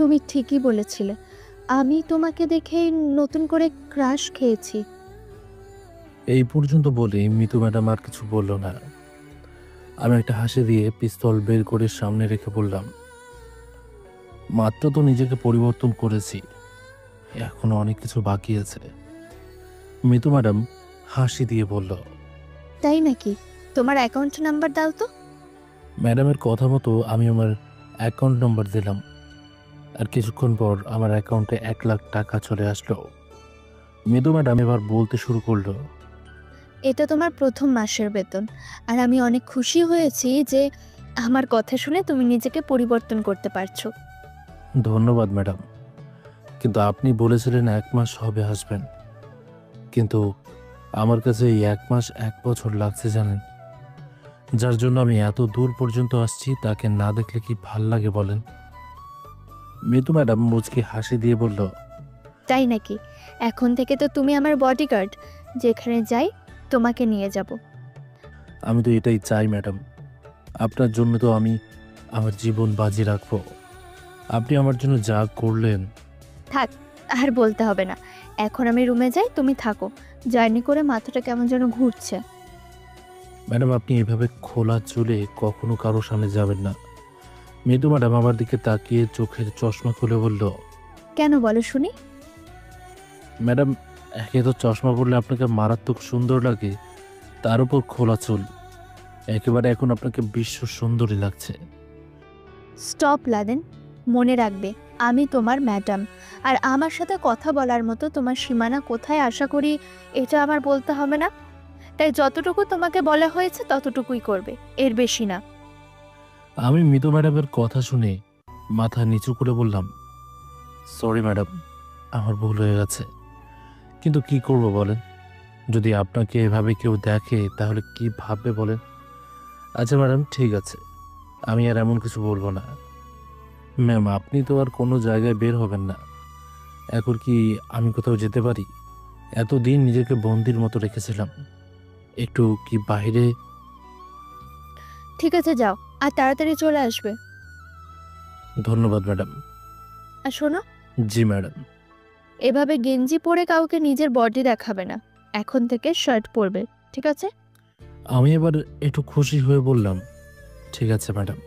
তুমি ঠিকই বলেছিলে, আমি তোমাকে দেখেই নতুন করে ক্রাশ খেয়েছি। এই পর্যন্ত বলে মিতু ম্যাডাম আর কিছু বলল না। আমি একটা হাসি দিয়ে পিস্তল বের করে সামনে রেখে বললাম, মাত্র তো নিজেকে পরিবর্তন করেছি, এখনো অনেক কিছু বাকি আছে। মিতু ম্যাডাম হাসি দিয়ে বলল, তাই নাকি? তোমার অ্যাকাউন্ট নাম্বার দাও তো। ম্যাডামের কথা মতো আমি আমার অ্যাকাউন্ট নম্বর দিলাম। আর কিছুক্ষণ পর আমার অ্যাকাউন্টে 1 লাখ টাকা চলে আসলো। মিতু ম্যাডাম এবার বলতে শুরু করলো, এটা তোমার প্রথম মাসের বেতন, আর আমি অনেক খুশি হয়েছি যে আমার কথা শুনে তুমি নিজেকে পরিবর্তন করতে পারছো। ধন্যবাদ ম্যাডাম, কিন্তু আপনি বলেছিলেন 1 মাস হবে আসবেন, কিন্তু আমার কাছে এই 1 মাস 1 বছর লাগছে জানেন। যার জন্য আমি এত দূর পর্যন্ত আসছি, তাকে না দেখলে কি ভাল লাগে বলেন। মিতু ম্যাডাম মুচকি হাসি দিয়ে বলল, তাই নাকি? এখন থেকে তো তুমি আমার বডিগার্ড, যেখানে যাই তোমাকে নিয়ে যাব। আমি তো এটাই চাই ম্যাডাম, আপনার জন্য তো আমি আমার জীবন বাজি রাখবো। আপনি আমার জন্য যা করলেন। থাক, আর বলতে হবে না। এখন আমি রুমে যাই, তুমি থাকো। জার্নি করে মাথাটা কেমন যেন ঘুরছে। ম্যাডাম আপনি এভাবে খোলা চুলে কখনো কারো সামনে যাবেন না। মৃদু ম্যাডাম আমার দিকে তাকিয়ে চোখের চশমা খুলে বলল, কেন বলো শুনি? ম্যাডাম একে তো চশমা পরলে আপনাকে মারাত্মক সুন্দর লাগে, তার উপর খোলা চুল, একেবারে এখন আপনাকে বিশ্ব সুন্দরী লাগছে। স্টপ লাদেন, মনে রাখবে আমি তোমার ম্যাডাম, আর আমার সাথে কথা বলার মতো তোমার সীমানা কোথায় আশা করি এটা আমার বলতে হবে না। তাই যতটুকু তোমাকে বলা হয়েছে ততটুকুই করবে, এর বেশি না। আমি মৃদু ম্যাডামের কথা শুনে মাথা নিচু করে বললাম, সরি ম্যাডাম, আমার ভুল হয়ে গেছে, কিন্তু কি করব বলেন, যদি আপনাকে এভাবে কেউ দেখে তাহলে কি ভাববে বলেন। আচ্ছা ম্যাডাম ঠিক আছে, আমি আর এমন কিছু বলবো না। ম্যাম আপনি তো আর কোনো জায়গায় বের হবেন না, এখন কি আমি কোথাও যেতে পারি? এতদিন নিজেকে বন্দির মতো রেখেছিলাম, একটু কি বাইরে? ঠিক আছে, যাও, আর তাড়াতাড়ি চলে আসবে। ধন্যবাদ ম্যাডাম। আর শোনো, জি ম্যাডাম। এভাবে গেঞ্জি পরে কাউকে নিজের বডি দেখাবে না। এখন থেকে শার্ট পরবে, ঠিক আছে? আমি এবার একটু খুশি হয়ে বললাম, ঠিক আছে ম্যাডাম।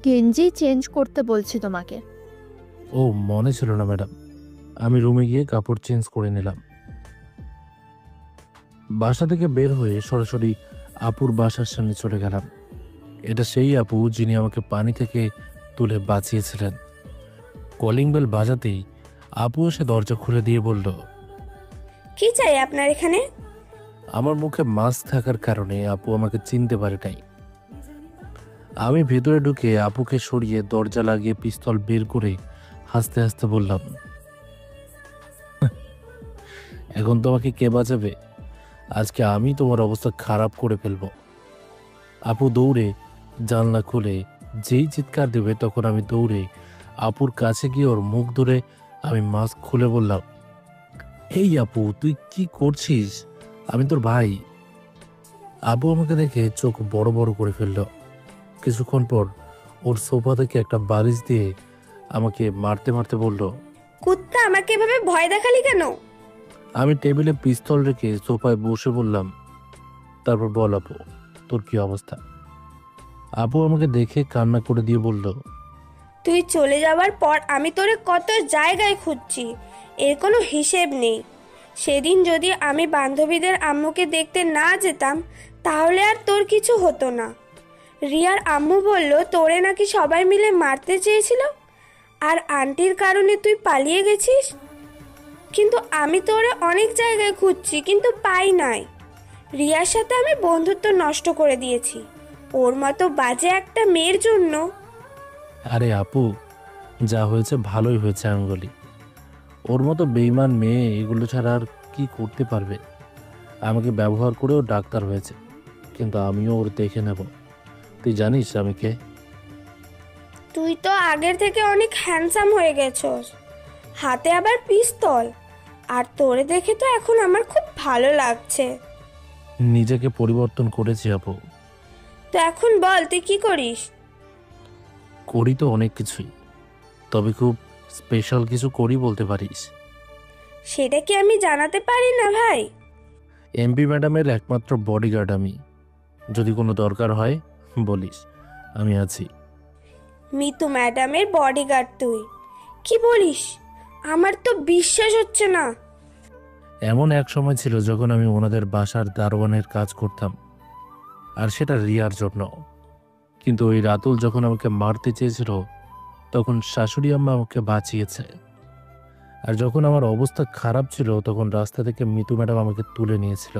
গেঞ্জি চেঞ্জ করতে বলছি তোমাকে। ও মনে ছিল না ম্যাডাম। আমি রুমে গিয়ে কাপড় চেঞ্জ করে নিলাম। বাসা থেকে বের হয়ে সরাসরি আপুর বাসার সামনে চলে গেলাম। এটা সেই আপু যিনি আমাকে পানি থেকে তুলে বাঁচিয়েছিলেন। কলিং বেল বাজাতেই আপু এসে দরজা খুলে দিয়ে বলল, কি চাই আপনার এখানে? আমার মুখে মাস্ক থাকার কারণে আপু আমাকে চিনতে পারে নাই। আমি ভেতরে ঢুকে আপুকে সরিয়ে দরজা লাগিয়ে পিস্তল বের করে হাসতে হাসতে বললাম, এখন তোমাকে কে বাঁচাবে? আজকে আমি তোমার অবস্থা খারাপ করে ফেলবো। আপু দৌড়ে জানলা খুলে যেই চিৎকার দেবে তখন আমি দৌড়ে আপুর কাছে গিয়ে ওর মুখ ধরে আমি মাস্ক খুলে বললাম, এই আপু তুই কি করছিস? আমি তোর ভাই। আপু আমাকে দেখে চোখ বড় বড় করে ফেলল। কিছুক্ষণ পর ওর সোফা থেকে একটা বালিশ দিয়ে আমাকে মারতে মারতে বলল, কুত্তা, আমাকে এভাবে ভয় দেখালি কেন? আমি টেবিলে পিস্তল রেখে সোফায় বসে বললাম, তারপর বল আপু, তোর কি অবস্থা? আপু আমাকে দেখে কান্না করে দিয়ে বলল, তুই চলে যাওয়ার পর আমি তোরে কত জায়গায় খুঁজছি, এর কোনো হিসেব নেই। সেদিন যদি আমি বান্ধবীদের আম্মুকে দেখতে না যেতাম তাহলে আর তোর কিছু হতো না। রিয়ার আম্মু বলল তোরে নাকি সবাই মিলে মারতে চেয়েছিল, আর আন্টির কারণে তুই পালিয়ে গেছিস। কিন্তু আমি তোরে অনেক জায়গায় খুঁজছি কিন্তু পাই নাই। রিয়ার সাথে আমি বন্ধুত্ব নষ্ট করে দিয়েছি ওর মতো বাজে একটা মেয়ের জন্য। আরে আপু, যা হয়েছে ভালোই হয়েছে আমি বলি। ওর মতো বেইমান মেয়ে এগুলো ছাড়া আর কি করতে পারবে? আমাকে ব্যবহার করেও ডাক্তার হয়েছে, কিন্তু আমিও ওর দেখে নেব। তুই জানিস আমি কে? তুই তো আগের থেকে অনেক হ্যান্ডসাম হয়ে গেছস, হাতে আবার পিস্তল, আর তোরে দেখে তো এখন আমার খুব ভালো লাগছে। নিজেকে পরিবর্তন করেছি আপু। তো এখন বল তুই কি করিস? করি তো অনেক কিছুই, তবে খুব স্পেশাল কিছু করি বলতে পারিস। সেটা কি আমি জানাতে পারি না ভাই? এমপি ম্যাডামের একমাত্র বডিগার্ড আমি। যদি কোনো দরকার হয় বলিস, আমি আছি। মিতু ম্যাডামের বডিগার্ড তুই? কি বলিস? আমার তো বিশ্বাস হচ্ছে না। এমন এক সময় ছিল যখন আমি ওনাদের বাসার দারোয়ানের কাজ করতাম, আর সেটা রিয়ার জন্য। কিন্তু ওই রাতুল যখন আমাকে মারতে চেয়েছিল, তখন শাশুড়ি আম্মা আমাকে বাঁচিয়েছে। আর যখন আমার অবস্থা খারাপ ছিল, তখন রাস্তা থেকে মিতু ম্যাডাম আমাকে তুলে নিয়েছিল।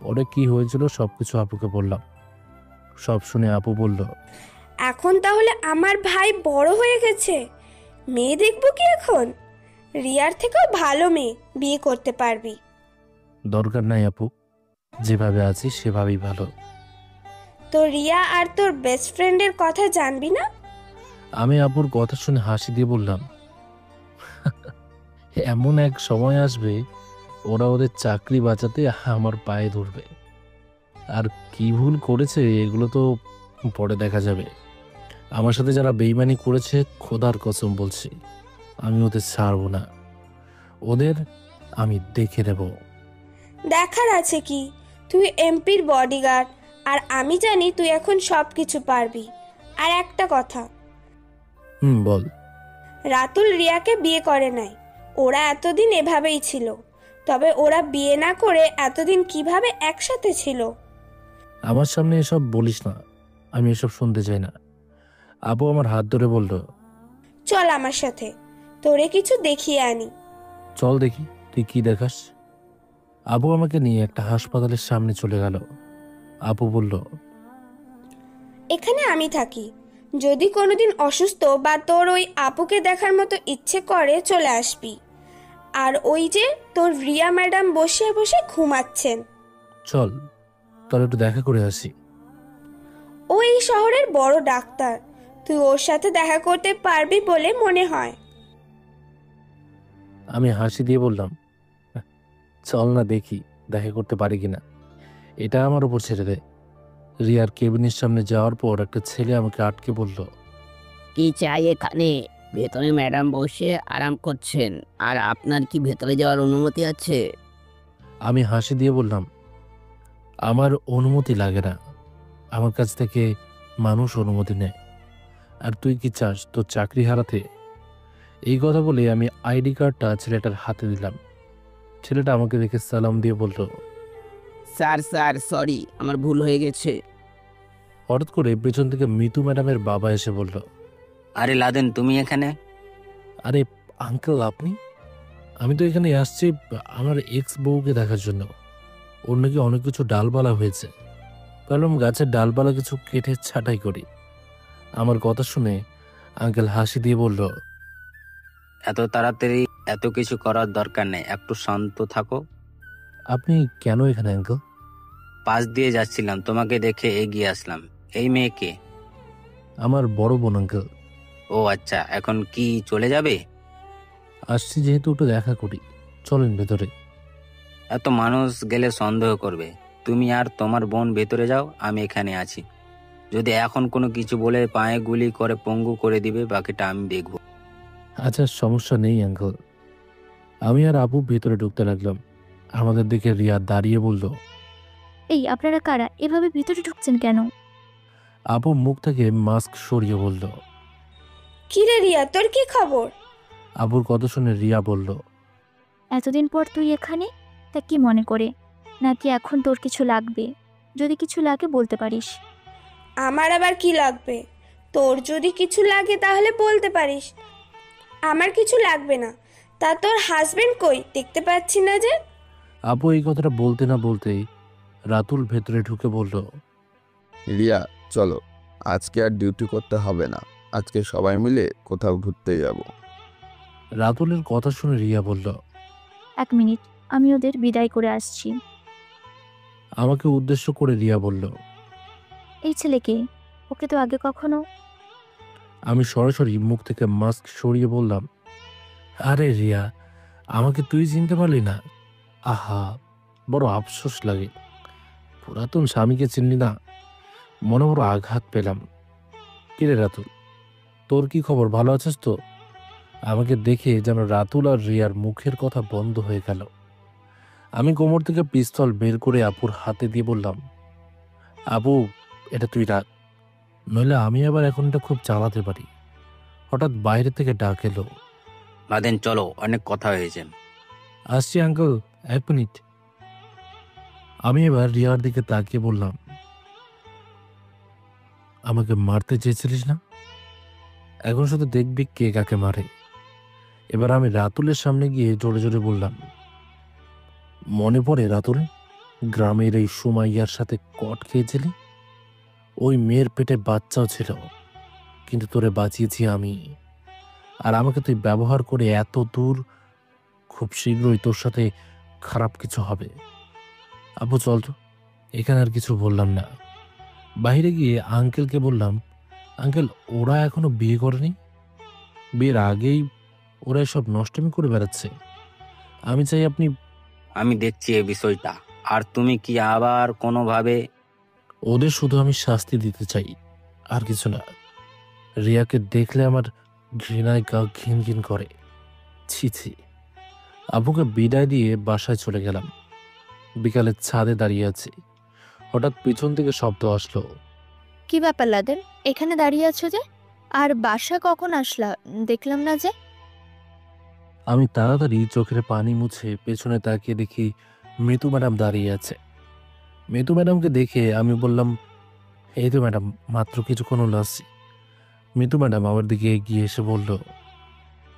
পরে কি হয়েছিল সবকিছু আপুকে বললাম। সব শুনে আপু বলল, এখন তাহলে আমার ভাই বড় হয়ে গেছে, মেয়ে দেখবো কি এখন? রিয়ার থেকেও ভালো মেয়ে বিয়ে করতে পারবি। দরকার নাই আপু, যেভাবে আছি সেভাবেই ভালো। তো রিয়া আর তোর বেস্ট ফ্রেন্ডের কথা জানবি না? আমি আপুর কথা শুনে হাসি দিয়ে বললাম, এমন এক সময় আসবে ওরা ওদের চাকরি বাঁচাতে আমার পায়ে ধরবে। আর কি ভুল করেছে এগুলো তো পরে দেখা যাবে। আমার সাথে যারা বেইমানি করেছে, খোদার কসম বলছি, আমি ওদের ছাড়বো না। ওদের আমি দেখে নেব। দেখার আছে কি? তুই এমপির বডিগার্ড, আর আমি জানি তুই এখন সব কিছু পারবি। আর একটা কথা, বল। রাতুল রিয়াকে বিয়ে করে নাই। ওরা এতদিন এভাবেই ছিল। তবে ওরা বিয়ে না করে এতদিন কিভাবে একসাথে ছিল? আমার সামনে এসব বলিস না, আমি এসব শুনতে চাই না। আপু আমার হাত ধরে বলল, চল আমার সাথে, তোরে কিছু দেখিয়ে আনি। চল দেখি তুই কি দেখাস। আপু আমাকে নিয়ে একটা হাসপাতালের সামনে চলে গেল। আপু বলল, এখানে আমি থাকি। যদি কোনোদিন অসুস্থ বা তোর ওই আপুকে দেখার মতো ইচ্ছে করে চলে আসবি। আর ওই যে তোর রিয়া ম্যাডাম বসে বসে ঘুমাচ্ছেন, চল তাহলে একটু দেখা করে আসি। ও এই শহরের বড় ডাক্তার। তুই ওর সাথে দেখা করতে পারবি বলে মনে হয়। আমি হাসি দিয়ে বললাম, চল না দেখি দেখা করতে পারি কিনা। এটা আমার উপর ছেড়ে দে। রিয়ার কেবিনের সামনে যাওয়ার পর একটা ছেলে আমাকে আটকে বলল, কি চাই এখানে? ভেতরে ম্যাডাম বসে আরাম করছেন, আর আপনার কি ভেতরে যাওয়ার অনুমতি আছে? আমি হাসি দিয়ে বললাম, আমার অনুমতি লাগে না। আমার কাছ থেকে মানুষ অনুমতি নেয়। আর তুই কি চাস তোর চাকরি হারাতে? এই কথা বলে আমি আইডি কার্ডটা ছেলেটার হাতে দিলাম। ছেলেটা আমাকে দেখে সালাম দিয়ে বলল, স্যার স্যার সরি, আমার ভুল হয়ে গেছে। হঠাৎ করে পেছন থেকে মিতু ম্যাডামের বাবা এসে বলল, আরে লাদেন, তুমি এখানে? আরে আঙ্কেল আপনি? আমি তো এখানে আসছি আমার এক্স বউকে দেখার জন্য। ওর নাকি অনেক কিছু ডালপালা হয়েছে। ভাবলাম গাছের ডালপালা কিছু কেটে ছাঁটাই করি। আমার কথা শুনে আঙ্কেল হাসি দিয়ে বলল, এত তাড়াতাড়ি এত কিছু করার দরকার নেই, একটু শান্ত থাকো। আপনি কেন এখানে আঙ্কেল? পাশ দিয়ে যাচ্ছিলাম, তোমাকে দেখে এগিয়ে আসলাম। এই মেয়েকে? আমার বড় বোন আঙ্কেল। ও আচ্ছা, এখন কি চলে যাবে? আসছি যেহেতু একটু দেখা করি, চলেন ভেতরে। এত মানুষ গেলে সন্দেহ করবে। তুমি আর তোমার বোন ভেতরে যাও, আমি এখানে আছি। যদি এখন কোনো কিছু বলে পায়ে গুলি করে পঙ্গু করে দিবে, বাকিটা আমি দেখব। আচ্ছা সমস্যা নেই আঙ্কেল। আমি আর আপু ভেতরে ঢুকতে লাগলাম। আমাদের দিকে রিয়া দাঁড়িয়ে বলল, এই আপনারা কারা? এভাবে ভিতরে ঢুকছেন কেন? আপু মুখ থেকে মাস্ক সরিয়ে বলল। কিরে রিয়া, তোর কি খবর? আবুর কথা শুনে রিয়া বলল, এতদিন পর তুই এখানে? তা কি মনে করে? নাকি এখন তোর কিছু লাগবে? যদি কিছু লাগে বলতে পারিস। আমার আবার কি লাগবে? তোর যদি কিছু লাগে তাহলে বলতে পারিস। আমার কিছু লাগবে না। তা তোর হাজবেন্ড কই? দেখতে পাচ্ছি না যে। আপু এই কথাটা বলতে না বলতেই রাতুল ভেতরে ঢুকে বলল, রিয়া চলো, আজকে আর ডিউটি করতে হবে না। আজকে সবাই মিলে কোথাও ঘুরতে যাব। রাতুলের কথা শুনে রিয়া বলল, 1 মিনিট, আমি ওদের বিদায় করে আসছি। আমাকে উদ্দেশ্য করে রিয়া বলল। এই ছেলেকে, ওকে তো আগে কখনো। আমি সরাসরি মুখ থেকে মাস্ক সরিয়ে বললাম, আরে রিয়া, আমাকে তুই চিনতে পারলি না? আহা, বড় আফসোস লাগে। পুরাতন স্বামীকে চিনলি না, মনে বড় আঘাত পেলাম। কিরে রাতুল, তোর কি খবর, ভালো আছিস তো? আমাকে দেখে যেন রাতুল আর রিয়ার মুখের কথা বন্ধ হয়ে গেল। আমি কোমর থেকে পিস্তল বের করে আপুর হাতে দিয়ে বললাম, আপু, এটা তুই রাখ, নইলে আমি আবার এখন এটা খুব চালাতে পারি। হঠাৎ বাইরে থেকে ডাক এলো, লাদেন চলো, অনেক কথা হয়েছে। আসছি আঙ্কেল, 1 মিনিট। আমি এবার রিয়ার দিকে তাকিয়ে বললাম, আমাকে মারতে চেয়েছিলিস না? এখন শুধু দেখবি কে কাকে মারে। এবার আমি রাতুলের সামনে গিয়ে জোরে জোরে বললাম, মনে পড়ে রাতুল, গ্রামের এই সুমাইয়ার সাথে কট খেয়েছিলি? ওই মেয়ের পেটে বাচ্চাও ছিল, কিন্তু তোরে বাঁচিয়েছি আমি। আর আমাকে তুই ব্যবহার করে এত দূর, খুব শীঘ্রই তোর সাথে খারাপ কিছু হবে। আপু চল তো, এখানে আর কিছু বললাম না। বাইরে গিয়ে আঙ্কেলকে বললাম, আঙ্কেল, ওরা এখনো বিয়ে করেনি? বিয়ের আগেই ওরা এসব নষ্টমি করে বেড়াচ্ছে। আমি চাই আপনি। আমি দেখছি এই বিষয়টা, আর তুমি কি আবার কোনোভাবে? ওদের শুধু আমি শাস্তি দিতে চাই, আর কিছু না। রিয়াকে দেখলে আমার ঘৃণায় গা ঘিন ঘিন করে। ছি ছি। আপুকে বিদায় দিয়ে বাসায় চলে গেলাম। বিকালে ছাদে দাঁড়িয়ে আছি, হঠাৎ পিছন থেকে শব্দ আসলো। কি ব্যাপার লাদেন, এখানে দাঁড়িয়ে আছো যে? আর বাসা কখন আসলা? দেখলাম না যে। আমি তাড়াতাড়ি চোখের পানি মুছে পেছনে তাকিয়ে দেখি মৃদু ম্যাডাম দাঁড়িয়ে আছে। মৃদু ম্যাডামকে দেখে আমি বললাম, এই তো ম্যাডাম, মাত্র কিছুক্ষণ হলো আসছি। মৃদু ম্যাডাম আমার দিকে এগিয়ে এসে বলল,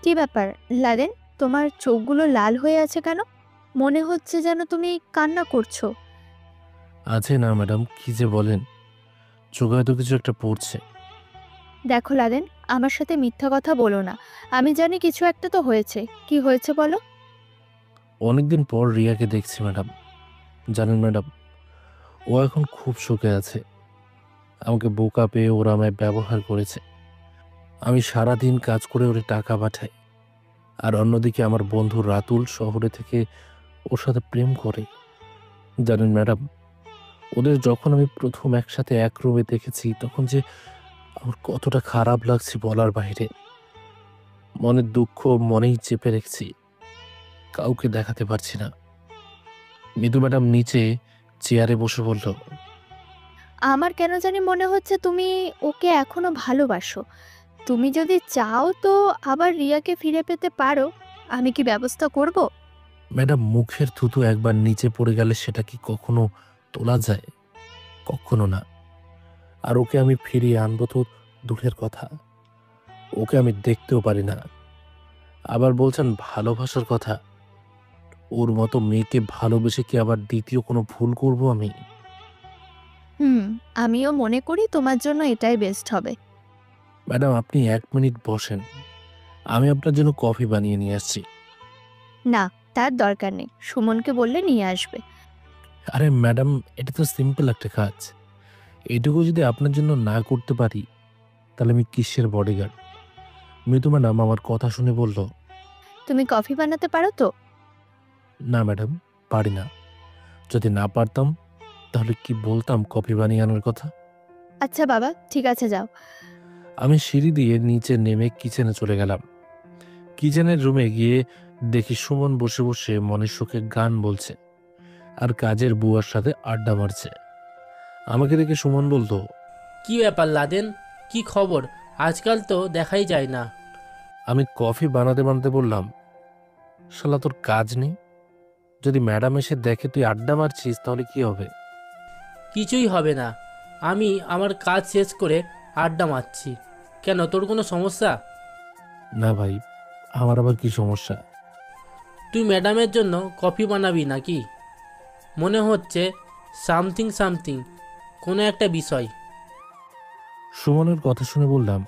কি ব্যাপার লাদেন, তোমার চোখগুলো লাল হয়ে আছে কেন? মনে হচ্ছে যেন তুমি কান্না করছো। আছে না ম্যাডাম, কি যে বলেন, চোখে হয়তো কিছু একটা পড়ছে। দেখো লাদেন, আমার সাথে মিথ্যা কথা বলো না। আমি জানি কিছু একটা তো হয়েছে। কি হয়েছে বলো। অনেকদিন পর রিয়াকে দেখছি ম্যাডাম। জানেন ম্যাডাম, ও এখন খুব সুখে আছে। আমাকে বোকা পেয়ে ওরা আমায় ব্যবহার করেছে। আমি সারাদিন কাজ করে ওরে টাকা পাঠাই, আর অন্যদিকে আমার বন্ধু রাতুল শহরে থেকে ওর সাথে প্রেম করে। জানেন ম্যাডাম, ওদের যখন আমি প্রথম একসাথে এক রুমে দেখেছি, তখন যে আমার কতটা খারাপ লাগছে বলার বাইরে। মনের দুঃখ মনেই চেপে রেখেছি, কাউকে দেখাতে পারছি না। মৃদু ম্যাডাম নিচে চেয়ারে বসে বলল, আমার কেন জানি মনে হচ্ছে তুমি ওকে এখনো ভালোবাসো। তুমি যদি চাও তো আবার রিয়াকে ফিরে পেতে পারো। আমি কি ব্যবস্থা করব? ম্যাডাম, মুখের থুতু একবার নিচে পড়ে গেলে সেটা কি কখনো তোলা যায়? কখনো না। আর ওকে আমি ফিরিয়ে আনবো তো দূরের কথা, ওকে আমি দেখতেও পারি না। আবার বলছেন ভালোবাসার কথা। ওর মতো মেয়েকে ভালোবেসে কি আবার দ্বিতীয় কোনো ভুল করব আমি? আমিও মনে করি তোমার জন্য এটাই বেস্ট হবে। ম্যাডাম, আপনি 1 মিনিট বসেন, আমি আপনার জন্য কফি বানিয়ে নিয়ে আসছি। না, তার দরকার নেই। সুমনকে বললে নিয়ে আসবে। আরে ম্যাডাম, এটা তো সিম্পল একটা কাজ। এটুকু যদি আপনার জন্য না করতে পারি, তাহলে আমি কিসের বডিগার্ড? মৃদু ম্যাডাম আমার কথা শুনে বলল, তুমি কফি বানাতে পারো তো? না ম্যাডাম, পারি না। যদি না পারতাম তাহলে কি বলতাম কফি বানিয়ে আনার কথা? আচ্ছা বাবা, ঠিক আছে, যাও। আমি সিঁড়ি দিয়ে নিচে নেমে কিচেনে চলে গেলাম। কিচেনের রুমে গিয়ে দেখি সুমন বসে বসে মনের সুখে গান বলছে আর কাজের বুয়ার সাথে আড্ডা মারছে। আমাকে দেখে সুমন বলতো, কি ব্যাপার লাদেন, কি খবর? আজকাল তো দেখাই যায় না। আমি কফি বানাতে বানাতে বললাম, শালা তোর কাজ নেই? যদি ম্যাডাম এসে দেখে তুই আড্ডা মারছিস তাহলে কি হবে? কিছুই হবে না, আমি আমার কাজ শেষ করে আড্ডা মারছি। কেন, তোর কোনো সমস্যা? না ভাই, আমার আবার কি সমস্যা? তুই ম্যাডামের জন্য কফি বানাবি নাকি? মনে হচ্ছে সামথিং সামথিং, কোনো একটা বিষয়। সুমনের কথা শুনে বললাম,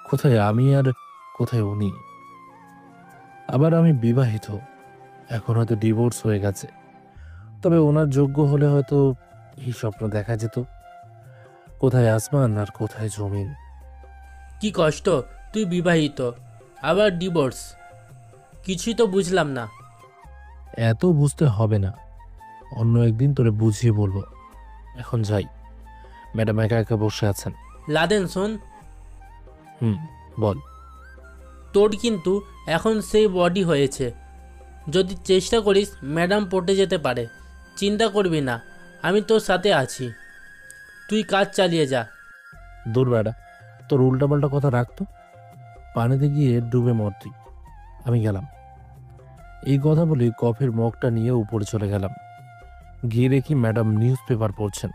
কোথায় আমি আর কোথায় উনি? আবার আমি বিবাহিত, এখন হয়তো ডিভোর্স হয়ে গেছে। তবে ওনার যোগ্য হলে হয়তো এই স্বপ্ন দেখা যেত। কোথায় আসমান আর কোথায় জমিন। কি কষ্ট, তুই বিবাহিত আবার ডিভোর্স, কিছুই তো বুঝলাম না। এত বুঝতে হবে না, অন্য একদিন তোরে বুঝিয়ে বলবো। এখন যাই, ম্যাডাম একা একা বসে আছেন। লাদেন শোন। হুম, বল। তোর কিন্তু এখন সেই বডি হয়েছে, যদি চেষ্টা করিস ম্যাডাম পটে যেতে পারে। চিন্তা করবি না, আমি তোর সাথে আছি, তুই কাজ চালিয়ে যা। দূর বেড়া, তোর উল্টাপাল্টা কথা রাখতো, পানিতে গিয়ে ডুবে মর তুই। আমি গেলাম। এই কথা বলে কফির মগটা নিয়ে উপরে চলে গেলাম। গিয়ে দেখি ম্যাডাম নিউজ পেপার পড়ছেন।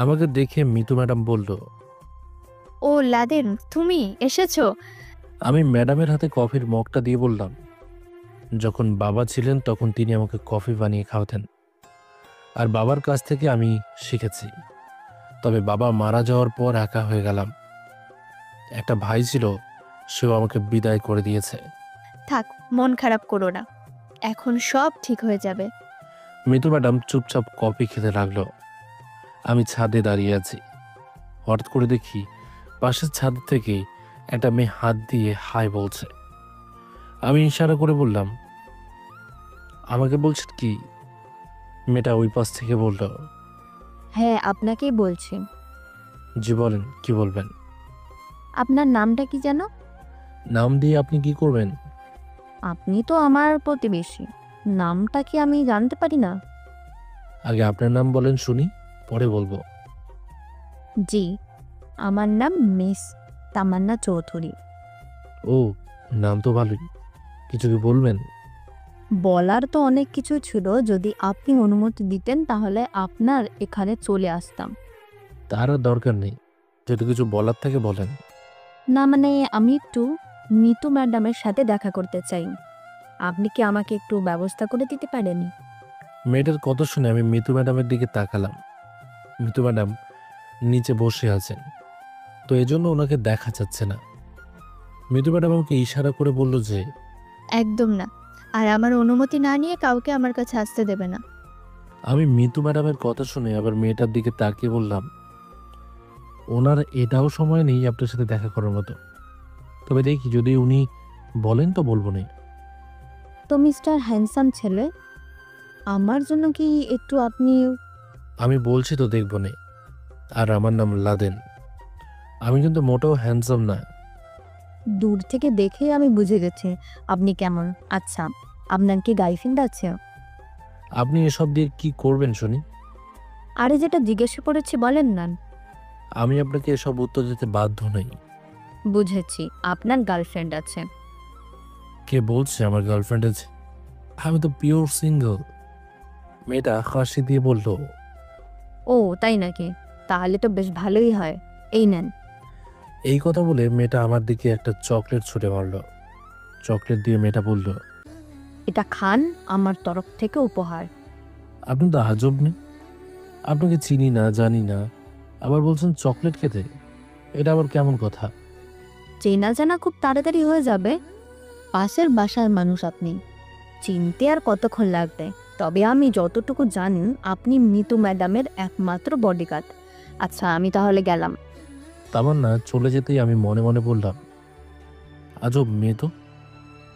আমাকে দেখে মিতু ম্যাডাম বলল, ও লাদেন, তুমি এসেছো? আমি ম্যাডামের হাতে কফির মগটা দিয়ে বললাম, যখন বাবা ছিলেন তখন তিনি আমাকে কফি বানিয়ে খাওয়াতেন, আর বাবার কাছ থেকে আমি শিখেছি। তবে বাবা মারা যাওয়ার পর একা হয়ে গেলাম। একটা ভাই ছিল, সেও আমাকে বিদায় করে দিয়েছে। থাক, মন খারাপ করো না, এখন সব ঠিক হয়ে যাবে। মিতু ম্যাডাম চুপচাপ কফি খেতে লাগলো। আমি ছাদে দাঁড়িয়ে আছি। হঠাৎ করে দেখি পাশের ছাদ থেকে একটা মেয়ে হাত দিয়ে হাই বলছে। আমি ইশারা করে বললাম, আমাকে বলছেন কি? মেয়েটা ওই পাশ থেকে বলল, হ্যাঁ, আপনাকেই বলছি। জি বলেন, কি বলবেন? আপনার নামটা কি যেন? নাম দিয়ে আপনি কি করবেন? আপনি তো আমার প্রতিবেশী, নামটা কি আমি জানতে পারি না? আগে আপনার নাম বলেন শুনি, পরে বলবো। জি, আমার নাম মিস তামান্না চৌধুরী। ও, নাম তো ভালোই, কিছু কি বলবেন? বলার তো অনেক কিছু ছিল, যদি আপনি অনুমতি দিতেন তাহলে আপনার এখানে চলে আসতাম। তার আর দরকার নেই, যদি কিছু বলার থাকে বলেন। না মানে আমি একটু মিতু ম্যাডামের সাথে দেখা করতে চাই, আপনি কি আমাকে একটু ব্যবস্থা করে দিতে পারেন? মেয়েটার কথা শুনে আমি মিতু ম্যাডামের দিকে তাকালাম। মিতু ম্যাডাম নিচে বসে আছেন, তো এজন্য ওনাকে দেখা যাচ্ছে না। মিতু ম্যাডাম আমাকে ইশারা করে বলল যে, একদম না, আর আমার অনুমতি না নিয়ে কাউকে আমার কাছে আসতে দেবে না। আমি মিতু ম্যাডামের কথা শুনে আবার মেয়েটার দিকে তাকিয়ে বললাম, ওনার এটাও সময় নেই আপনার সাথে দেখা করার মতো, তবে দেখি যদি উনি বলেন তো বলবো না। তো মিস্টার হ্যান্ডসাম ছেলে, আমার জন্য কি একটু আপনি... আমি বলছি তো দেখবো না। আর আমার নাম লাদেন, আমি কিন্তু মোটেও হ্যান্ডসাম না। দূর থেকে দেখে আমি বুঝে গেছি আপনি কেমন। আচ্ছা, আপনার কি গার্লফ্রেন্ড আছে? আপনি এসব দিয়ে কি করবেন শুনি? আরে যেটা জিজ্ঞাসা করেছি বলেন না। আমি আপনাকে এসব উত্তর দিতে বাধ্য নই। বুঝেছি, আপনার গার্লফ্রেন্ড আছে। কে বলছে আমার গার্লফ্রেন্ড আছে? আমি তো পিওর সিঙ্গল। মেয়েটা হাসি দিয়ে বলল, ও তাই নাকি? তাহলে তো বেশ ভালোই হয়, এই নেন। এই কথা বলে মেয়েটা আমার দিকে একটা চকলেট ছুঁড়ে মারল। চকলেট দিয়ে মেয়েটা বলল, এটা খান, আমার তরফ থেকে উপহার। আপনি তো আজব নেই, আপনাকে চিনি না জানি না, আবার বলছেন চকলেট খেতে, এটা আবার কেমন কথা? চেনা জানা খুব তাড়াতাড়ি হয়ে যাবে, পাশের বাসার মানুষ আপনি, চিনতে আর কতক্ষণ লাগবে। তবে আমি যতটুকু জানি আপনি মিতু ম্যাডামের একমাত্র বডিগার্ড। আচ্ছা, আমি তাহলে গেলাম। তামান্না চলে যেতেই আমি মনে মনে বললাম, আজব মেয়ে তো,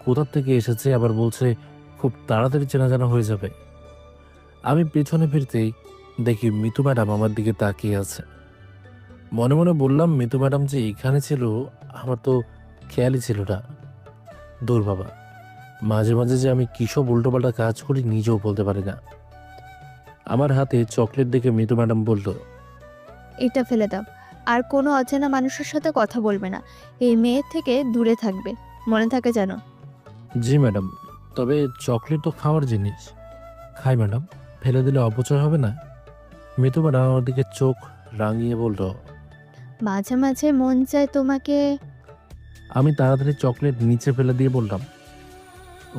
কোথার থেকে এসেছে আবার বলছে খুব তাড়াতাড়ি চেনা জানা হয়ে যাবে। আমি পেছনে ফিরতেই দেখি মিতু ম্যাডাম আমার দিকে তাকিয়ে আছে। মনে মনে বললাম, মিতু ম্যাডাম যে এখানে ছিল আমার তো খেয়ালই ছিল না। দূর বাবা, মাঝে মাঝে যে আমি কিসব উল্টোপাল্টা কাজ করি নিজেও বলতে পারি না। আমার হাতে চকলেট দেখে মিতু ম্যাডাম বলল, এটা ফেলে দাও, আর কোনো অচেনা মানুষের সাথে কথা বলবে না, এই মেয়ের থেকে দূরে থাকবে, মনে থাকে যেন। জি ম্যাডাম, তবে চকলেট তো খাওয়ার জিনিস, খাই ম্যাডাম, ফেলে দিলে অপচয় হবে না। মিতু ম্যাডাম আমার দিকে চোখ রাঙিয়ে বলল, মাঝে মাঝে মন চায় তোমাকে। আমি তাড়াতাড়ি চকলেট নিচে ফেলে দিয়ে বললাম,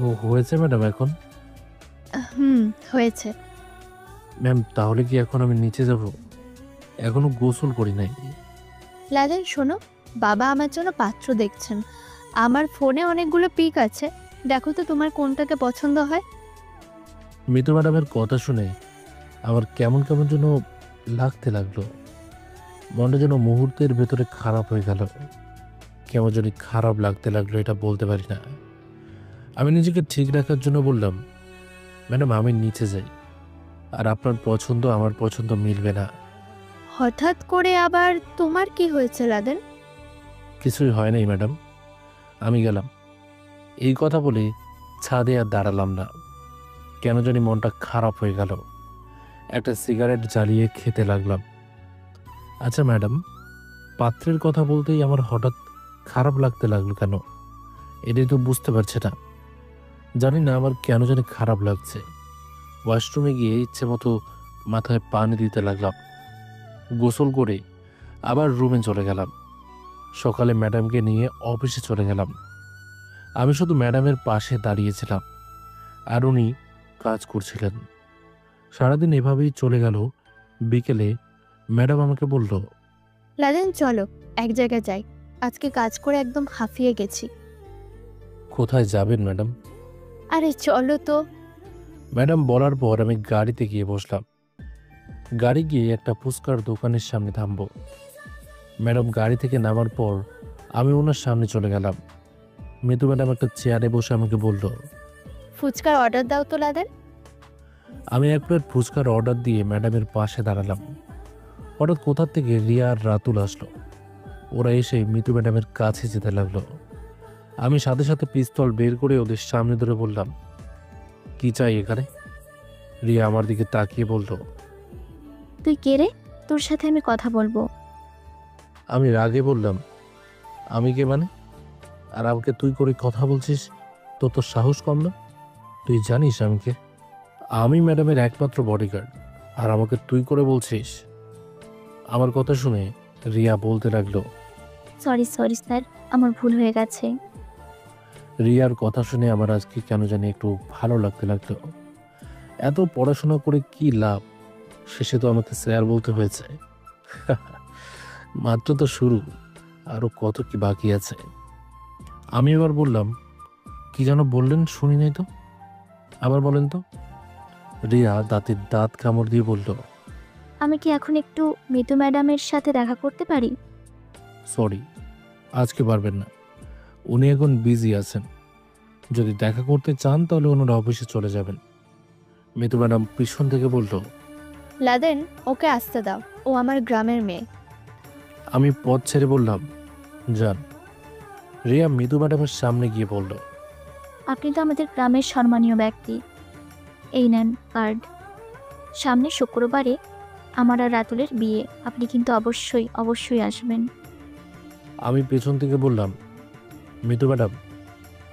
ও হয়েছে ম্যাডাম এখন? হুম, হয়েছে। ম্যাম তাহলে কি এখন আমি নিচে যাব? এখনো গোসল করি নাই। লাদেন শোনো, বাবা আমার জন্য পাত্র দেখছেন, আমার ফোনে অনেকগুলো পিক আছে, দেখো তো তোমার কোনটাকে পছন্দ হয়। মিতু ম্যাডামের কথা শুনে আমার কেমন কেমন যেন লাগতে লাগলো। মনটা যেন মুহূর্তের ভেতরে খারাপ হয়ে গেল। কেমন যেন খারাপ লাগতে লাগলো, এটা বলতে পারি না। আমি নিজেকে ঠিক রাখার জন্য বললাম, ম্যাডাম আমি নিচে যাই, আর আপনার পছন্দ আমার পছন্দ মিলবে না। হঠাৎ করে আবার তোমার কি হয়েছে লাদেন? কিছুই হয় নাই ম্যাডাম, আমি গেলাম। এই কথা বলে ছাদে আর দাঁড়ালাম না। কেন জানি মনটা খারাপ হয়ে গেল। একটা সিগারেট জ্বালিয়ে খেতে লাগলাম। আচ্ছা ম্যাডাম, পাত্রের কথা বলতেই আমার হঠাৎ খারাপ লাগতে লাগলো কেন? এটাই তো বুঝতে পারছে না। জানি না আমার কেন জানি খারাপ লাগছে। ওয়াশরুমে গিয়ে ইচ্ছে মতো মাথায় পানি দিতে লাগলাম। গোসল করে আবার রুমে চলে গেলাম। সকালে ম্যাডামকে নিয়ে অফিসে চলে গেলাম। আমি শুধু ম্যাডামের পাশে দাঁড়িয়েছিলাম আর উনি কাজ করছিলেন। সারাদিন এভাবেই চলে গেল। বিকেলে ম্যাডাম আমাকে বলল, লাদেন চলো এক জায়গায় যাই, আজকে কাজ করে একদম হাঁফিয়ে গেছি। কোথায় যাবেন ম্যাডাম? আরে চলো তো। ম্যাডাম বলার পর আমি গাড়িতে গিয়ে বসলাম। গাড়ি গিয়ে একটা ফুচকার দোকানের সামনে থামবো। ম্যাডাম গাড়ি থেকে নামার পর আমি ওনার সামনে চলে গেলাম। মিতু ম্যাডাম একটা চেয়ারে বসে আমাকে বলল, ফুচকার অর্ডার দাও তো লাদেন। আমি এক প্লেট ফুচকার অর্ডার দিয়ে ম্যাডামের পাশে দাঁড়ালাম। হঠাৎ কোথা থেকে রিয়া আর রাতুল আসলো। ওরা এসে মিতু ম্যাডামের কাছে যেতে লাগলো। আমি সাথে সাথে পিস্তল বের করে ওদের সামনে ধরে বললাম, কি চাই এখানে? রিয়া আমার দিকে তাকিয়ে বলল, তুই কে রে? তোর সাথে আমি কথা বলবো। আমি রাগে বললাম, আমি কে মানে? আর আমাকে তুই করে কথা বলছিস? তোর তো সাহস কম না? তুই জানিস আমি কে? আমি ম্যাডামের একমাত্র বডিগার্ড, আর আমাকে তুই করে বলছিস? আমার কথা শুনে রিয়া বলতে লাগলো। সরি স্যার, আমার ভুল হয়ে গেছে। রিয়ার কথা শুনে আমার আজকে কেন জানি একটু ভালো লাগতে লাগলো। এত পড়াশোনা করে কি লাভ? শেষে তো আমাকে স্যার বলতে হয়েছে। মাত্র তো শুরু, আরো কত কি বাকি আছে। আমি এবার বললাম, কি যেন বললেন শুনি নাই তো, আবার বলেন তো। রিয়া দাঁতের দাঁত কামড় দিয়ে বলল, আমি কি এখন একটু মিতু ম্যাডামের সাথে দেখা করতে পারি? সরি, আজকে পারবেন না। উনি এখন বিজি আছেন। যদি দেখা করতে চান তাহলে ওনারা অফিসে চলে যাবেন। মিতু ম্যাডাম পিছন থেকে বলল, লাদেন ওকে আসতে দাও, ও আমার গ্রামের মেয়ে। আমি পথ ছেড়ে বললাম, যান। রিয়া মিতু ম্যাডামের সামনে গিয়ে বলল, আপনি তো আমাদের গ্রামের সম্মানীয় ব্যক্তি। এই নেন কার্ড। সামনে শুক্রবারে আমার আর রাতুলের বিয়ে, আপনি কিন্তু অবশ্যই আসবেন। আমি পেছন থেকে বললাম, মিতু ম্যাডাম,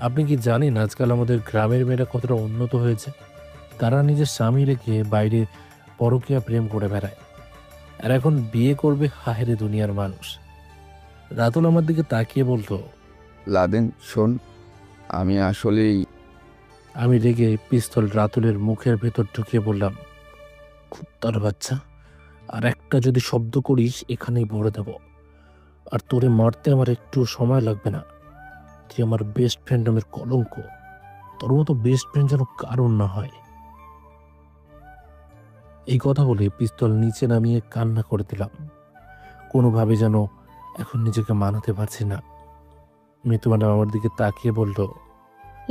আপনি কি জানেন আজকাল আমাদের গ্রামের মেয়েরা কতটা উন্নত হয়েছে? তারা নিজের স্বামী রেখে বাইরে পরকীয়া প্রেম করে বেড়ায়, আর এখন বিয়ে করবে হাহেরে দুনিয়ার মানুষ। রাতুল আমার দিকে তাকিয়ে বলতো, লাদেন শোন, আমি আসলেই আমি রেগে পিস্তল রাতুলের মুখের ভেতর ঢুকিয়ে বললাম, কুত্তার বাচ্চা, আর একটা যদি শব্দ করিস এখানেই ভরে দেব। আর তোরে মারতে আমার একটু সময় লাগবে না। তুই আমার বেস্ট ফ্রেন্ড নামের কলঙ্ক। তোর মতো বেস্ট ফ্রেন্ড যেন কারণ না হয়। এই কথা বলে পিস্তল নিচে নামিয়ে কান্না করে দিলাম। কোনোভাবে যেন এখন নিজেকে মানাতে পারছি না। মিতু ম্যাডাম আমার দিকে তাকিয়ে বলল,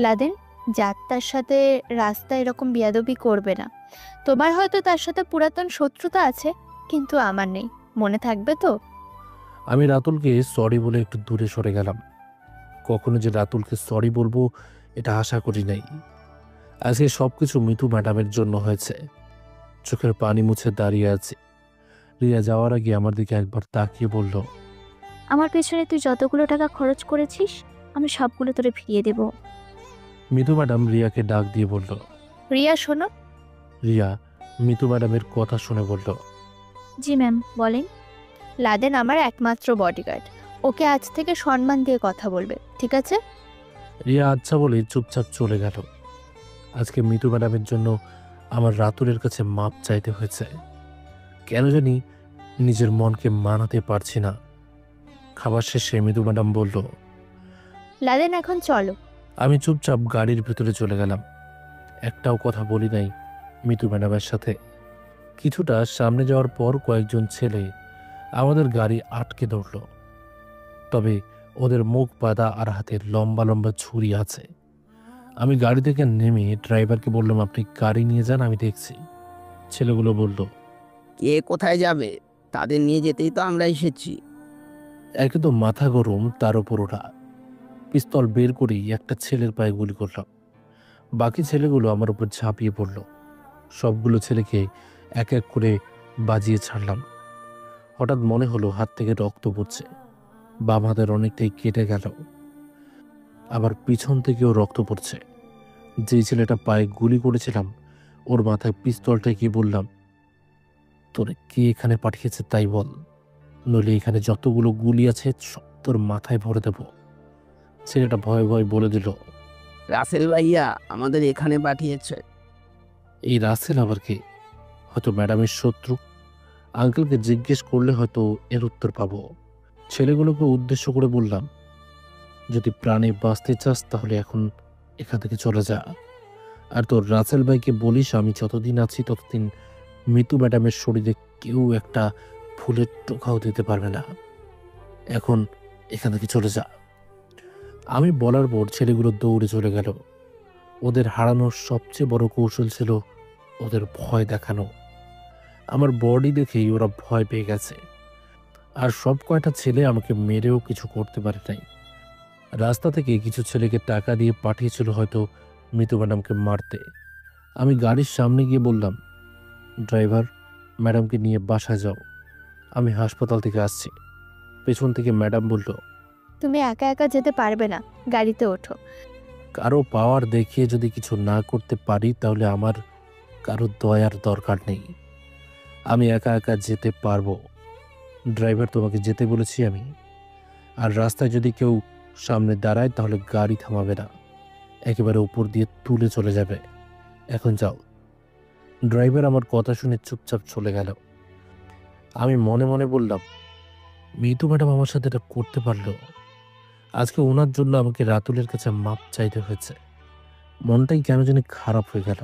লাদেন যাত্রার সাথে রাস্তায় এরকম বিয়াদবি করবে না। তোমার হয়তো তার সাথে পুরাতন শত্রুতা আছে, কিন্তু আমার নেই, মনে থাকবে তো? আমি রাতুলকে সরি বলে একটু দূরে সরে গেলাম। কখনো যে রাতুলকে সরি বলবো এটা আশা করি নাই। আজকে সবকিছু মিতু ম্যাডামের জন্য হয়েছে। চোখের পানি মুছে দাঁড়িয়ে আছে। রিয়া যাওয়ার আগে আমার দিকে একবার তাকিয়ে বলল, আমার পেছনে তুই যতগুলো টাকা খরচ করেছিস আমি সবগুলো তোরে ফিরিয়ে দেব। মিতু ম্যাডাম রিয়াকে ডাক দিয়ে বলল। রিয়া শোনো। রিয়া মিতু ম্যাডামের কথা শুনে বলল, জি ম্যাম বলেন। লাদেন আমার একমাত্র বডিগার্ড, ওকে আজ থেকে সম্মান দিয়ে কথা বলবে, ঠিক আছে? রিয়া আচ্ছা বলে চুপচাপ চলে গেল। আজকে মিতু ম্যাডামের জন্য আমার রাতুলের কাছে মাপ চাইতে হয়েছে। কেন জানি নিজের মনকে মানাতে পারছি না। খাবার শেষে মিতু ম্যাডাম বলল, লাদেন এখন চলো। আমি চুপচাপ গাড়ির ভিতরে চলে গেলাম। একটাও কথা বলি নাই মিতু ম্যাডামের সাথে। কিছুটা সামনে যাওয়ার পর কয়েকজন ছেলে আমাদের গাড়ি আটকে ধরল। তবে ওদের মুখ বাঁধা আর হাতে লম্বা লম্বা ছুরি আছে। আমি গাড়ি থেকে নেমে ড্রাইভারকে বললাম, আপনি গাড়ি নিয়ে যান, আমি দেখছি। ছেলেগুলো বলল, কে কোথায় যাবে? তাদের নিয়ে যেতেই তো আমরা এসেছি। একে তো মাথা গরম, তার উপর ওরা পিস্তল বের করেই একটা ছেলের পায়ে গুলি করলাম। বাকি ছেলেগুলো আমার উপর ঝাঁপিয়ে পড়ল। সবগুলো ছেলেকে এক এক করে বাজিয়ে ছাড়লাম। হঠাৎ মনে হলো হাত থেকে রক্ত পড়ছে, বাম হাতের অনেকটাই কেটে গেল, আবার পিছন থেকেও রক্ত পড়ছে। যেই ছেলেটা পায়ে গুলি করেছিলাম ওর মাথায় পিস্তলটা কি বললাম, তোরে কে এখানে পাঠিয়েছে তাই বল, নইলে এখানে যতগুলো গুলি আছে সব তোর মাথায় ভরে দেব। ছেলেটা ভয়ে ভয়ে বলে দিল, রাসেল ভাইয়া আমাদের এখানে পাঠিয়েছে। এই রাসেল আবার কে? হয়তো ম্যাডামের শত্রু। আঙ্কেলকে জিজ্ঞেস করলে হয়তো এর উত্তর পাবো। ছেলেগুলোকে উদ্দেশ্য করে বললাম, যদি প্রাণে বাঁচতে চাস তাহলে এখন এখান থেকে চলে যা। আর তোর রাসেল ভাইকে বলিস আমি যতদিন আছি ততদিন মিতু ম্যাডামের শরীরে কেউ একটা ফুলের টোকাও দিতে পারবে না। এখন এখান থেকে চলে যা। আমি বলার পর ছেলেগুলো দৌড়ে চলে গেল। ওদের হারানোর সবচেয়ে বড় কৌশল ছিল ওদের ভয় দেখানো। আমার বডি দেখেই ওরা ভয় পেয়ে গেছে। আর সব কয়টা ছেলে আমাকে মেরেও কিছু করতে পারে নাই। রাস্তা থেকে কিছু ছেলেকে টাকা দিয়ে পাঠিয়েছিল হয়তো মৃত ম্যাডামকে মারতে। আমি গাড়ির সামনে গিয়ে বললাম, ড্রাইভার, ম্যাডামকে নিয়ে বাসায় যাও, আমি হাসপাতাল থেকে আসছি। পেছন থেকে ম্যাডাম বলল, তুমি একা একা যেতে পারবে না, গাড়িতে ওঠো। কারো পাওয়ার দেখিয়ে যদি কিছু না করতে পারি তাহলে আমার কারো দয়ার দরকার নেই। আমি একা একা যেতে পারবো। ড্রাইভার, তোমাকে যেতে বলেছি আমি। আর রাস্তায় যদি কেউ সামনে দাঁড়ায় তাহলে গাড়ি থামাবে না, একেবারে উপর দিয়ে তুলে চলে যাবে। এখন যাও। ড্রাইভার আমার কথা শুনে চুপচাপ চলে গেল। আমি মনে মনে বললাম, মিতু ম্যাডাম আমার সাথে এটা করতে পারলো। আজকে ওনার জন্য আমাকে রাতুলের কাছে মাপ চাইতে হয়েছে। মনটাই কেন জানি খারাপ হয়ে গেল।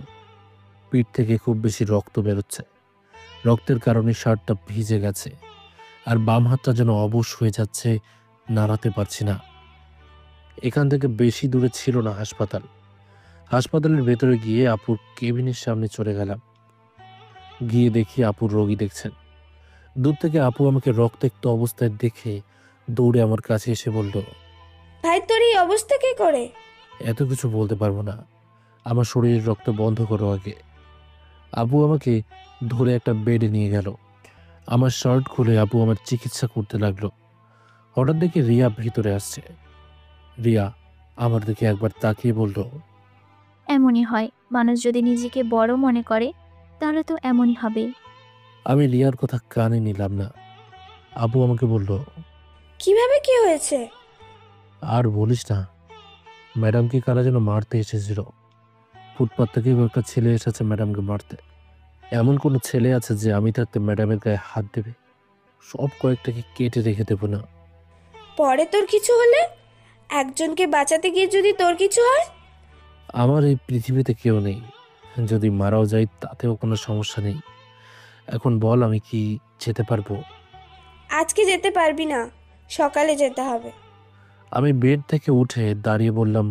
পিঠ থেকে খুব বেশি রক্ত বেরোচ্ছে। রক্তের কারণে শার্টটা ভিজে গেছে। আর বাম হাতটা যেন অবশ হয়ে যাচ্ছে, নাড়াতে পারছি না। এখান থেকে বেশি দূরে ছিল না হাসপাতাল। হাসপাতালের ভেতরে গিয়ে আপুর কেবিনের সামনে চলে গেলাম। গিয়ে দেখি আপুর রোগী দেখছেন। দূর থেকে আপু আমাকে রক্তাক্ত অবস্থায় দেখে দৌড়ে আমার কাছে এসে বলল, ভাই তোর এই অবস্থা কি করে? এত কিছু বলতে পারবো না, আমার শরীরের রক্ত বন্ধ করো আগে। আপু আমাকে ধরে একটা বেডে নিয়ে গেল। আমার শার্ট খুলে আপু আমার চিকিৎসা করতে লাগলো। হঠাৎ দেখি রিয়া ভিতরে আসছে। রিয়া আমার দিকে একবার তাকিয়ে বলল, এমনই হয়, মানুষ যদি নিজেকে বড় মনে করে তাহলে তো এমনই হবে। আমি রিয়ার কথা কানে নিলাম না। আপু আমাকে বলল, কিভাবে কি হয়েছে? আর বলিস না, ম্যাডামকে কারা যেন মারতে এসেছিল। ফুটপাত থেকে একটা ছেলে এসেছে ম্যাডামকে মারতে। এমন কোনো ছেলে আছে যে আমি থাকতে ম্যাডামের গায়ে হাত দেবে? সব কয়েকটাকে কেটে রেখে দেবো না। পরে তোর কিছু হলে, একজনকে বাঁচাতে গিয়ে যদি তোর কিছু হয়? আমার এই পৃথিবীতে কেউ নেই, যদি মারাও যাই তাতেও কোনো সমস্যা নেই। এখন বল, আমি কি যেতে পারবো? আজকে যেতে পারবি না, সকালে যেতে হবে। আমি বেড থেকে উঠে দাঁড়িয়ে বললাম,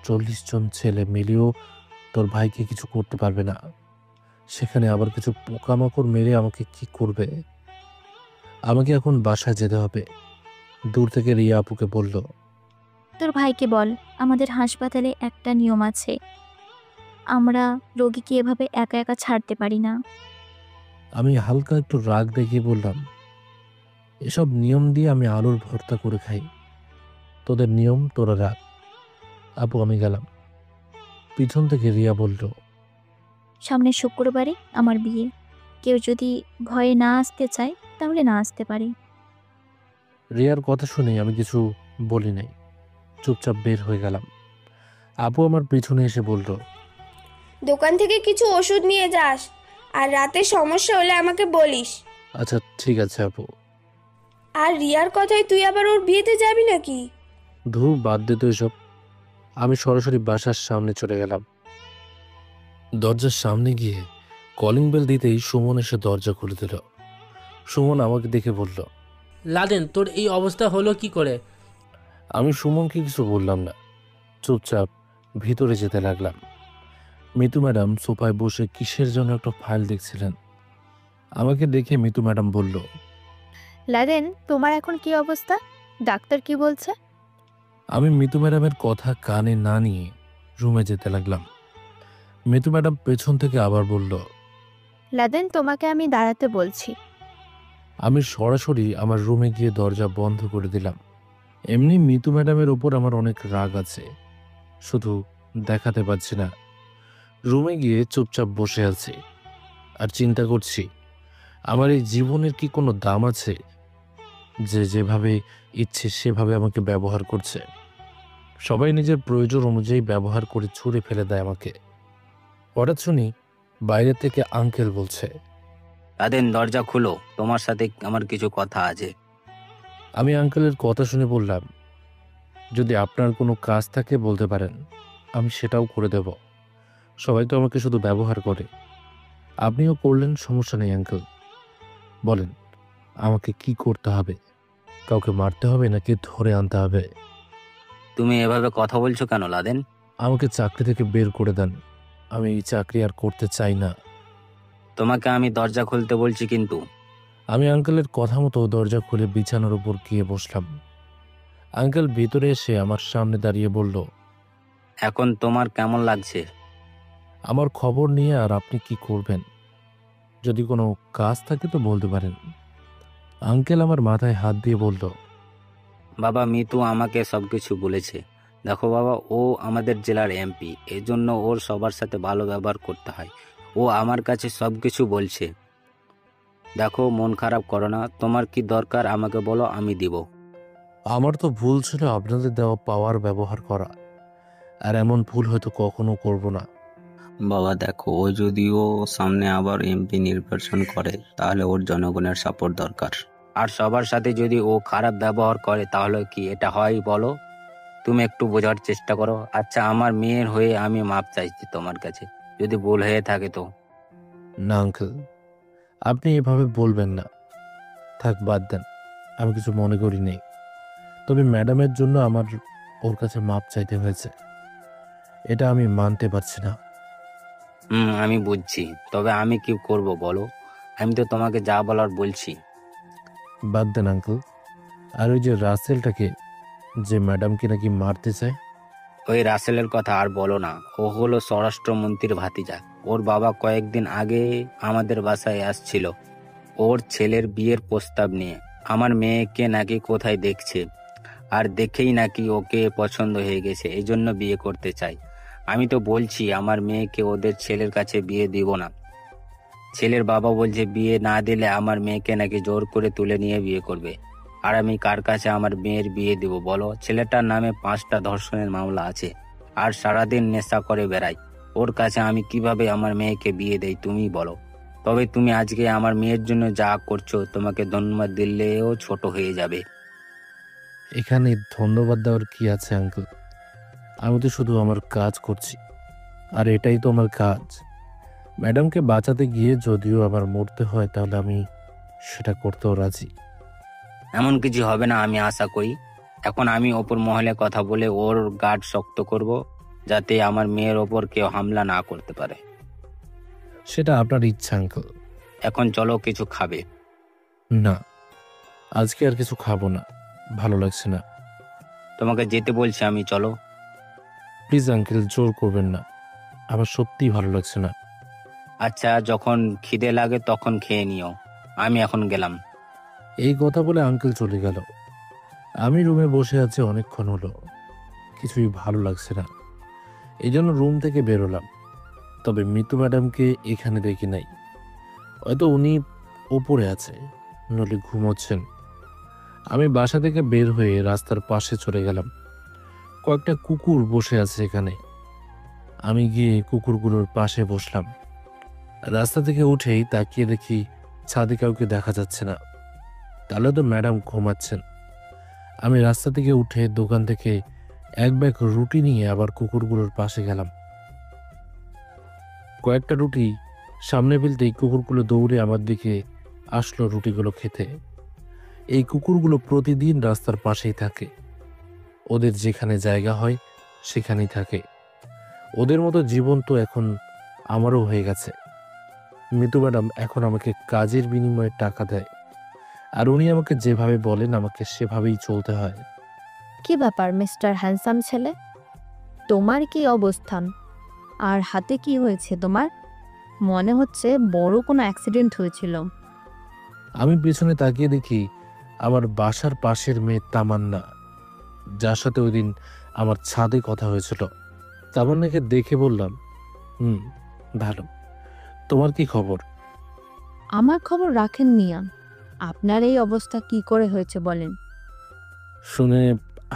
40 জন ছেলে মিলেও তোর ভাইকে কিছু করতে পারবে না। সেখানে আবার কিছু পোকামাকড় মেরে আমাকে কি করবে? আমাকে এখন বাসায় যেতে হবে। দূর থেকে রিয়া আপুকে বলল, তোর ভাইকে বল, আমাদের হাসপাতালে একটা নিয়ম আছে, আমরা রোগীকে এভাবে একা একা ছাড়তে পারি না। আমি হালকা একটু রাগ দেখিয়ে বললাম, এসব নিয়ম দিয়ে আমি আলুর ভর্তা করে খাই, তোদের নিয়ম তোরা রাখ। আপু আমি গেলাম। পিছন থেকে রিয়া বলল, সামনের শুক্রবারে আমার বিয়ে, কেউ যদি ভয়ে না আসতে চায় তাহলে না আসতে পারে। রিয়ার কথা শুনে আমি কিছু বলি নাই, চুপচাপ বের হয়ে গেলাম। আপু আমার পিছনে এসে বলল, দোকান থেকে কিছু ওষুধ নিয়ে যাস, আর রাতে সমস্যা হলে আমাকে বলিস। আচ্ছা ঠিক আছে আপু। আর রিয়ার কথায় তুই আবার ওর বিয়েতে যাবি নাকি? ধুর বাদ দে তো এসব। আমি সরাসরি বাসার সামনে চলে গেলাম। দরজার সামনে গিয়ে কলিং বেল দিতেই সুমন এসে দরজা খুলে দিল। সুমন আমাকে দেখে বলল, লাদেন, তোর এই অবস্থা হলো কি করে? আমি সুমনকে কিছু বললাম না, চুপচাপ ভিতরে যেতে লাগলাম। মিতু ম্যাডাম সোফায় বসে কিসের জন্য একটা ফাইল দেখছিলেন। আমাকে দেখে মিতু ম্যাডাম বলল, লাদেন, তোমার এখন কি অবস্থা? ডাক্তার কি বলছে? আমি মিতু ম্যাডামের কথা কানে না নিয়ে রুমে যেতে লাগলাম। মিতু ম্যাডাম পেছন থেকে আবার বলল। লাদেন, তোমাকে আমি দাঁড়াতে বলছি। আমি সরাসরি আমার রুমে গিয়ে দরজা বন্ধ করে দিলাম। এমনি মিতু ম্যাডামের ওপর আমার অনেক রাগ আছে, শুধু দেখাতে পারছি না। রুমে গিয়ে চুপচাপ বসে আছি আর চিন্তা করছি, আমার এই জীবনের কি কোনো দাম আছে যে যেভাবে ইচ্ছে সেভাবে আমাকে ব্যবহার করছে। সবাই নিজের প্রয়োজন অনুযায়ী ব্যবহার করে ছুঁড়ে ফেলে দেয় আমাকে। হঠাৎ শুনি বাইরে থেকে আঙ্কেল বলছে। তাদের দরজা খুলো, তোমার সাথে আমার কিছু কথা আছে। আমি আঙ্কেলের কথা শুনে বললাম, যদি আপনার কোনো কাজ থাকে বলতে পারেন, আমি সেটাও করে দেব। সবাই তো আমাকে শুধু ব্যবহার করে, আপনিও করলেন, সমস্যা নেই আঙ্কেল। বলেন আমাকে কি করতে হবে? কাউকে মারতে হবে নাকি ধরে আনতে হবে? তুমি এভাবে কথা বলছো কেন লাদেন? আমাকে চাকরি থেকে বের করে দেন, আমি এই চাকরি আর করতে চাই না। তোমাকে আমি দরজা খুলতে বলছি কিন্তু। আমি আঙ্কেলের কথা মতো দরজা খুলে বিছানার উপর গিয়ে বসলাম। আঙ্কেল ভিতরে এসে আমার সামনে দাঁড়িয়ে বলল, এখন তোমার কেমন লাগছে? আমার খবর নিয়ে আর আপনি কি করবেন? যদি কোনো কাজ থাকে তো বলতে পারেন। আঙ্কেল আমার মাথায় হাত দিয়ে বলল, বাবা, মিতু আমাকে সবকিছু বলেছে। দেখো বাবা, ও আমাদের জেলার এমপি, এজন্য ওর সবার সাথে ভালো ব্যবহার করতে হয়। ও আমার কাছে সবকিছু বলছে। দেখো, মন খারাপ করো না, তোমার কি দরকার আমাকে বলো, আমি দিব। আমার তো ভুল ছিল আপনাদের দেওয়া পাওয়ার ব্যবহার করা, আর এমন ভুল হয়তো কখনো করব না। বাবা দেখো, ও যদিও সামনে আবার এমপি নির্বাচন করে, তাহলে ওর জনগণের সাপোর্ট দরকার। আর সবার সাথে যদি ও খারাপ ব্যবহার করে তাহলে কি এটা হয় বলো? তুমি একটু বোঝার চেষ্টা করো। আচ্ছা, আমার মেয়ের হয়ে আমি মাপ চাইছি তোমার কাছে, যদি ভুল হয়ে থাকে তো। না আঙ্কেল, আপনি এভাবে বলবেন না। থাক, বাদ দেন, আমি কিছু মনে করি নেই। তবে ম্যাডামের জন্য আমার ওর কাছে মাপ চাইতে হয়েছে, এটা আমি মানতে পারছি না। আমি বুঝছি, তবে আমি কি করব বলো? আমি তো তোমাকে যা বলার বলছি। বাদ দেন আঙ্কেল। আর ওই যে রাসেলটাকে, যে ম্যাডামকে নাকি মারতে চায়। ওই রাসেলের কথা আর বলো না। ও হলো স্বরাষ্ট্রমন্ত্রীর ভাতিজা। ওর বাবা কয়েকদিন আগে আমাদের বাসায় আসছিল ওর ছেলের বিয়ের প্রস্তাব নিয়ে। আমার মেয়েকে নাকি কোথায় দেখছে, আর দেখেই নাকি ওকে পছন্দ হয়ে গেছে, এই জন্য বিয়ে করতে চাই। আমি তো বলছি আমার মেয়েকে ওদের ছেলের কাছে বিয়ে দিব না। ছেলের বাবা বলছে বিয়ে না দিলে আমার মেয়েকে নাকি জোর করে তুলে নিয়ে বিয়ে করবে। আর আমি কার কাছে আমার মেয়ের বিয়ে দিব বলো? ছেলেটার নামে 5টা ধর্ষণের মামলা আছে, আর সারাদিন নেশা করে বেড়াই। ওর কাছে আমি কিভাবে আমার মেয়েকে বিয়ে দেই তুমি বলো? তবে তুমি আজকে আমার মেয়ের জন্য যা করছো, তোমাকে ধন্যবাদ দিলেও ছোট হয়ে যাবে। এখানে ধন্যবাদ দেওয়ার কি আছে আঙ্কেল? আমি তো শুধু আমার কাজ করছি, আর এটাই তো আমার কাজ। ম্যাডামকে বাঁচাতে গিয়ে যদিও আমার মরতে হয়, তাহলে আমি সেটা করতেও রাজি। এমন কিছু হবে না আমি আশা করি। এখন আমি ওপর মহলে কথা বলে ওর গার্ড শক্ত করব, যাতে আমার মেয়ের ওপর কেউ হামলা না করতে পারে। সেটা আপনার ইচ্ছা আঙ্কেল। এখন চলো, কিছু খাবে? না, আজকে আর কিছু খাবো না, ভালো লাগছে না। তোমাকে যেতে বলছি আমি, চলো। প্লিজ আঙ্কেল, জোর করবেন না, আমার সত্যিই ভালো লাগছে না। আচ্ছা, যখন খিদে লাগে তখন খেয়ে নিও, আমি এখন গেলাম। এই কথা বলে আঙ্কেল চলে গেল। আমি রুমে বসে আছি অনেকক্ষণ হলো, কিছুই ভালো লাগছে না। এই জন্য রুম থেকে বেরোলাম। তবে মিতু ম্যাডামকে এখানে দেখি নাই, হয়তো উনি ওপরে আছে, নইলে ঘুমোচ্ছেন। আমি বাসা থেকে বের হয়ে রাস্তার পাশে চলে গেলাম। কয়েকটা কুকুর বসে আছে এখানে। আমি গিয়ে কুকুরগুলোর পাশে বসলাম। রাস্তা থেকে উঠেই তাকিয়ে দেখি ছাদে কাউকে দেখা যাচ্ছে না, তাহলে তো ম্যাডাম ঘুমাচ্ছেন। আমি রাস্তা থেকে উঠে দোকান থেকে এক ব্যাগ রুটি নিয়ে আবার কুকুরগুলোর পাশে গেলাম। কয়েকটা রুটি সামনে ফেলতেই কুকুরগুলো দৌড়ে আমার দিকে আসলো রুটিগুলো খেতে। এই কুকুরগুলো প্রতিদিন রাস্তার পাশেই থাকে, ওদের যেখানে জায়গা হয় সেখানেই থাকে। ওদের মতো জীবন তো এখন আমারও হয়ে গেছে। মিতু ম্যাডাম এখন আমাকে কাজের বিনিময়ে টাকা দেয়, আর উনি আমাকে যেভাবে বলেন আমাকে সেভাবেই চলতে হয়। কি ব্যাপার মিস্টার হ্যান্ডসাম ছেলে, তোমার কি অবস্থান? আর হাতে কি হয়েছে তোমার? মনে হচ্ছে বড় কোনো অ্যাক্সিডেন্ট হয়েছিল। আমি পেছনে তাকিয়ে দেখি আমার বাসার পাশের মেয়ে তামান্না, যার সাথে ওই দিন আমার ছাদে কথা হয়েছিল। তামান্নাকে দেখে বললাম, ভালো। তোমার কি খবর? আমার খবর রাখেন মিয়া, আপনার এই অবস্থা কি করে হয়েছে বলেন? শুনে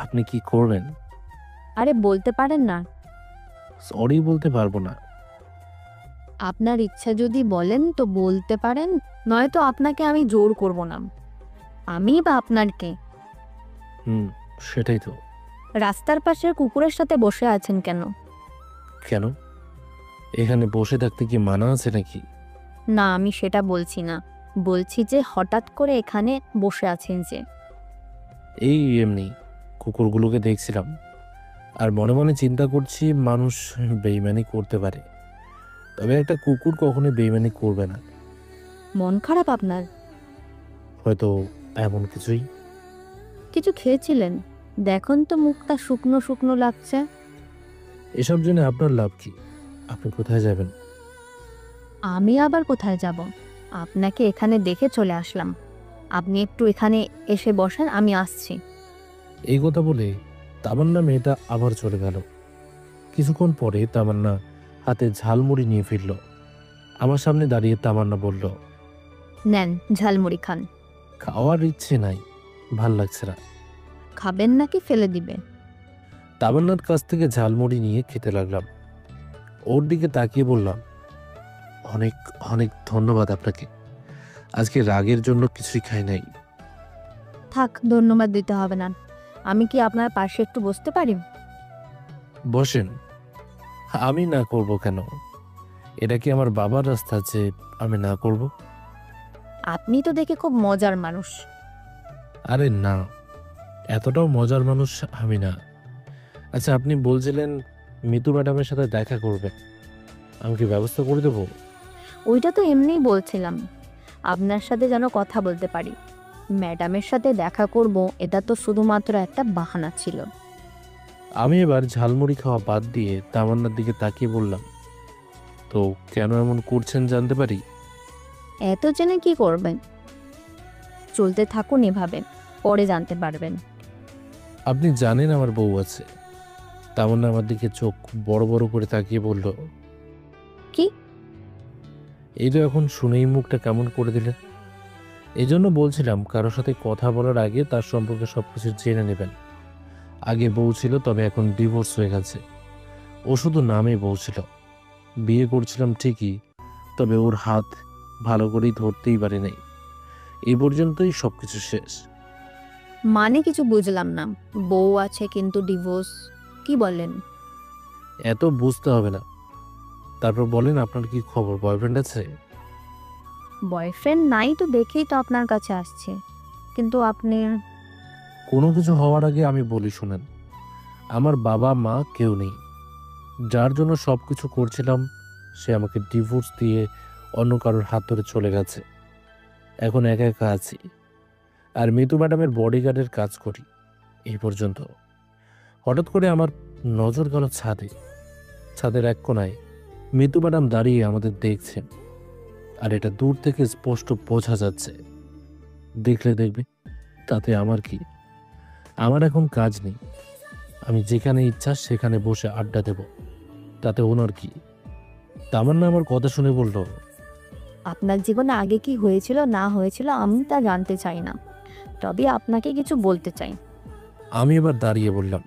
আপনি কি করবেন? আরে বলতে পারেন না? সরি বলতে পারবো না। আপনার ইচ্ছা যদি বলেন তো বলতে পারেন, নয়তো আপনাকে আমি জোর করব না। আমি বা আপনার কে? সেটাই তো। রাস্তার পাশের কুকুরের সাথে বসে আছেন কেন? কেন? এখানে বসে থাকতে কি মানা আছে নাকি? না, আমি সেটা বলছি না। বলছি যে হঠাৎ করে এখানে বসে আছেন যে। এই এমনি কুকুরগুলোকে দেখছিলাম আর মনে মনে চিন্তা করছি মানুষ বেইমানি করতে পারে, তবে একটা কুকুর কখনোই বেইমানি করবে না। মন খারাপ আপনার? হয়তো এমন কিছুই। কিছু খেয়েছিলেন? দেখুন তো মুখটা শুকনো শুকনো লাগছে। এসব জেনে আপনার লাভ কি? আপনি কোথায় যাবেন? আমি আবার কোথায় যাব? আপনাকে এখানে দেখে চলে আসলাম। আপনি একটু এখানে এসে বসেন, আমি আসছি। এই কথা বলে তামান্না মেয়েটা আবার চলে গেল। কিছুক্ষণ পরে তামান্না হাতে ঝালমুড়ি নিয়ে ফিরল। আমার সামনে দাঁড়িয়ে তামান্না বলল, নেন ঝালমুড়ি খান। খাওয়ার ইচ্ছে নাই, ভাল লাগছে না। খাবেন নাকি ফেলে দিবে? তামান্নার কাছ থেকে ঝালমুড়ি নিয়ে খেতে লাগলাম। ওর দিকে তাকিয়ে বললাম, অনেক অনেক ধন্যবাদ আপনাকে। আজকে রাগের জন্য কিছুই খাই নাই। থাক, ধন্যবাদ দিতে হবে না। আমি কি আপনার পাশে একটু বসতে পারি? বসেন। আমি না করব কেন? এটা কি আমার বাবার রাস্তা যে আমি না করব? আপনি তো দেখে খুব মজার মানুষ। আরে না, এতটাও মজার মানুষ আমি না। আচ্ছা, আপনি বলছিলেন মিতু ম্যাডামের সাথে দেখা করবে, আমি কি ব্যবস্থা করে দেবো? ওইটা তো এমনিই বলছিলাম, আপনার সাথে যেন কথা বলতে পারি। ম্যাডামের সাথে দেখা করব, এটা তো শুধুমাত্র একটা বাহানা ছিল। আমি এবার ঝালমুড়ি খাওয়া বাদ দিয়ে তামান্নার দিকে তাকিয়ে বললাম, তো কেন এমন করছেন জানতে পারি? এত জেনে কি করবেন? চলতে থাকুন এভাবে, পরে জানতে পারবেন। আপনি জানেন আমার বউ আছে। তামান্না আমার দিকে চোখ বড় বড় করে তাকিয়ে বলল, কি? এই তো এখন শুনেই মুখটা কেমন করে দিলেন। এই জন্য বলছিলাম কারোর সাথে কথা বলার আগে তার সম্পর্কে সবকিছু জেনে নেবেন। আগে বউ ছিল, তবে এখন ডিভোর্স হয়ে গেছে। ও শুধু নামে বউ ছিল। বিয়ে করছিলাম ঠিকই, তবে ওর হাত ভালো করেই ধরতেই পারি নাই। এই পর্যন্তই সবকিছু শেষ। মানে কিছু বুঝলাম না। বউ আছে কিন্তু ডিভোর্স? কি বলেন? এত বুঝতে হবে না। তারপর বলেন, আপনার কি খবর? বয়ফ্রেন্ড আছে? বয়ফ্রেন্ড নাই তো, দেখেই তো আপনার কাছে আসছে। কিন্তু আপনি... কোনো কিছু হওয়ার আগে আমি বলি শুনেন, আমার বাবা মা কেউ নেই। যার জন্য সব কিছু করছিলাম সে আমাকে ডিভোর্স দিয়ে অন্য কারোর হাত ধরে চলে গেছে। এখন একা একা আছি আর মিতু ম্যাডামের বডিগার্ডের কাজ করি। এই পর্যন্ত। হঠাৎ করে আমার নজর গেল ছাদে। ছাদের এক কোনায় মিতু ম্যাডাম দাঁড়িয়ে আমাদের দেখছেন, আর এটা দূর থেকে স্পষ্ট বোঝা যাচ্ছে। দেখলে দেখবে, তাতে আমার কি? আমার এখন কাজ নেই। আমি যেখানে ইচ্ছা সেখানে বসে আড্ডা দেব, তাতে ওনার কি? তামান্না আমার কথা শুনে বলল, আপনার জীবনে আগে কি হয়েছিল না হয়েছিল আমি তা জানতে চাই না, তবে আপনাকে কিছু বলতে চাই। আমি এবার দাঁড়িয়ে বললাম,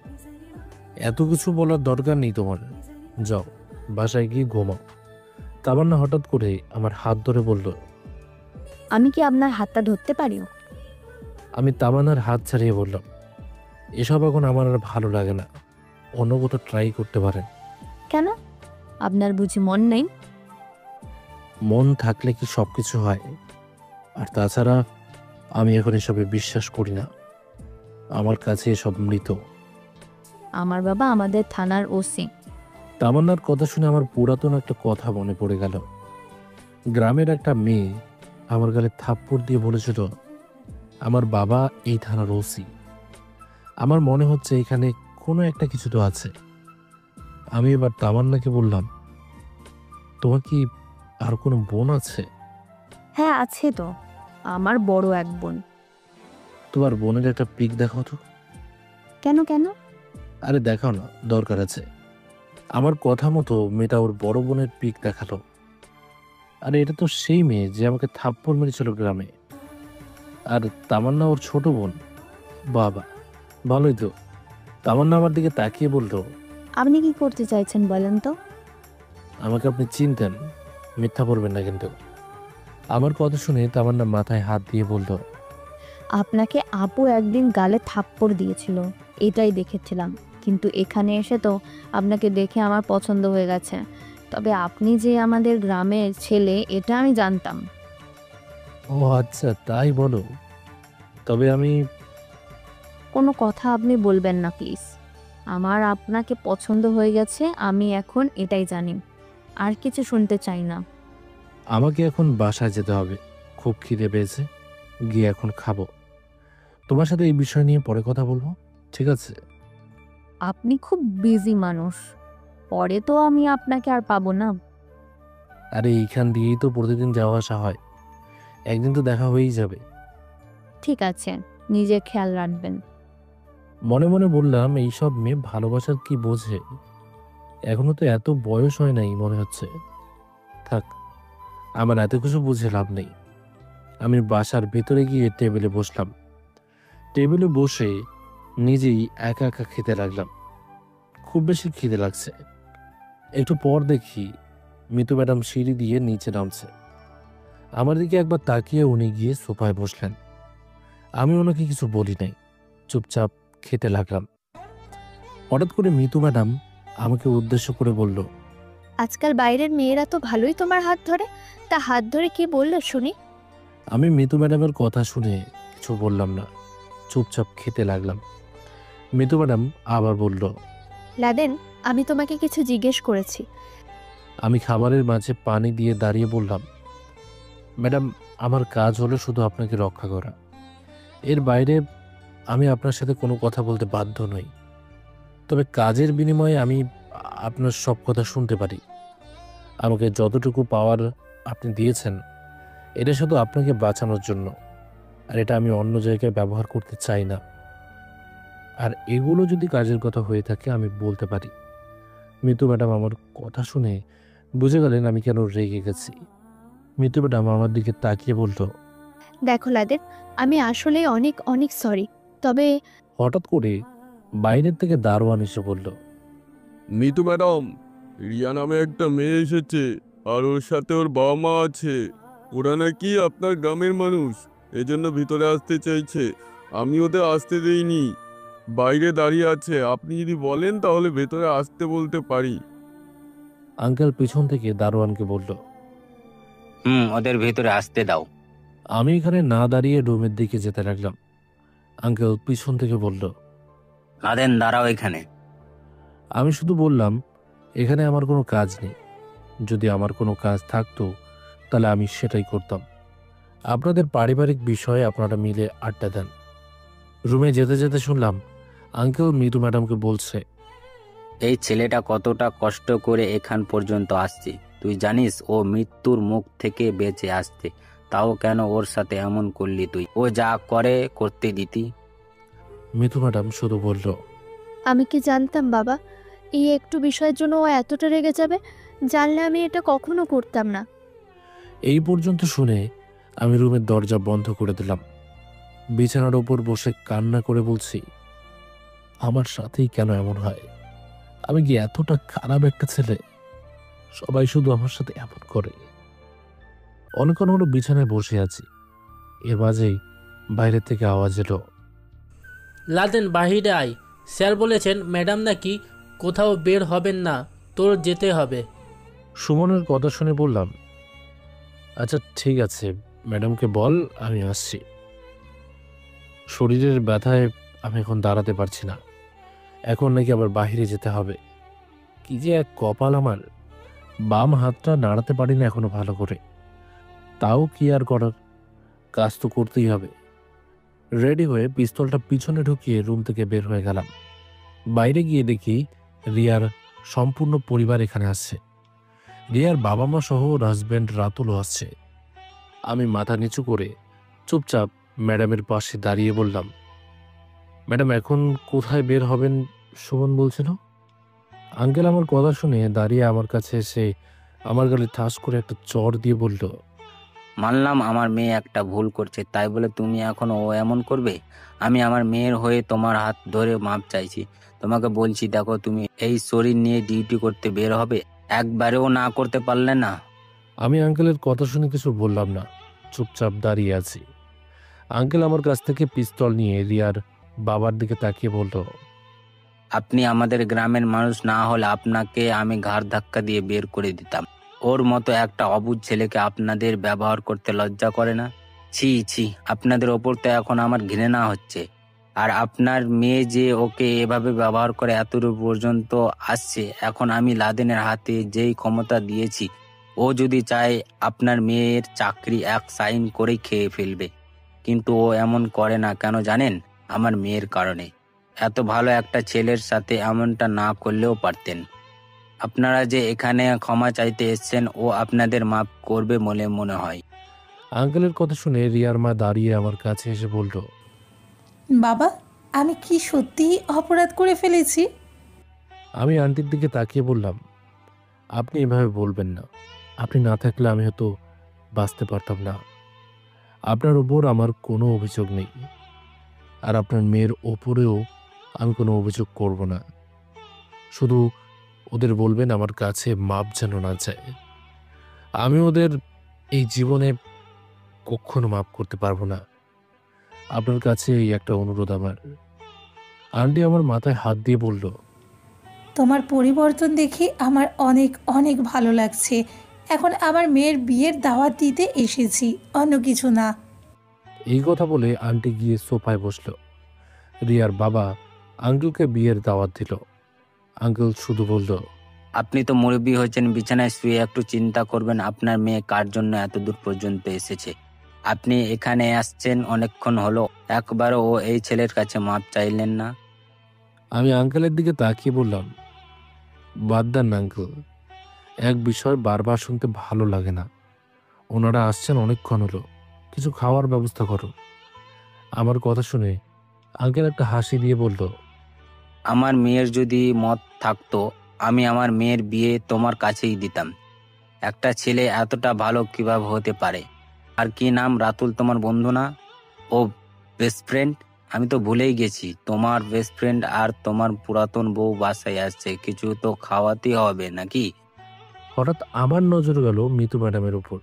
এত কিছু বলার দরকার নেই তোমার। যাও, বাসায় গিয়ে ঘুমাও। তামান্না হঠাৎ করে আমার হাত ধরে বলল, আমি কি আপনার হাতটা ধরতে পারি? আমি তামান্নার হাত ছাড়িয়ে বললাম, এসব এখন আমার আর ভালো লাগে না, অন্য কোথাও ট্রাই করতে পারেন। কেন? আপনার বুঝি মন নেই? মন থাকলে কি সব কিছু হয়? আর তাছাড়া আমি এখন এসবে বিশ্বাস করি না। আমার কাছে এসব মৃত। আমার বাবা আমাদের থানার ওসি। তামান্নার কথা শুনে আমার পুরাতন একটা কথা মনে পড়ে গেল। গ্রামের একটা মেয়ে আমার গালে থাপ্পড় দিয়ে বলেছিল, আমার বাবা এই থানার ওসি। আমার মনে হচ্ছে এখানে কোনো একটা কিছু তো আছে। আমি এবার তামান্নাকে বললাম, তোমার কি আর কোনো বোন আছে? হ্যাঁ আছে তো, আমার বড় এক বোন। তোমার বোনের একটা পিক দেখাও তো। কেন কেন? আরে দেখাও না, দরকার আছে। আমার কথা মতো মেয়েটা ওর বড় বোনের পিক দেখালো। আরে এটা তো সেই মেয়ে যে আমাকে থাপ্পড় মেরেছিল গ্রামে। আর তামান্না ওর ছোট বোন। বাবা, ভালোই তো। তামান্না আমার দিকে তাকিয়ে বলল, আপনি কি করতে চাইছেন বলেন তো? আমাকে আপনি চিনতেন, মিথ্যা বলবেন না কিন্তু। আমার কথা শুনে তামান্না মাথায় হাত দিয়ে বলল, আপনাকে আপু একদিন গালে থাপ্পড় দিয়েছিল, এটাই দেখেছিলাম। কিন্তু এখানে এসে তো আপনাকে দেখে আমার পছন্দ হয়ে গেছে। তবে আপনি যে আমাদের গ্রামের ছেলে এটা আমি জানতাম। ও আচ্ছা তাই বলো। তবে আমি কোনো কথা আপনি বলবেন না প্লিজ। আমার আপনাকে পছন্দ হয়ে গেছে, আমি এখন এটাই জানি, আর কিছু শুনতে চাই না। আমাকে এখন বাসায় যেতে হবে, খুব খিদে পেয়েছে, গিয়ে এখন খাবো। তোমার সাথে এই বিষয় নিয়ে পরে কথা বলবো, ঠিক আছে? আপনি খুব বিজি মানুষ, পরে তো আমি আপনাকে আর পাবো না। আরে এইখান দিয়েই তো প্রতিদিন যাওয়া আসা হয়, একদিন তো দেখা হয়েই যাবে। ঠিক আছে, নিজের খেয়াল রাখবেন। মনে মনে বললাম, এইসব মেয়ে ভালোবাসার কি বোঝে? এখনো তো এত বয়স হয় নাই মনে হচ্ছে। থাক, আমার এত কিছু বুঝে লাভ নেই। আমি বাসার ভেতরে গিয়ে টেবিলে বসলাম। টেবিলে বসে নিজেই একা একা খেতে লাগলাম। খুব বেশি খিদে লাগছে। একটু পর দেখি মিতু ম্যাডাম সিঁড়ি দিয়ে নিচে নামছে। আমার দিকে একবার তাকিয়ে উনি গিয়ে সোফায় বসলেন। আমি ওনাকে কিছু বলি নাই, চুপচাপ খেতে লাগলাম। হঠাৎ করে মিতু ম্যাডাম আমাকে উদ্দেশ্য করে বলল, আজকাল বাইরের মেয়েরা তো ভালোই তোমার হাত ধরে, তা হাত ধরে কি বললে শুনি? আমি মিতু ম্যাডামের কথা শুনে কিছু বললাম না, চুপচাপ খেতে লাগলাম। মিতু ম্যাডাম আবার বলল, লাদেন, আমি তোমাকে কিছু জিজ্ঞেস করেছি। আমি খাবারের মাঝে পানি দিয়ে দাঁড়িয়ে বললাম, ম্যাডাম, আমার কাজ হলো শুধু আপনাকে রক্ষা করা। এর বাইরে আমি আপনার সাথে কোনো কথা বলতে বাধ্য নই। তবে কাজের বিনিময়ে আমি আপনার সব কথা শুনতে পারি। আমাকে যতটুকু পাওয়ার আপনি দিয়েছেন, এটা শুধু আপনাকে বাঁচানোর জন্য, আর এটা আমি অন্য জায়গায় ব্যবহার করতে চাই না। আর এগুলো যদি কাজের কথা হয়ে থাকে আমি বলতে পারি। মিতু ম্যাডাম আমার কথা শুনে বুঝে গেলেন আমি কেন রেগে গেছি। মিতু ম্যাডাম আমার দিকে তাকিয়ে বলল, দেখো লাদেন, আমি আসলে অনেক অনেক সরি। তবে হঠাৎ করে বাইরের থেকে দারোয়ান এসে বলল, মিতু ম্যাডাম, রিয়া নামে একটা মেয়ে এসেছে, আর ওর সাথে ওর বাবা মা আছে। ওরা নাকি আপনার গ্রামের মানুষ, এজন্য ভিতরে আসতে চাইছে। আমি ওদের আসতে দেইনি, বাইরে দাঁড়িয়ে আছে। আপনি যদি বলেন তাহলে ভেতরে আসতে বলতে পারি। আঙ্কেল পিছন থেকে দারোয়ানকে বলল। ওদের ভেতরে আসতে দাও। আমি এখানে না দাঁড়িয়ে রুমের দিকে যেতে লাগলাম। আঙ্কেল পিছন থেকে বলল, লাদেন, দাঁড়াও এখানে। আমি শুধু বললাম, এখানে আমার কোনো কাজ নেই। যদি আমার কোনো কাজ থাকতো তাহলে আমি সেটাই করতাম। আপনাদের পারিবারিক বিষয়ে আপনারা মিলে আড্ডা দেন। রুমে যেতে যেতে শুনলাম আঙ্কেল মিতু ম্যাডামকে বলছে, এই ছেলেটা কতটা কষ্ট করে এখান পর্যন্ত আসছে। তুই জানিস ও মৃত্যুর মুখ থেকে বেঁচে আসছে, তাও কেন ওর সাথে এমন করলি তুই? ও যা করে করতে দিতি। মিতু ম্যাডাম শুধু বলল, আমি কি জানতাম বাবা এই একটু বিষয়ের জন্য ও এতটা রেগে যাবে? জানলে আমি এটা কখনো করতাম না। এই পর্যন্ত শুনে আমি রুমের দরজা বন্ধ করে দিলাম। বিছানার ওপর বসে কান্না করে বলছি, আমার সাথেই কেন এমন হয়? আমি কি এতটা খারাপ একটা ছেলে? সবাই শুধু আমার সাথে এমন করে। অনেকক্ষণ হলো বিছানায় বসে আছি, এর মাঝেই বাইরে থেকে আওয়াজ এলো, লাদেন, বাহিরে আয়। স্যার বলেছেন ম্যাডাম নাকি কোথাও বের হবেন না, তোর যেতে হবে। সুমনের কথা শুনে বললাম, আচ্ছা ঠিক আছে, ম্যাডামকে বল আমি আসছি। শরীরের ব্যথায় আমি এখন দাঁড়াতে পারছি না। এখন নাকি আবার বাইরে যেতে হবে। কি যে এক কপাল আমার, বাম হাতটা নাড়াতে পারি না এখনো ভালো করে। তাও কি আর করার, কাজ তো করতেই হবে। রেডি হয়ে পিস্তলটা পিছনে ঢুকিয়ে রুম থেকে বের হয়ে গেলাম। বাইরে গিয়ে দেখি রিয়ার সম্পূর্ণ পরিবার এখানে আসছে। রিয়ার বাবা মা সহ ওর হাজব্যান্ড রাতুলও আসছে। আমি মাথা নিচু করে চুপচাপ ম্যাডামের পাশে দাঁড়িয়ে বললাম, ম্যাডাম এখন কোথায় বের হবেন শোভন বলছিল? আঙ্কেল আমার কথা শুনে দাঁড়িয়ে আমার কাছে এসে আমার গালে ঠাস করে একটা চড় দিয়ে বলল, মানলাম আমার মেয়ে একটা ভুল করছে, তাই বলে তুমি এখন ও এমন করবে? আমি আমার মেয়ের হয়ে তোমার হাত ধরে মাপ চাইছি। তোমাকে বলছি, দেখো তুমি এই শরীর নিয়ে ডিউটি করতে বের হবে, একবারেও না করতে পারলে না? আমি আঙ্কেলের কথা শুনে কিছু বললাম না, চুপচাপ দাঁড়িয়ে আছি। আঙ্কেল আমার কাছ থেকে পিস্তল নিয়ে রিয়ার বাবার দিকে তাকিয়ে বলল, আপনি আমাদের গ্রামের মানুষ না হলে আপনাকে আমি ঘাড় ধাক্কা দিয়ে বের করে দিতাম। ওর মতো একটা অবুঝ ছেলেকে আপনাদের ব্যবহার করতে লজ্জা করে না? ছি ছি, আপনাদের ওপর তো এখন আমার ঘৃণা হচ্ছে। আর আপনার মেয়ে যে ওকে এভাবে ব্যবহার করে এতদূর পর্যন্ত আসছে, এখন আমি লাদেনের হাতে যেই ক্ষমতা দিয়েছি, ও যদি চায় আপনার মেয়ের চাকরি এক সাইন করেই খেয়ে ফেলবে। কিন্তু ও এমন করে না কেন জানেন? আমার মেয়ের কারণে। এত ভালো একটা ছেলের সাথে এমনটা না করলেও পারতেন। আপনারা যে এখানে ক্ষমা চাইতে এসেছেন, ও আপনাদের মাফ করবে বলে মনে হয়। আঙ্কেলের কথা শুনে রিয়ার মা দাঁড়িয়ে আমার কাছে এসে বলল, বাবা, আমি কি সত্যিই অপরাধ করে ফেলেছি? আমি আন্টির দিকে তাকিয়ে বললাম, আপনি এভাবে বলবেন না। আপনি না থাকলে আমি হয়তো বাঁচতে পারতাম না। আপনার ওপর আমার কোনো অভিযোগ নেই, আর আপনার মেয়ের ওপরেও আমি কোনো অভিযোগ করব না। শুধু ওদের বলবেন আমার কাছে মাপ যেন না চায়। আমি ওদের এই জীবনে কখনো মাপ করতে পারবো না। আপনার কাছে এই একটা অনুরোধ আমার। আন্টি আমার মাথায় হাত দিয়ে বলল, তোমার পরিবর্তন দেখে আমার অনেক অনেক ভালো লাগছে। এখন আমার মেয়ের বিয়ের দাওয়াত দিতে এসেছি, অন্য কিছু না। এই কথা বলে আন্টি গিয়ে সোফায় বসলো। রিয়ার বাবা আঙ্কেলকে বিয়ের দাওয়াত দিল। আঙ্কেল শুধু বলল, আপনি তো মুরব্বী হয়েছেন, বিছানায় শুয়ে একটু চিন্তা করবেন আপনার মেয়ে কার জন্য এত দূর পর্যন্ত এসেছে। আপনি এখানে আসছেন অনেকক্ষণ হলো, একবারও ও এই ছেলের কাছে মাপ চাইলেন না। আমি আঙ্কেলের দিকে তাকিয়ে বললাম, বাদ দেন না আঙ্কেল, এক বিষয় বারবার শুনতে ভালো লাগে না। ওনারা আসছেন অনেকক্ষণ হলো, কিছু খাওয়ার ব্যবস্থা করো। আমার কথা শুনে আঙ্কেল একটা হাসি দিয়ে বলল, আমার মেয়ের যদি মত থাকতো, আমি আমার মেয়ের বিয়ে তোমার কাছেই দিতাম। একটা ছেলে এতটা ভালো কিভাবে হতে পারে? আর কি নাম, রাতুল তোমার বন্ধু না? ও বেস্ট ফ্রেন্ড? আমি তো ভুলেই গেছি তোমার বেস্ট ফ্রেন্ড আর তোমার পুরাতন বউ বাসায় আসছে, কিছু তো খাওয়াতেই হবে নাকি? হঠাৎ আমার নজর গেল মিতু ম্যাডামের উপর।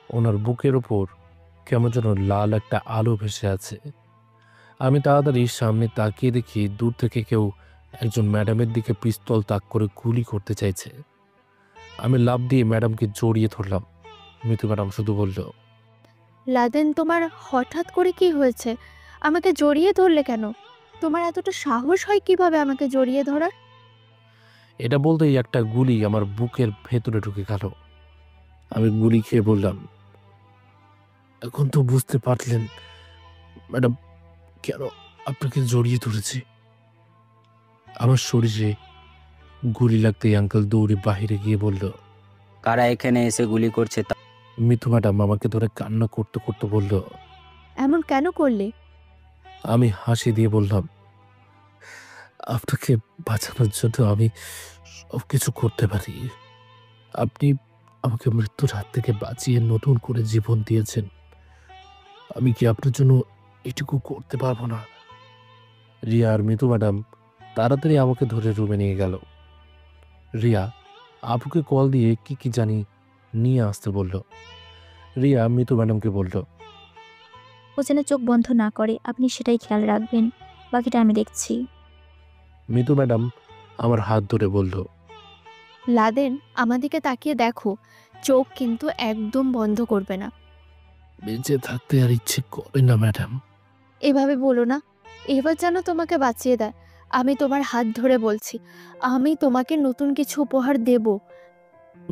ওনার বুকের ওপর কেমন যেন লাল একটা আলো ভেসে আছে। আমি তাড়াতাড়ি সামনে তাকিয়ে দেখি দূর থেকে কেউ একজন ম্যাডামের দিকে পিস্তল তাক করে গুলি করতে চাইছে। আমি লাফ দিয়ে ম্যাডামকে জড়িয়ে ধরলাম। মিতু ম্যাডাম শুধু বলল, লাদেন, তোমার হঠাৎ করে কি হয়েছে? আমাকে জড়িয়ে ধরলে কেন? তোমার এতটা সাহস হয় কিভাবে আমাকে জড়িয়ে ধরার? এটা বলতেই একটা গুলি আমার বুকের ভেতরে ঢুকে গেল। আমি গুলি খেয়ে বললাম, এখন তো বুঝতে পারলেন ম্যাডাম কেন আপনাকে জড়িয়ে ধরেছি। আমার শরীরে গুলি লাগতেই আঙ্কেল দৌড়ে বাহিরে গিয়ে বলল, কারা এখানে এসে গুলি করছে তা? মিথু ম্যাডাম আমাকে ধরে কান্না করতে করতে বলল। এমন কেন করলে? আমি হাসি দিয়ে বললাম, আপনাকে বাঁচানোর জন্য আমি সবকিছু করতে পারি। আপনি আমাকে মৃত্যুর হাত থেকে বাঁচিয়ে নতুন করে জীবন দিয়েছেন। আমি কি আপনার জন্য এটুকু করতে পারবো না? রিয়া আর মিতু ম্যাডাম তাড়াতাড়ি আমাকে ধরে রুমে নিয়ে গেল। রিয়া আপুকে কল দিয়ে কি কি জানি নিয়ে আসতে বলল। রিয়া মিতু ম্যাডামকে বলল, ও যেন চোখ বন্ধ না করে, আপনি সেটাই খেয়াল রাখবেন, বাকিটা আমি দেখছি। মিতু ম্যাডাম আমার হাত ধরে বলল, লাদেন, আমাদিকে তাকিয়ে দেখো, চোখ কিন্তু একদম বন্ধ করবে না। বেঁচে থাকতে আর ইচ্ছে করে না ম্যাডাম। এভাবে বলো না, এবার যেন তোমাকে বাঁচিয়ে দেয়। আমি তোমার হাত ধরে বলছি, আমি তোমাকে নতুন কিছু উপহার দেব।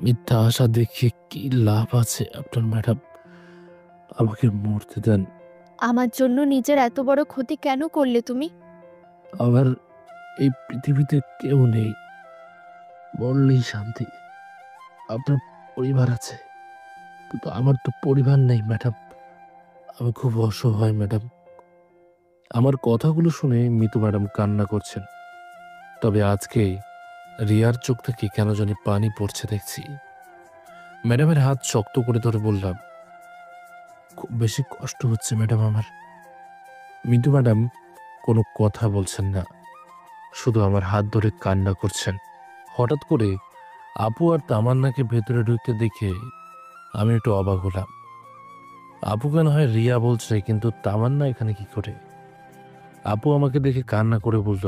মিথ্যা আশা দেখিয়ে কি লাভ আছে আপনার ম্যাডাম? আমাকে মরতে দেন, আমার জন্য নিজের এত বড় ক্ষতি কেন করলে তুমি? আমার এই পৃথিবীতে কেউ নেই, বললেই শান্তি। আপনার পরিবার আছে, কিন্তু আমার তো পরিবার নেই ম্যাডাম। আমি খুব অসহায় ম্যাডাম। আমার কথাগুলো শুনে মিতু ম্যাডাম কান্না করছেন। তবে আজকে রিয়ার চোখ থেকে কেন জানি পানি পড়ছে দেখছি। ম্যাডামের হাত শক্ত করে ধরে বললাম, খুব বেশি কষ্ট হচ্ছে ম্যাডাম আমার। মিতু ম্যাডাম কোনো কথা বলছেন না, শুধু আমার হাত ধরে কান্না করছেন। হঠাৎ করে আপু আর তামান্নাকে ভেতরে ঢুকতে দেখে আমি একটু অবাক হলাম। আপু কেন হয় রিয়া বলছে, কিন্তু তামান্না এখানে কি করে? আপু আমাকে দেখে কান্না করে বলল,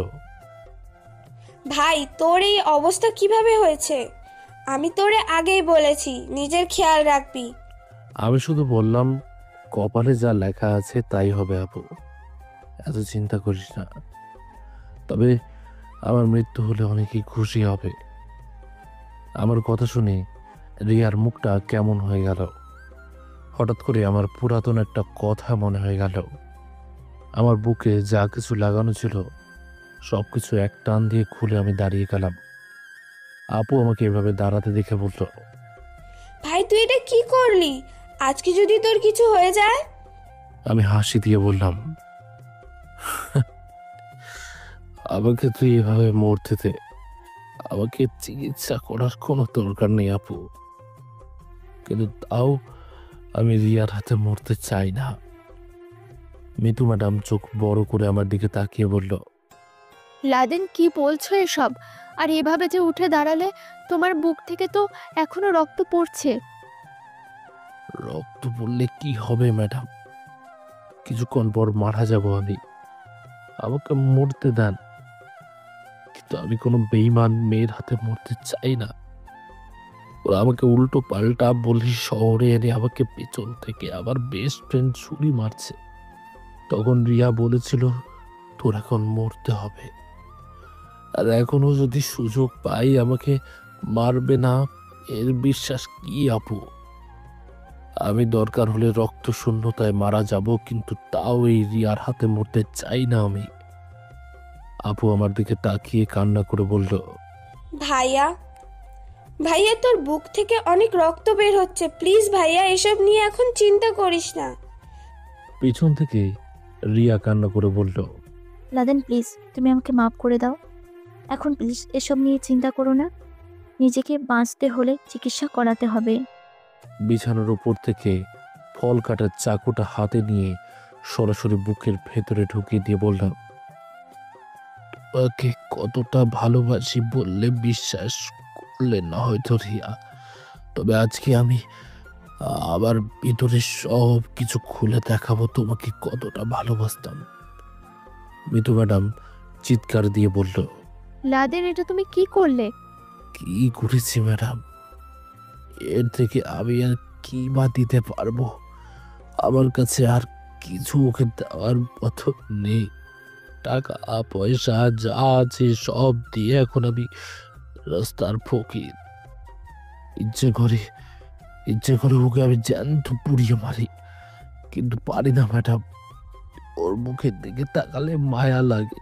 ভাই তোর এই অবস্থা কিভাবে হয়েছে? আমি তোরে আগেই বলেছি নিজের খেয়াল রাখবি। আমি শুধু বললাম, কপালে যা লেখা আছে তাই হবে আপু, এত চিন্তা করিস না। তবে আমার মৃত্যু হলে অনেকেই খুশি হবে। আমার কথা শুনে রিয়ার মুখটা কেমন হয়ে গেল। হঠাৎ করে আমার পুরাতন একটা কথা মনে হয়ে গেল। আমার বুকে যা কিছু লাগানো ছিল সবকিছু এক টান দিয়ে খুলে আমি দাঁড়িয়ে গেলাম। আপু আমাকে এভাবে দাঁড়াতে দেখে বলল, ভাই তুই এটা কি করলি? আজকে যদি তোর কিছু হয়ে যায়? আমি হাসি দিয়ে বললাম, আমাকে তুই এভাবে মরতে দে, আমাকে চিকিৎসা করার কোনো দরকার নেই আপু, কিন্তু তাও আমি রিয়ার হাতে মরতে চাই না। মিতু ম্যাডাম চোখ বড় করে আমার দিকে তাকিয়ে বলল, লাদেন, কি বলছো এসব? আর এভাবে যে উঠে দাঁড়ালে তোমার বুক থেকে তো এখনো রক্ত পড়ছে। রক্ত পড়লে কি হবে ম্যাডাম? কিছুক্ষণ পর মারা যাব আমি, আমাকে মরতে দেন। কিন্তু আমি কোনো বেঈমান মেয়ের হাতে মরতে চাই না। ওরা আমাকে উল্টো পাল্টা বলি শহরে এনে আমাকে পেছন থেকে আমার বেস্ট ফ্রেন্ড ছুরি মারছে। তখন রিয়া বলেছিল, তোর এখন মরতে হবে। আর এখনো যদি সুযোগ পাই আমাকে মারবে না, এর বিশ্বাস কি আপু? আমি দরকার হলে রক্ত শূন্যতায় মারা যাব, কিন্তু তাও এই রিয়ার হাতে মরতে চাই না আমি। আপু আমার দিকে তাকিয়ে কান্না করে বলল, ভাইয়া ভাইয়া তোর বুক থেকে অনেক রক্ত বের হচ্ছে, প্লিজ ভাইয়া এসব নিয়ে এখন চিন্তা করিস না। পিছন থেকে রিয়া কান্না করে বলল, লাদেন প্লিজ, তুমি আমাকে মাফ করে দাও। এখন প্লিজ এসব নিয়ে চিন্তা করো না। নিজেকে বাঁচতে হলে চিকিৎসা করাতে হবে। বিছানার উপর থেকে ফল কাটার চাকুটা হাতে নিয়ে সরাসরি বুকের ভেতরে ঢুকিয়ে দিয়ে বললাম, তোমাকে কতটা ভালোবাসি বললে বিশ্বাস করলে না হয়তো রিয়া, তবে আজকে আমি আবার ভিতরে সব কিছু খুলে দেখাবো তোমাকে কতটা ভালোবাসতাম। মিতু ম্যাডাম চিৎকার দিয়ে বলল, লাদেন, এটা তুমি কি করলে? কি করেছি ম্যাডাম? এর থেকে আমি আর কি বা দিতে পারবো? আমার কাছে আর কিছু ওকে দেওয়ার মতো নেই। টাকা পয়সা যা আছে সব দিয়ে এখন আমি রাস্তার ফকির। ইচ্ছে করে ওকে আমি জ্যান্ত পুড়িয়ে মারি, কিন্তু পারি না ম্যাডাম। ওর মুখের দিকে তাকালে মায়া লাগে।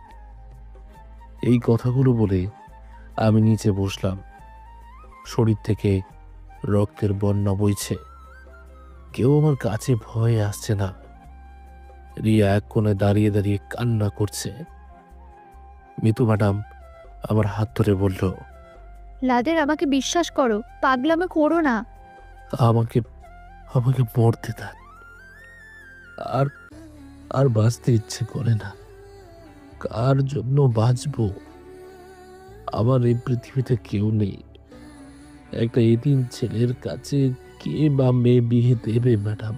এই কথাগুলো বলে আমি নিচে বসলাম। শরীর থেকে রক্তের বন্যা বইছে। কেউ আমার কাছে ভয়ে আসছে না। রিয়া এক কোণে দাঁড়িয়ে দাঁড়িয়ে কান্না করছে। মিতু ম্যাডাম আমার হাত ধরে বলল, লাদেন, আমাকে বিশ্বাস করো, পাগলামো করো না। আমাকে আমাকে মরতে দেন। আর আর বাঁচতে ইচ্ছে করে না। কার জন্য বাঁচবো? আমার এই পৃথিবীতে কেউ নেই। একটা এতিম ছেলের কাছে কে বা মেয়ে বিয়ে দেবে ম্যাডাম?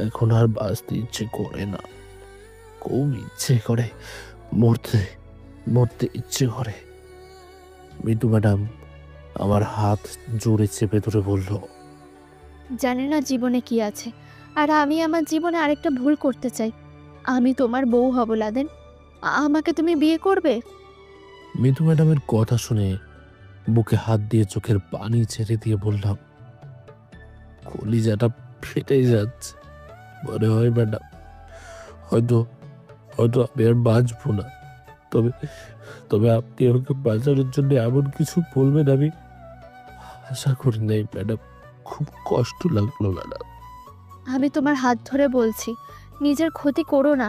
এখন আর বাঁচতে ইচ্ছে করে না, খুব ইচ্ছে করে মরতে মরতে ইচ্ছে করে। মিতু ম্যাডাম আমার হাত জোরে চেপে ধরে বলল, জানি না জীবনে কি আছে, আর আমি আমার জীবনে আরেকটা ভুল করতে চাই। আমি তোমার বউ হব লাদেন, আমাকে তুমি বিয়ে করবে? মিতু ম্যাডামের কথা শুনে বুকে হাত দিয়ে চোখের পানি ছেড়ে দিয়ে বললাম, কলিজাটা ফেটে যাচ্ছে। মনে হয় ম্যাডাম হয়তো হয়তো আমি আর বাঁচবো না, তবে তবে আপনি আমাকে বাঁচানোর জন্য এমন কিছু বলবেন আমি আশা করি নাই ম্যাডাম। খুব কষ্ট লাগলো ম্যাডাম। আমি তোমার হাত ধরে বলছি, নিজের ক্ষতি করো না।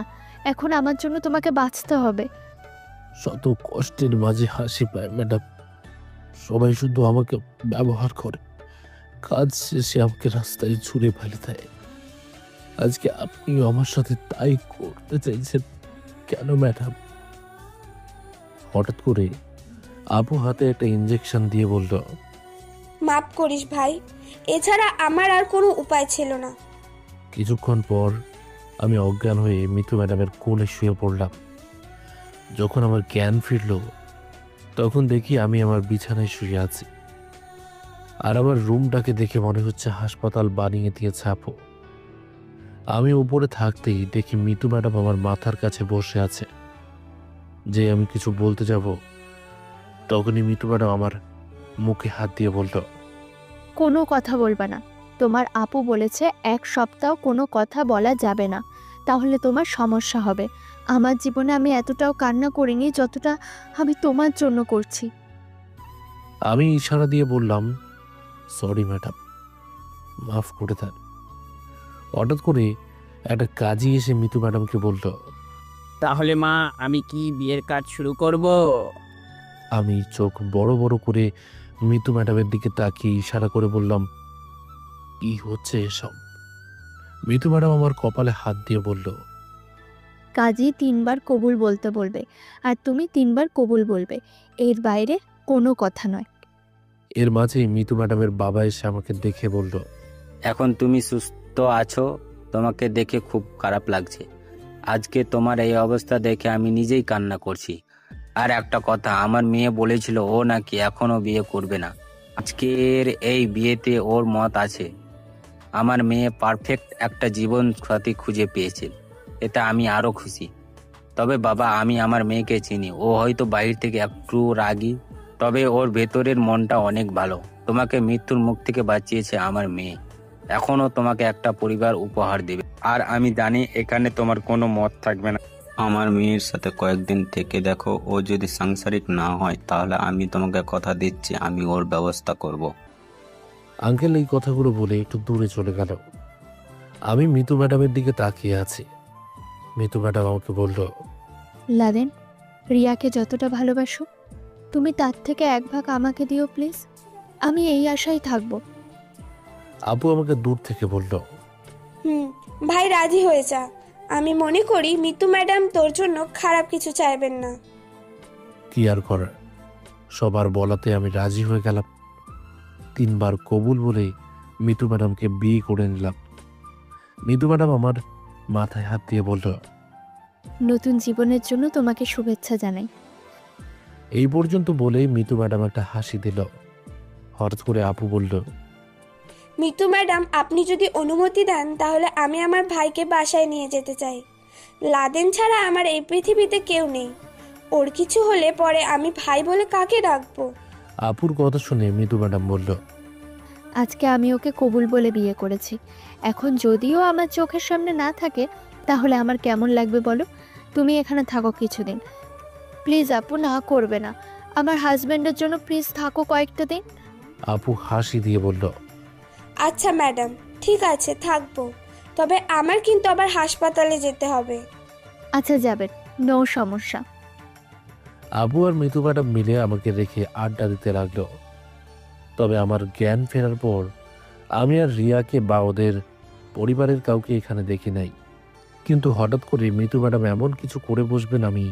এখন আমার জন্য তোমাকে বাঁচতে হবে। শত কষ্টের মাঝে হাসি পায় ম্যাডাম। সবাই শুধু আমাকে ব্যবহার করে, কাজ শেষে আমাকে রাস্তায় ছুঁড়ে ফেলে দেয়। আজকে আপনিও আমার সাথে তাই করতে চাইছেন কেন ম্যাডাম? হঠাৎ করে আপু হাতে একটা ইঞ্জেকশন দিয়ে বলল, মাফ করিস ভাই, এছাড়া আমার আর কোনো উপায় ছিল না। কিছুক্ষণ পর আমি অজ্ঞান হয়ে মিতু ম্যাডামের কোলে শুয়ে পড়লাম। যখন আমার জ্ঞান ফিরল, তখন দেখি আমি আমার বিছানায় শুয়ে আছি, আর আমার রুমটাকে দেখে মনে হচ্ছে হাসপাতাল বানিয়ে দিয়েছে আপু। আমি উপরে থাকতেই দেখি মিতু ম্যাডাম আমার মাথার কাছে বসে আছে। যে আমি কিছু বলতে যাব, তখনই মিতু ম্যাডাম আমার মুখে হাত দিয়ে বলল, কোনো কথা বলবা না। তোমার আপু বলেছে 1 সপ্তাহ কোনো কথা বলা যাবে না, তাহলে তোমার সমস্যা হবে। আমার জীবনে আমি এতটাও কান্না করিনি যতটা আমি তোমার জন্য করছি। আমি ইশারা দিয়ে বললাম, সরি ম্যাডাম, মাফ করে দেন। হঠাৎ করে একটা কাজী এসে মিতু ম্যাডামকে বলল, তাহলে মা আমি কি বিয়ের কাজ শুরু করব? আমি চোখ বড় বড় করে মিতু ম্যাডামের দিকে তাকিয়ে ইশারা করে বললাম, কি হচ্ছে এসব? মিতু ম্যাডাম আমার কপালে হাত দিয়ে বলল, কাজী 3 বার কবুল বলতে বলবে, আর তুমি 3 বার কবুল বলবে। এর বাইরে কোনো কথা নয়। এর মাঝেই মিতু ম্যাডামের বাবা এসে আমাকে দেখে বলল, এখন তুমি সুস্থ আছো, তোমাকে দেখে খুব খারাপ লাগছে। আজকে তোমার এই অবস্থা দেখে আমি নিজেই কান্না করছি। আর একটা কথা, আমার মেয়ে বলেছিল ও নাকি এখনো বিয়ে করবে না। আজকের এই বিয়েতে ওর মত আছে। আমার মেয়ে পারফেক্ট একটা জীবন সাথী খুঁজে পেয়েছে, এতে আমি আরো খুশি। তবে বাবা, আমি আমার মেয়েকে চিনি। ও হয়তো বাইরে থেকে একটু রাগী, তবে ওর ভেতরের মনটা অনেক ভালো। তোমাকে মৃত্যুর মুখ থেকে বাঁচিয়েছে আমার মেয়ে। এখনো তোমাকে একটা পরিবার উপহার দেবে। আর আমি জানি এখানে তোমার কোনো মত থাকবে না। আমার মেয়ের সাথে কয়েকদিন থেকে দেখো, ও যদি সাংসারিক না হয় তাহলে আমি তোমাকে কথা দিচ্ছি আমি ওর ব্যবস্থা করব। আঙ্কেল এই কথাগুলো বলে একটু দূরে চলে গেল। আমি মিতু ম্যাডামের দিকে তাকিয়ে আছি। মিতু ম্যাডাম আমাকে বলল, লাদেন, রিয়াকে যতটা ভালোবাসো তুমি তার থেকে 1 ভাগ আমাকে দিও প্লিজ। আমি এই আশায় থাকবো। আপু আমাকে দূর থেকে বলল, ভাই রাজি হয়ে যা। আমি মনে করি মিতু ম্যাডাম তোর জন্য খারাপ কিছু চাইবেন না। কি আর করার, সবার বলাতে আমি রাজি হয়ে গেলাম। 3 বার কবুল বলে মিতু ম্যাডামকে বিয়ে করে নিলাম। মিতু ম্যাডাম আমার মাথায় হাত দিয়ে বলল, নতুন জীবনের জন্য তোমাকে শুভেচ্ছা জানাই। এই পর্যন্ত বলে মিতু ম্যাডাম একটা হাসি দিল। হঠাৎ করে আপু বলল, মিতু ম্যাডাম, আপনি যদি অনুমতি দেন তাহলে আমি আমার ভাইকে বাসায় নিয়ে যেতে চাই। লাদেন ছাড়া আমার এই পৃথিবীতে কেউ নেই। ওর কিছু হলে পরে আমি ভাই বলে কাকে ডাকবো? আপুর কথা শুনে মিতু ম্যাডাম বলল, আজকে আমি ওকে কবুল বলে বিয়ে করেছি। এখন যদিও আমার চোখের সামনে না থাকে, তাহলে আমার কেমন লাগবে বলো? তুমি এখানে থাকো কিছুদিন প্লিজ। আপু, না করবে না। আমার হাজব্যান্ডের জন্য প্লিজ থাকো কয়েকটা দিন। আপু হাসি দিয়ে বলল, আচ্ছা ম্যাডাম, ঠিক আছে থাকবো। তবে আমার কিন্তু আবার হাসপাতালে যেতে হবে। আচ্ছা, যাবেন, নো সমস্যা। আবু আর মিতু ম্যাডাম মিলে আমাকে রেখে আড্ডা দিতে লাগলো। তবে আমার জ্ঞান ফেরার পর আমি আর রিয়াকে বা ওদের পরিবারের কাউকে এখানে দেখি নাই। কিন্তু হঠাৎ করে মিতু ম্যাডাম এমন কিছু করে বসবেন আমি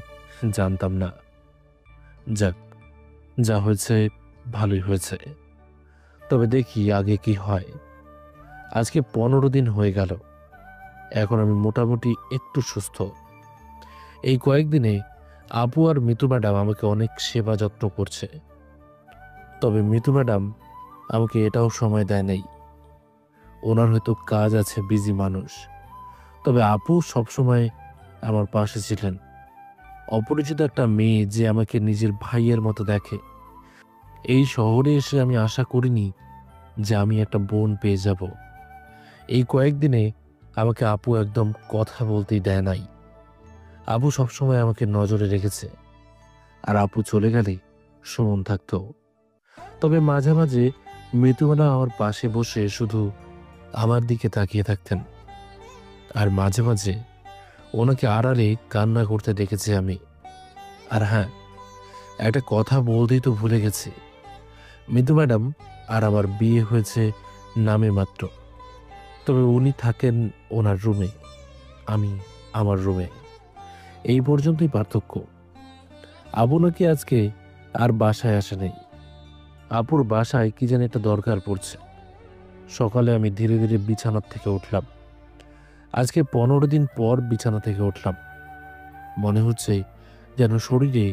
জানতাম না। যাক, যা হয়েছে ভালোই হয়েছে। তবে দেখি আগে কি হয়। আজকে 15 দিন হয়ে গেল। এখন আমি মোটামুটি একটু সুস্থ। এই কয়েকদিনে আপু আর মিতু ম্যাডাম আমাকে অনেক সেবা যত্ন করছে। তবে মিতু ম্যাডাম আমাকে এটাও সময় দেয় নাই। ওনার হয়তো কাজ আছে, বিজি মানুষ। তবে আপু সবসময় আমার পাশে ছিলেন। অপরিচিত একটা মেয়ে যে আমাকে নিজের ভাইয়ের মতো দেখে। এই শহরে এসে আমি আশা করিনি যে আমি একটা বোন পেয়ে যাব। এই কয়েকদিনে আমাকে আপু একদম কথা বলতেই দেয় নাই। আপু সবসময় আমাকে নজরে রেখেছে, আর আপু চলে গেলে সুমন থাকতো। তবে মাঝে মাঝে মৃত্যুবেলা আমার পাশে বসে শুধু আমার দিকে তাকিয়ে থাকতেন। আর মাঝে মাঝে ওনাকে আড়ালে কান্না করতে দেখেছি আমি। আর হ্যাঁ, একটা কথা বলতেই তো ভুলে গেছি, মিতু ম্যাডাম আর আমার বিয়ে হয়েছে নামে মাত্র। তবে উনি থাকেন ওনার রুমে, আমি আমার রুমে। এই পর্যন্তই পার্থক্য। আবু নাকি আজকে আর বাসায় আসে নেই। আপুর বাসায় কি যেন একটা দরকার পড়ছে। সকালে আমি ধীরে ধীরে বিছানা থেকে উঠলাম। আজকে 15 দিন পর বিছানা থেকে উঠলাম। মনে হচ্ছে যেন শরীরে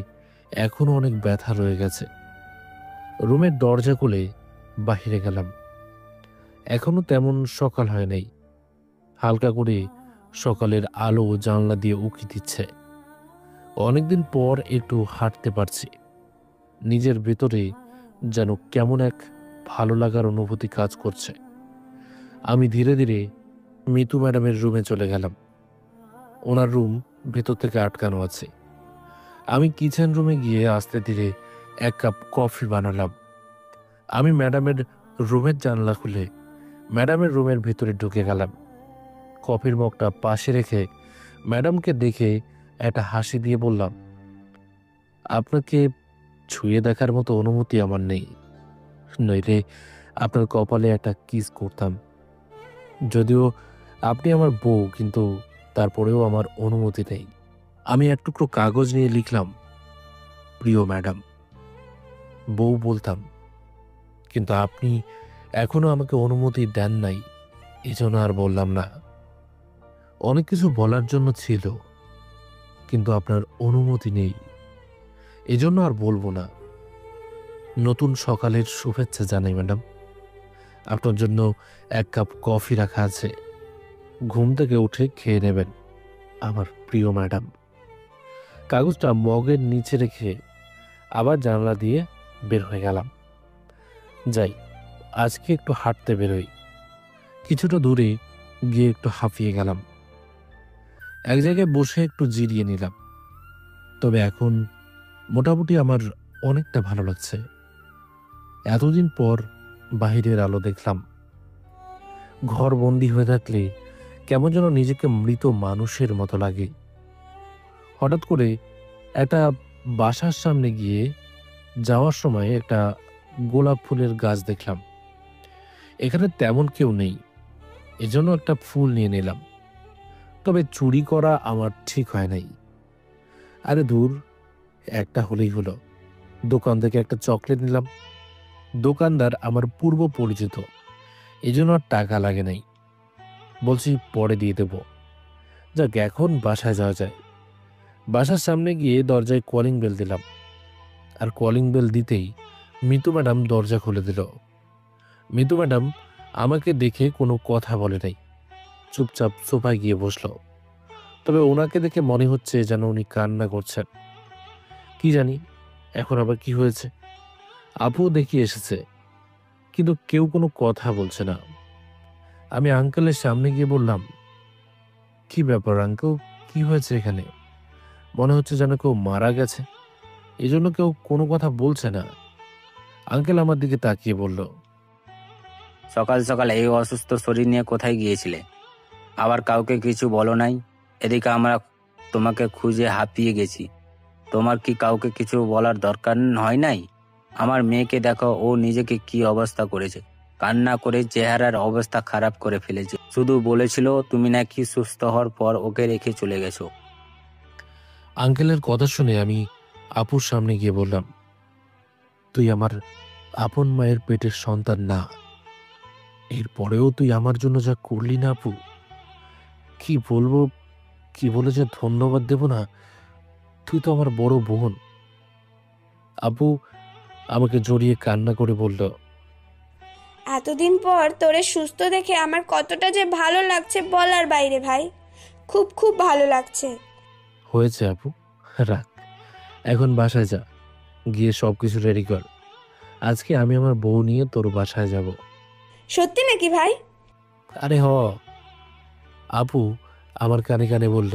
এখনো অনেক ব্যথা রয়ে গেছে। রুমের দরজা খুলে বাহিরে গেলাম। এখনো তেমন সকাল হয় নাই। হালকা করে সকালের আলো জানলা দিয়ে উঁকি দিচ্ছে। অনেকদিন পর একটু হাঁটতে পারছি। নিজের ভেতরে যেন কেমন এক ভালো লাগার অনুভূতি কাজ করছে। আমি ধীরে ধীরে মিতু ম্যাডামের রুমে চলে গেলাম। ওনার রুম ভেতর থেকে আটকানো আছে। আমি কিচেন রুমে গিয়ে আস্তে ধীরে 1 কাপ কফি বানালাম। আমি ম্যাডামের রুমের জানলা খুলে ম্যাডামের রুমের ভিতরে ঢুকে গেলাম। কফির মগটা পাশে রেখে ম্যাডামকে দেখে একটা হাসি দিয়ে বললাম, আপনাকে ছুঁয়ে দেখার মতো অনুমতি আমার নেই, নইলে আপনার কপালে একটা কিস করতাম। যদিও আপনি আমার বউ, কিন্তু তারপরেও আমার অনুমতি নেই। আমি এক টুকরো কাগজ নিয়ে লিখলাম, প্রিয় ম্যাডাম। বউ বলতাম, কিন্তু আপনি এখনো আমাকে অনুমতি দেন নাই, এজন্য আর বললাম না। অনেক কিছু বলার জন্য ছিল, কিন্তু আপনার অনুমতি নেই, এজন্য আর বলবো না। নতুন সকালের শুভেচ্ছা জানাই ম্যাডাম। আপনার জন্য 1 কাপ কফি রাখা আছে, ঘুম থেকে উঠে খেয়ে নেবেন, আমার প্রিয় ম্যাডাম। কাগজটা মগের নিচে রেখে আবার জানালা দিয়ে বের হয়ে গেলাম। যাই, আজকে একটু হাঁটতে বেরোই। কিছুটা দূরে গিয়ে একটু হাঁপিয়ে গেলাম। এক জায়গায় বসে একটু জিরিয়ে নিলাম। তবে এখন মোটামুটি আমার অনেকটা ভালো লাগছে। এতদিন পর বাহিরের আলো দেখলাম। ঘর বন্দি হয়ে থাকলে কেমন যেন নিজেকে মৃত মানুষের মতো লাগে। হঠাৎ করে একটা বাসার সামনে গিয়ে যাওয়ার সময় একটা গোলাপ ফুলের গাছ দেখলাম। এখানে তেমন কেউ নেই, এজন্য একটা ফুল নিয়ে নিলাম। তবে চুরি করা আমার ঠিক হয় নাই। আরে দূর, একটা হলেই হলো। দোকান থেকে একটা চকলেট নিলাম। দোকানদার আমার পূর্ব পরিচিত, এজন্য আর টাকা লাগে নাই। বলছি পরে দিয়ে দেব। যাক, এখন বাসায় যাওয়া যায়। বাসার সামনে গিয়ে দরজায় কলিং বেল দিলাম। আর কলিং বেল দিতেই মিতু ম্যাডাম দরজা খুলে দিল। মিতু ম্যাডাম আমাকে দেখে কোনো কথা বলে নাই, চুপচাপ সোফায় গিয়ে বসলো। তবে ওনাকে দেখে মনে হচ্ছে যেন উনি কান্না করছেন। কি জানি এখন আবার কি হয়েছে। আপু দেখি এসেছে, কিন্তু কেউ কোনো কথা বলছে না। আমি আঙ্কেলের সামনে গিয়ে বললাম, কি ব্যাপার আঙ্কেল, কি হয়েছে এখানে? মনে হচ্ছে যেন কেউ মারা গেছে, এই জন্য কেউ কোনো কথা বলছে না। আঙ্কেল আমার দিকে তাকিয়ে বলল, সকাল সকাল এই অসুস্থ শরীর নিয়ে কোথায় গিয়েছিলে? আবার কাউকে কিছু বলো নাই? এদিকে আমরা তোমাকে খুঁজে হাঁপিয়ে গেছি। তোমার কি কাউকে কিছু বলার দরকার হয় নাই? আমার মেয়েকে দেখো, ও নিজেকে কি অবস্থা করেছে। কান্না করে চেহারার অবস্থা খারাপ করে ফেলেছে। শুধু বলেছিল তুমি নাকি সুস্থ হওয়ার পর ওকে রেখে চলে গেছো। আঙ্কেলের কথা শুনে আমি আপুর সামনে গিয়ে বললাম, তুই আমার আপন মায়ের পেটের সন্তান না, এরপরেও তুই আমার জন্য যা করলি না আপু, কি বলবো, কি বলে যে ধন্যবাদ দেব না। তুই তো আমার বড় বোন। আপু আমাকে জড়িয়ে কান্না করে বলল, এতদিন পর তোরে সুস্থ দেখে আমার কতটা যে ভালো লাগছে বলার বাইরে ভাই। খুব খুব ভালো লাগছে। হয়েছে আপু, রাখ, এখন বাসায় যা, গিয়ে সবকিছু রেডি কর। আজকে আমি আমার বউ নিয়ে তোর বাসায় যাব। সত্যি নাকি ভাই? আরে হ। আপু আমার কানে কানে বলল,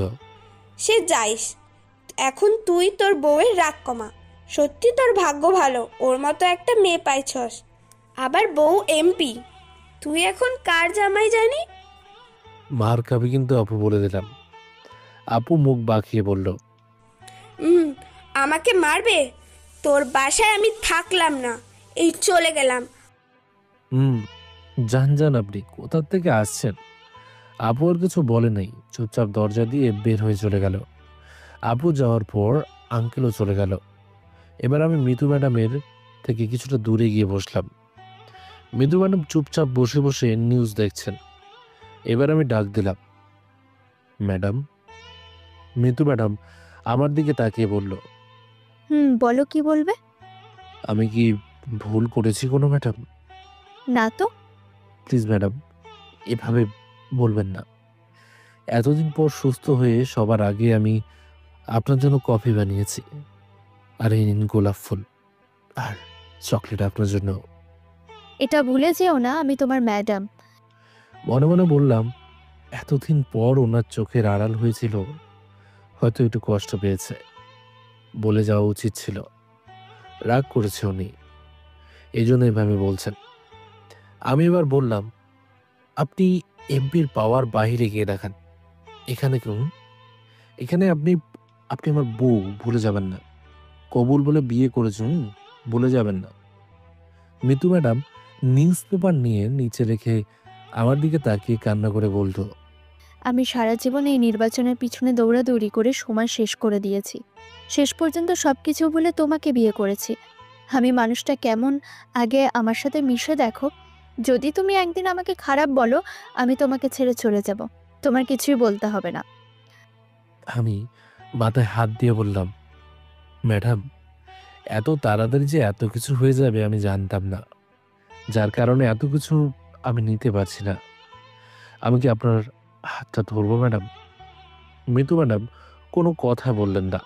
সে যাইস, এখন তুই তোর বউয়ের রাগ কমা। সত্যি তোর ভাগ্য ভালো, ওর মতো একটা মেয়ে পাইছস, আবার বউ এমপি। তুই এখন কার জামাই জানি? মার খাবি কিন্তু আপু, বলে দিলাম। আপু মুখ বাঁকিয়ে বলল, হুম, আমাকে মারবে? তোর বাসায় আমি থাকলাম না, এই চলে গেলাম। যান যান, আপনি কোথা থেকে আসছেন? আপু আর কিছু বলে নাই, চুপচাপ দরজা দিয়ে বের হয়ে চলে গেল। আপু যাওয়ার পর আঙ্কেলও চলে গেল। এবার আমি মিতু ম্যাডামের থেকে কিছুটা দূরে গিয়ে বসলাম। মিতু ম্যাডাম চুপচাপ বসে বসে নিউজ দেখছেন। এবার আমি ডাক দিলাম, ম্যাডাম। মিতু ম্যাডাম আমার দিকে তাকিয়ে বলল, বলো কি বলবে? আমি কি ভুল করেছি কোনো ম্যাডাম? না তো। প্লিজ ম্যাডাম, এভাবে বলবেন না। এতদিন পর সুস্থ হয়ে সবার আগে আমি আপনার জন্য কফি বানিয়েছি, আর এই নিন গোলাপ ফুল আর চকলেট আপনার জন্য। এটা ভুলে যেও না আমি তোমার ম্যাডাম। মনে মনে বললাম, এতদিন পর ওনার চোখের আড়াল হয়েছিল, হয়তো একটু কষ্ট পেয়েছে, বলে যাওয়া উচিত ছিল। রাগ করেছে উনি, এই জন্য এভাবে বলছেন। আমি এবার বললাম, আপনি এমপির পাওয়ার বাইরে গিয়ে দেখান। এখানে কেউ, এখানে আপনি আপনি আমার বউ, ভুলে যাবেন না। কবুল বলে বিয়ে করেছেন, ভুলে যাবেন না। মিতু ম্যাডাম নিউজ পেপার নিয়ে নিচে রেখে আমার দিকে তাকিয়ে কান্না করে বলল, আমি সারা জীবন এই নির্বাচনের পিছনে দৌড়াদৌড়ি করে সময় শেষ করে দিয়েছি। শেষ পর্যন্ত সবকিছু বলে তোমাকে বিয়ে করেছি। আমি মানুষটা কেমন আগে আমার সাথে মিশে দেখো। যদি তুমি একদিন আমাকে খারাপ বলো, আমি তোমাকে ছেড়ে চলে যাব। তোমার কিছুই বলতে হবে না। আমি মাথায় হাত দিয়ে বললাম, ম্যাডাম, এত তাড়াতাড়ি যে এত কিছু হয়ে যাবে আমি জানতাম না, যার কারণে এত কিছু আমি নিতে পারছি না। আমি কি আপনার হাতটা ধরবো ম্যাডাম? মিতু ম্যাডাম কোনো কথা বললেন না,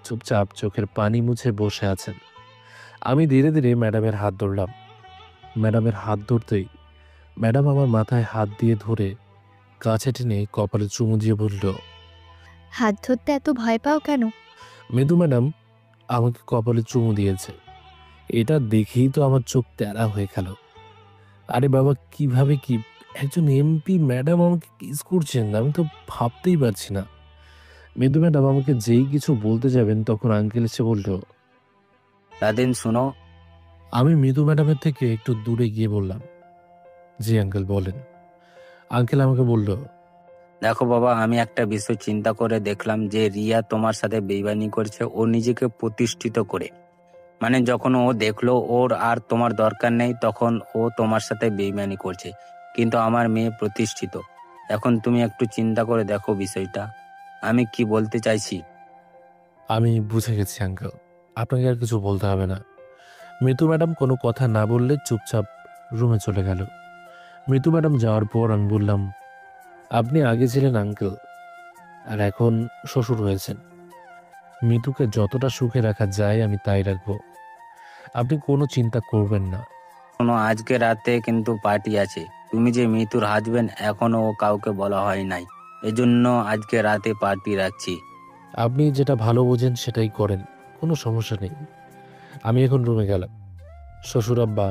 চুপচাপ চোখের পানি মুছে বসে আছেন। আমি ধীরে ধীরে ম্যাডামের হাত ধরলাম। ম্যাডামের হাত ধরতেই ম্যাডাম আমার মাথায় হাত দিয়ে ধরে কাছে টেনে কপালে চুমু দিয়ে বলল, হাত ধরতে এত ভয় পাও কেন? মৃদু ম্যাডাম আমাকে কপালে চুমু দিয়েছে, এটা দেখেই তো আমার চোখ তেরা হয়ে গেল। আরে বাবা, কিভাবে কি একজন এমপি ম্যাডাম আমাকে কিস করছেন, আমি তো ভাবতেই পারছি না। মৃদু ম্যাডাম আমাকে যেই কিছু বলতে যাবেন তখন আঙ্কেল এসে বলল, রাদিন শুনো। আমি মৃদু ম্যাডামের থেকে একটু দূরে গিয়ে বললাম, জি আঙ্কেল বলেন। আঙ্কেল আমাকে বলল, দেখো বাবা, আমি একটা বিষয় চিন্তা করে দেখলাম যে রিয়া তোমার সাথে বেইমানি করছে ও নিজেকে প্রতিষ্ঠিত করে। মানে যখন ও দেখলো ওর আর তোমার দরকার নেই, তখন ও তোমার সাথে বেইমানি করছে। কিন্তু আমার মেয়ে প্রতিষ্ঠিত। এখন তুমি একটু চিন্তা করে দেখো বিষয়টা, আমি কি বলতে চাইছি। আমি বুঝে গেছি আঙ্কেল, আপনাকে আর কিছু বলতে হবে না। মৃদু ম্যাডাম কোনো কথা না বললে চুপচাপ রুমে চলে গেল। মৃদু ম্যাডাম যাওয়ার পর আমি বললাম, আপনি আগে ছিলেন আঙ্কেল, আর এখন শ্বশুর হয়েছেন। মৃদুকে যতটা সুখে রাখা যায় আমি তাই রাখবো, আপনি কোনো চিন্তা করবেন না। শোনো, আজকে রাতে কিন্তু পার্টি আছে। তুমি যে মিতুর হাজবেন্ড এখনো ও কাউকে বলা হয় নাই, এজন্য আজকে রাতে পার্টি রাখছি। আপনি যেটা ভালো বোঝেন সেটাই করেন, কোনো সমস্যা নেই। আমি এখন রুমে গেলাম। শ্বশুর আব্বা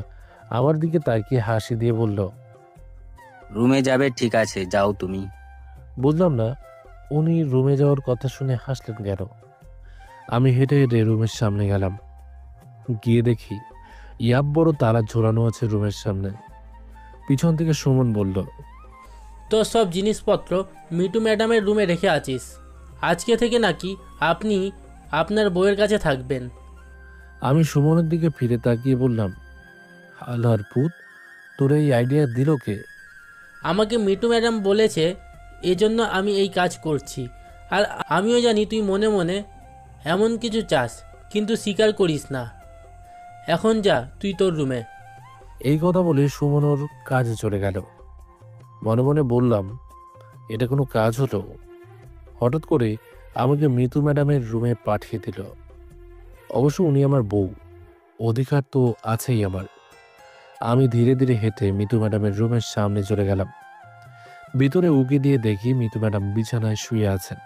আমার দিকে তাকিয়ে হাসি দিয়ে বলল, রুমে যাবে, ঠিক আছে, যাও তুমি। বুঝলাম না উনি রুমে যাওয়ার কথা শুনে হাসলেন কেন। আমি হেঁটে হেঁটে রুমের সামনে গেলাম। গিয়ে দেখি ইয়াব বড় তালা ঝোলানো আছে রুমের সামনে। পিছন থেকে সুমন বলল, তোর সব জিনিসপত্র মিটু ম্যাডামের রুমে রেখে আছিস। আজকে থেকে নাকি আপনি আপনার বউয়ের কাছে থাকবেন। আমি সুমনের দিকে ফিরে তাকিয়ে বললাম, আল্লাহর পুত, তোর এই আইডিয়া দিল কে? আমাকে মিটু ম্যাডাম বলেছে, এজন্য আমি এই কাজ করছি। আর আমিও জানি তুই মনে মনে এমন কিছু চাস, কিন্তু স্বীকার করিস না। এখন যা তুই তোর রুমে। এই কথা বলে সুমন ওর কাজে চলে গেল। মনে মনে বললাম, এটা কোনো কাজ হলো? হঠাৎ করে আমাকে মিতু ম্যাডামের রুমে পাঠিয়ে দিল। অবশ্য উনি আমার বউ, অধিকার তো আছেই আমার। আমি ধীরে ধীরে হেঁটে মিতু ম্যাডামের রুমের সামনে চলে গেলাম। ভিতরে উকি দিয়ে দেখি মিতু ম্যাডাম বিছানায় শুয়ে আছেন।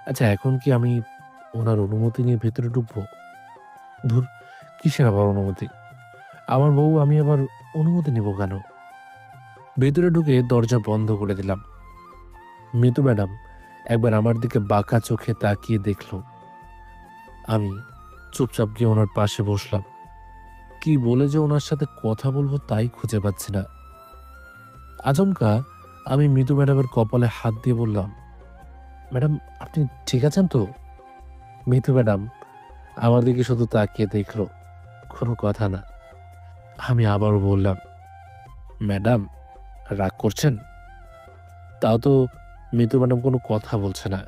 আচ্ছা, এখন কি আমি ওনার অনুমতি নিয়ে ভেতরে ঢুকবো? ধুর, কিসের আবার অনুমতি? আমার বউ, আমি আবার অনুমতি নিব কেন? ভেতরে ঢুকে দরজা বন্ধ করে দিলাম। মিতু ম্যাডাম একবার আমার দিকে বাঁকা চোখে তাকিয়ে দেখলো। আমি চুপচাপ গিয়ে ওনার পাশে বসলাম। কি বলে যে ওনার সাথে কথা বলবো তাই খুঁজে পাচ্ছি না। আচমকা আমি মিতু ম্যাডামের কপালে হাত দিয়ে বললাম, ম্যাডাম আপনি ঠিক আছেন তো? মিতু ম্যাডাম আমার দিকে শুধু তাকিয়ে দেখলো, কোনো কথা না। আমি আবারও বললাম, ম্যাডাম রাগ করছেন? তাও তো মিতু ম্যাডাম কোনো কথা বলছে না।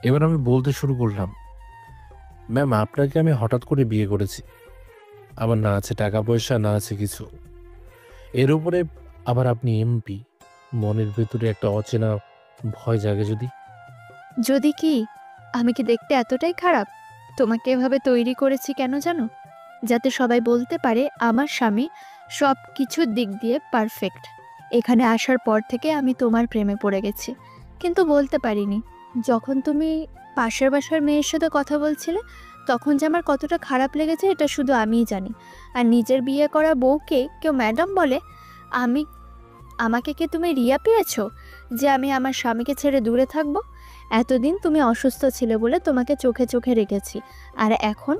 এবার আমি বলতে শুরু করলাম, ম্যাম আপনাকে আমি হঠাৎ করে বিয়ে করেছি। আমার না আছে টাকা পয়সা, না আছে কিছু। এর উপরে আবার আপনি এমপি। মনের ভেতরে একটা অচেনা ভয় জাগে যদি। যদি কি? আমি কি দেখতে এতটাই খারাপ? তোমাকে এভাবে তৈরি করেছি কেন জানো? যাতে সবাই বলতে পারে আমার স্বামী সব কিছুর দিক দিয়ে পারফেক্ট। এখানে আসার পর থেকে আমি তোমার প্রেমে পড়ে গেছি, কিন্তু বলতে পারিনি। যখন তুমি পাশের বাসার মেয়ের সাথে কথা বলছিলে, তখন যে আমার কতটা খারাপ লেগেছে এটা শুধু আমিই জানি। আর নিজের বিয়ে করা বউকে কেউ ম্যাডাম বলে? আমাকে কি তুমি রিয়া পেয়েছো যে আমি আমার স্বামীকে ছেড়ে দূরে থাকবো? এতদিন তুমি অসুস্থ ছিলে বলে তোমাকে চোখে চোখে রেখেছি, আর এখন?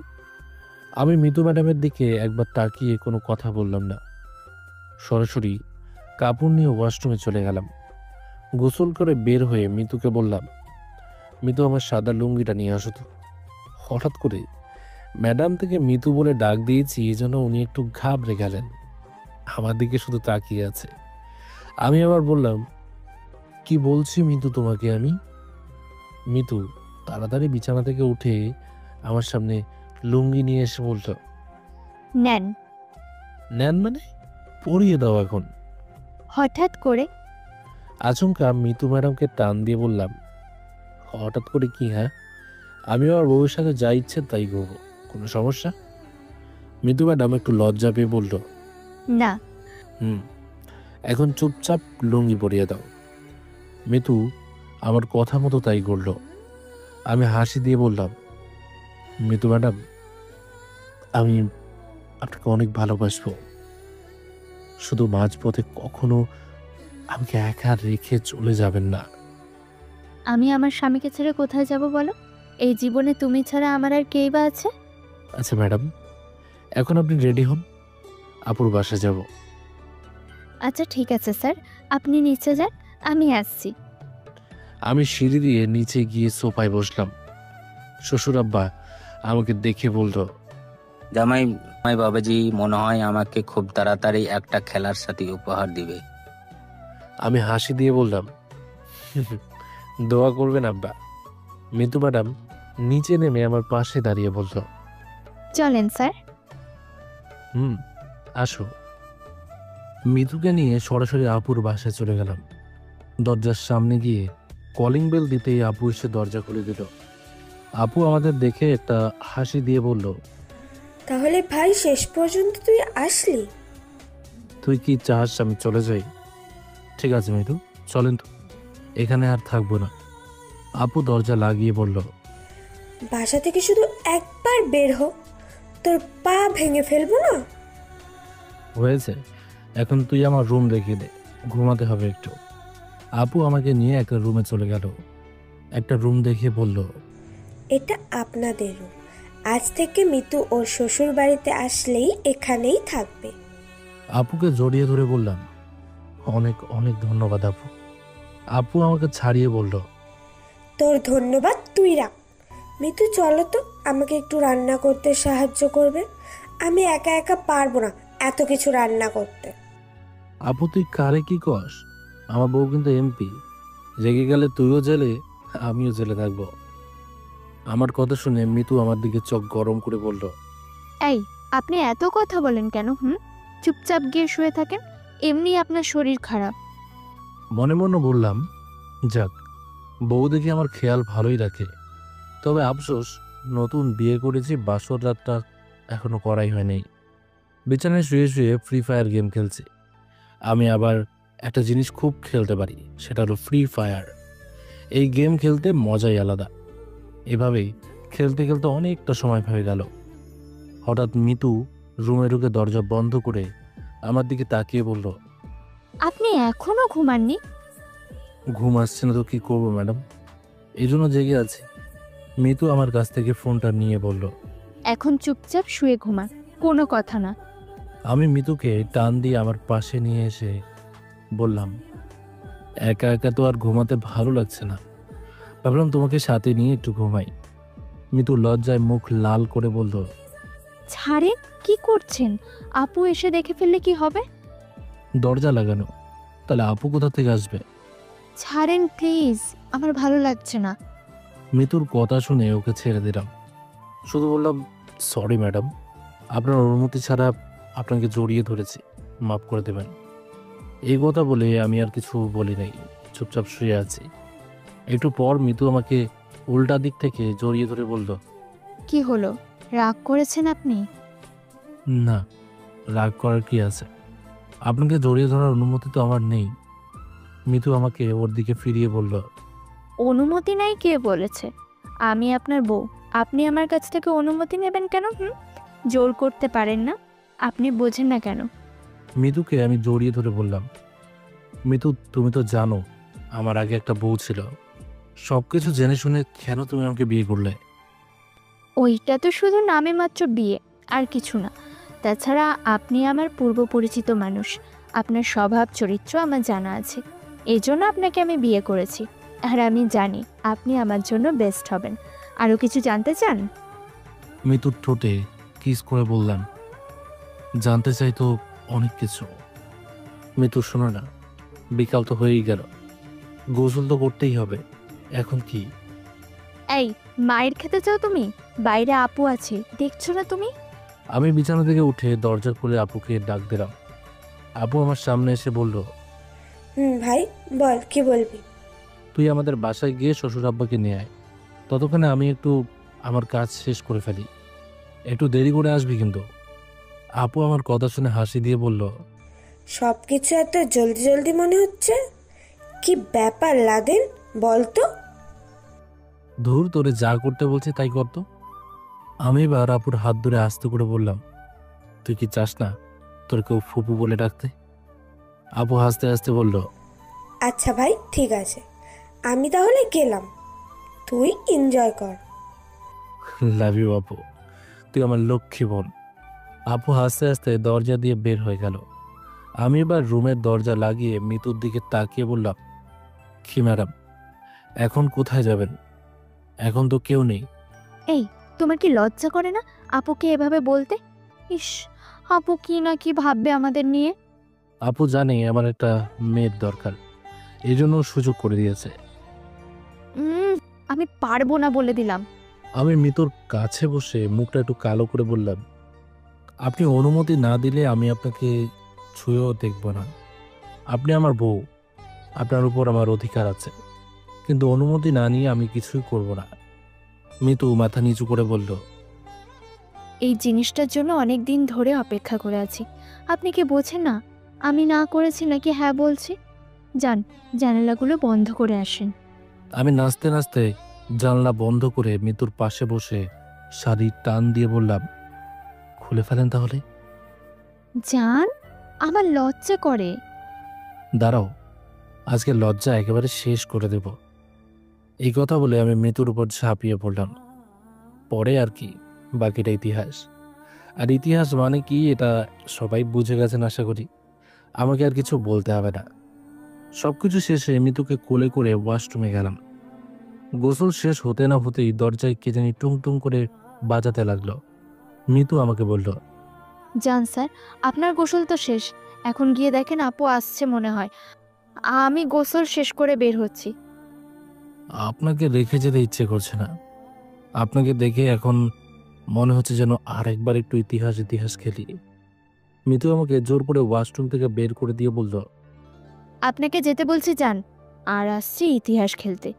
আমি মিতু ম্যাডামের দিকে একবার তাকিয়ে কোনো কথা বললাম না। সরাসরি কাপড় নিয়ে ওয়াশরুমে চলে গেলাম। গোসল করে বের হয়ে মিতুকে বললাম, মিতু আমার সাদা লুঙ্গিটা নিয়ে আসো তো। হঠাৎ করে ম্যাডাম থেকে মিতু বলে ডাক দিয়েছি, এই জন্য উনি একটু ঘাবড়ে গেলেন। আমার দিকে শুধু তাকিয়ে আছে। আমি আবার বললাম, কি বলছি মিতু তোমাকে আমি? মিতু তাড়াতাড়ি বিছানা থেকে উঠে আমার সামনে লুঙ্গি নিয়ে এসে বলল, নেন। নেন মানে? পরিয়ে দাও এখন। হঠাৎ করে? আচমকা মিতু ম্যাডামকে টান দিয়ে বললাম, হঠাৎ করে কি? হ্যাঁ, আমি আমার বউয়ের সাথে যা ইচ্ছে তাই করবো, কোনো সমস্যা? মিতু ম্যাডাম একটু লজ্জা পেয়ে বলল, না। এখন চুপচাপ লুঙ্গি পরিয়ে দাও। মিতু আমার কথা মতো তাই করলো। আমি হাসি দিয়ে বললাম, মিতু ম্যাডাম আমি আপনাকে অনেক ভালোবাসবো। শুধু মাঝপথে কখনো আমাকে একা রেখে চলে যাবেন না। আমি আমার স্বামীকে ছেড়ে কোথায় যাব বলো? এই জীবনে তুমি ছাড়া আমার আর কেই বা আছে? আচ্ছা ম্যাডাম, এখন আপনি রেডি হন, আপুর বাসা যাব। আচ্ছা ঠিক আছে স্যার, আপনি নিচে যান, আমি আসছি। আমি সিঁড়ি দিয়ে নিচে গিয়ে সোফায় বসলাম। শ্বশুর আব্বা আমাকে দেখে বলল, জামাই জামাই বাবাজি মনে হয় আমাকে খুব তাড়াতাড়ি একটা খেলার সাথী উপহার দিবে। আমি হাসি দিয়ে বললাম, দোয়া করবেন আব্বা। মিতু ম্যাডাম নিচে নেমে আমার পাশে দাঁড়িয়ে বলল, চলেন স্যার। আসো। মিতুকে নিয়ে সরাসরি আপুর বাসায় চলে গেলাম। দরজার সামনে গিয়ে কলিং বেল দিতেই আপু এসে দরজা খুলে দিল। আপু আমাদের দেখে একটা হাসি দিয়ে বলল, তাহলে ভাই শেষ পর্যন্ত তুই আসলি? তুই কি চাস আমি চলে যাই? ঠিক আছে মিতু, চলেন তো, এখানে আর থাকবো না। আপু দরজা লাগিয়ে বলল, বাসা থেকে শুধু একবার বের হো, তোর পা ভেঙে ফেলবো না? হয়েছে, এখন তুই আমার রুম দেখিয়ে দে, ঘুমাতে হবে একটু। আপু আমাকে নিয়ে একটা রুমে চলে গেল। একটা রুম দেখিয়ে বলল, এটা আপনাদের রুম। আজ থেকে মিতু ওর শ্বশুর বাড়িতে আসলেই এখানেই থাকবে। আপুকে জড়িয়ে ধরে বললাম, অনেক অনেক ধন্যবাদ আপু। আপু আমাকে ছাড়িয়ে বলল, তোর ধন্যবাদ তুই রাখ। মিতু চলো তো, আমাকে একটু রান্না করতে সাহায্য করবে। আমি একা একা পারবো না এত কিছু রান্না করতে। আপু তুই কারে কি কস? আমার বউ কিন্তু এমপি। রেগে গেলে তুইও জেলে, আমিও জেলে থাকবো। আমার কথা শুনে মিতু আমার দিকে চোখ গরম করে বলল, এই, আপনি এত কথা বলেন কেন? চুপচাপ গিয়ে শুয়ে থাকেন, এমনি আপনার শরীর খারাপ। মনে মনে বললাম, যাক, বউ দেখে আমার খেয়াল ভালোই রাখে। তবে আফসোস, নতুন বিয়ে করেছি, বাসর রাতটা এখনো করাই হয়নি। বিছানায় শুয়ে শুয়ে ফ্রি ফায়ার গেম খেলছি। আমি আবার একটা জিনিস খুব খেলতে পারি, সেটা হলো ফ্রি ফায়ার। এই গেম খেলতে মজাই আলাদা। এভাবেই খেলতে খেলতে অনেকটা সময় হয়ে গেল। হঠাৎ মিতু রুমে ঢুকে দরজা বন্ধ করে আমার দিকে তাকিয়ে বলল, আপনি এখনো ঘুমাননি? ঘুম আসছে না তো কি করবো ম্যাডাম, এই জন্য জেগে আছি। মিতু আমার কাছ থেকে ফোনটা নিয়ে বলল। এখন চুপচাপ শুয়ে ঘুমা, কোনো কথা না। আমি মিতুকে টান দিয়ে আমার পাশে নিয়ে এসে বললাম, একা একা তো আর ঘুমাতে ভালো লাগছে না, ভাবলাম তোমাকে সাথে নিয়ে একটু ঘুমাই। মিতু লজ্জায় মুখ লাল করে বলল, ছাড়েন, কি করছেন? আপু এসে দেখে ফেললে কি হবে? দরজা লাগানো, তাহলে আপু কোথা থেকে আসবে? ছাড়েন প্লিজ, আমার ভালো লাগছে না। মিতুর কথা শুনে ওকে ছেড়ে দিলাম। শুধু বললাম, সরি ম্যাডাম, আপনার অনুমতি ছাড়া আপনাকে জড়িয়ে ধরেছি, মাফ করে দেবেন। এই কথা বলে আমি আর কিছু বলি নাই, চুপচাপ শুয়ে আছি। একটু পর মিতু আমাকে উল্টা দিক থেকে জড়িয়ে ধরে বলল, কি হলো, রাগ করেছেন আপনি? না, রাগ করার কি আছে, আপনাকে জড়িয়ে ধরার অনুমতি তো আমার নেই। মিতু আমাকে ওর দিকে ফিরিয়ে বলল, অনুমতি নাই কে বলেছে? আমি আপনার বউ, আপনি আমার কাছ থেকে অনুমতি নেবেন কেন? জোর করতে পারেন না, আপনি বোঝেন না কেন? মিতুকে আমি জড়িয়ে ধরে বললাম, মিতু তুমি তো জানো আমার আগে একটা বউ ছিল, সবকিছু জেনে শুনে কেন তুমি আমাকে বিয়ে করলে? ওইটা তো শুধু নামে মাত্র বিয়ে, আর কিছু না। তাছাড়া আপনি আমার পূর্ব পরিচিত মানুষ, আপনার স্বভাব চরিত্র আমার জানা আছে, এই জন্য আপনাকে আমি বিয়ে করেছি। আর আমি জানি আপনি আমার জন্য বেস্ট হবেন। আরও কিছু জানতে চান? মিতুর ঠোঁটে কিস করে বললাম, জানতে চাই তো অনেক কিছু। মিতু শোনো না, বিকাল তো হয়েই গেল, গোসল তো করতেই হবে, এখন কি? এই, মায়ের খেতে চাও তুমি? বাইরে আপু আছে, দেখছো না তুমি? আমি বিছানা থেকে উঠে দরজা খুলে আপুকে ডাক দিলাম। আপু আমার সামনে এসে বলল, ভাই বল, কি বলবি? তুই আমাদের বাসায় গিয়ে শ্বশুর আব্বাকে নিয়ে আয়, ততক্ষণে আমি একটু আমার কাজ শেষ করে ফেলি, একটু দেরি করে আসবি কিন্তু। আপু আমার কথা শুনে হাসি দিয়ে বলল, সব কিছু এত জলদি জলদি মনে হচ্ছে, কি ব্যাপার লাদেন, বল তো। ধুর, তোরে যা করতে বলছে তাই করতো। আমি এবার আপুর হাত ধরে আস্তে করে বললাম, তুই কি চাস না তোর কেউ ফুপু বলে ডাকতে? আপু হাসতে হাসতে বলল, আচ্ছা ভাই, ঠিক আছে, আমি তাহলে গেলাম, তুই এনজয় কর। লাভ ইউ আপু, তুই আমার লক্ষ্মী বোন। আপু হাসতে হাসতে দরজা দিয়ে বের হয়ে গেল। আমি এবার রুমের দরজা লাগিয়ে মিতুর দিকে তাকিয়ে বললাম, কি ম্যাডাম, এখন কোথায় যাবেন? এখন তো কেউ নেই। এই, তোমার কি লজ্জা করে না আপুকে এভাবে বলতে? ইস, আপু কি না কি ভাববে আমাদের নিয়ে। আপু জানে আমার একটা মেয়ের দরকার, এই জন্য সুযোগ করে দিয়েছে। আমি পারবো না বলে দিলাম। আমি মিতুর কাছে বসে মুখটা একটু কালো করে বললাম, আপনি অনুমতি না দিলে আমি আপনাকে ছুঁয়েও দেখব না। আপনি আমার বউ, আপনার উপর আমার অধিকার আছে, কিন্তু অনুমতি না নিয়ে আমি কিছুই করব না। মিতু মাথা নিচু করে বলল, এই জিনিসটার জন্য অনেক দিন ধরে অপেক্ষা করে আছি। আপনি কি বোঝেন না আমি না করেছি নাকি হ্যাঁ বলছি? যান, জানালাগুলো বন্ধ করে আসেন। আমি নাচতে নাচতে জানলা বন্ধ করে মিতুর পাশে বসে শাড়ি টান দিয়ে বললাম, খুলে ফেলেন তাহলে। যান, আমার লজ্জা করে। দাঁড়াও, আজকে লজ্জা একেবারে শেষ করে দেব। এই কথা বলে আমি মৃত্যুর উপর ঝাঁপিয়ে পড়লাম। পরে আর কি, বাকিটা ইতিহাস। আর ইতিহাস মানে কি এটা সবাই বুঝে গেছেন আশা করি, আমাকে আর কিছু বলতে হবে না। সবকিছু শেষে মৃত্যুকে কোলে করে ওয়াশরুমে গেলাম। গোসল শেষ হতে না হতেই দরজায় কে জানি টুং টুং করে বাজাতে লাগলো। মিতু আমাকে বলল, যান স্যার, আপনার গোসল তো শেষ, এখন গিয়ে দেখেন আপু আসছে মনে হয়। আমি গোসল শেষ করে বের হচ্ছি। আপনাকে রেখে যেতে ইচ্ছে করছে না, আপনাকে দেখে এখন মনে হচ্ছে যেন আর একবার একটু ইতিহাস ইতিহাস খেলি। মিতু আমাকে জোর করে ওয়াশরুম থেকে বের করে দিয়ে বলল, আপনাকে যেতে বলছি যান, আর আসছি ইতিহাস খেলতে।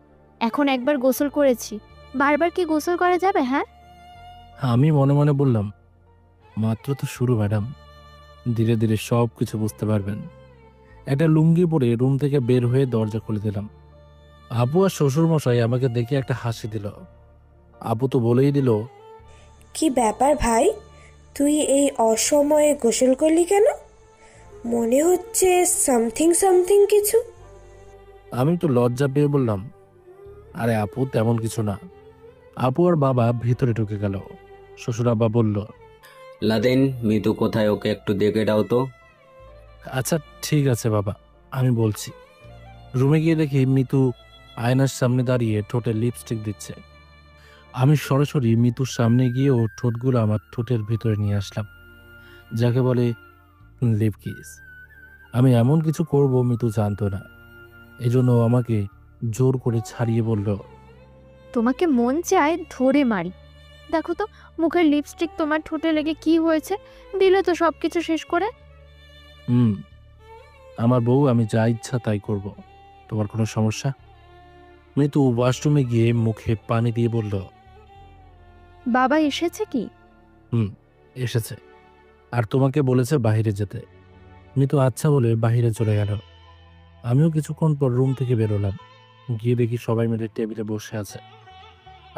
এখন একবার গোসল করেছি, বারবার কি গোসল করা যাবে? হ্যাঁ, আমি মনে মনে বললাম, মাত্র তো শুরু ম্যাডাম, ধীরে ধীরে সব কিছু বুঝতে পারবেন। একটা লুঙ্গি পরে রুম থেকে বের হয়ে দরজা খুলে দিলাম। আপু আর শ্বশুর মশাই আমাকে দেখে একটা হাসি দিল। আপু তো বলেই দিল, কি ব্যাপার ভাই, তুই এই অসময়ে গোসল করলি কেন? মনে হচ্ছে সামথিং সামথিং কিছু। আমি তো লজ্জা পেয়ে বললাম, আরে আপু তেমন কিছু না। আপু আর বাবা ভিতরে ঢুকে গেল। শ্বশুর আব্বা বলল, লাদেন, মিতু কোথায়, ওকে একটু দেখে দাও তো। আচ্ছা ঠিক আছে বাবা, আমি বলছি। রুমে গিয়ে দেখি মিতু আয়নার সামনে দাঁড়িয়ে ঠোঁটে লিপস্টিক দিচ্ছে। আমি সরাসরি মিতুর সামনে গিয়ে ওর ঠোঁটগুলো আমার ঠোঁটের ভিতরে নিয়ে আসলাম, যাকে বলে লিপ কিস। আমি এমন কিছু করব মিতু জানতো না, এজন্য ও আমাকে জোর করে ছাড়িয়ে বলল, তোমাকে মন চায় ধরে মারি। দেখো তো মুখের লিপস্টিক তোমার ঠোঁটে লেগে কি হয়েছে, দিলে তো সব কিছু শেষ করে। আমার বউ, আমি যা ইচ্ছা তাই করব, তোমার কোনো সমস্যা? মিতু ওয়াশরুমে গিয়ে মুখে পানি দিয়ে বলল, বাবা এসেছে কি? এসেছে, আর তোমাকে বলেছে বাইরে যেতে। মিতু আচ্ছা বলে বাইরে চলে গেল। আমিও কিছুক্ষণ পর রুম থেকে বেরোলাম। গিয়ে দেখি সবাই মিলে টেবিলে বসে আছে,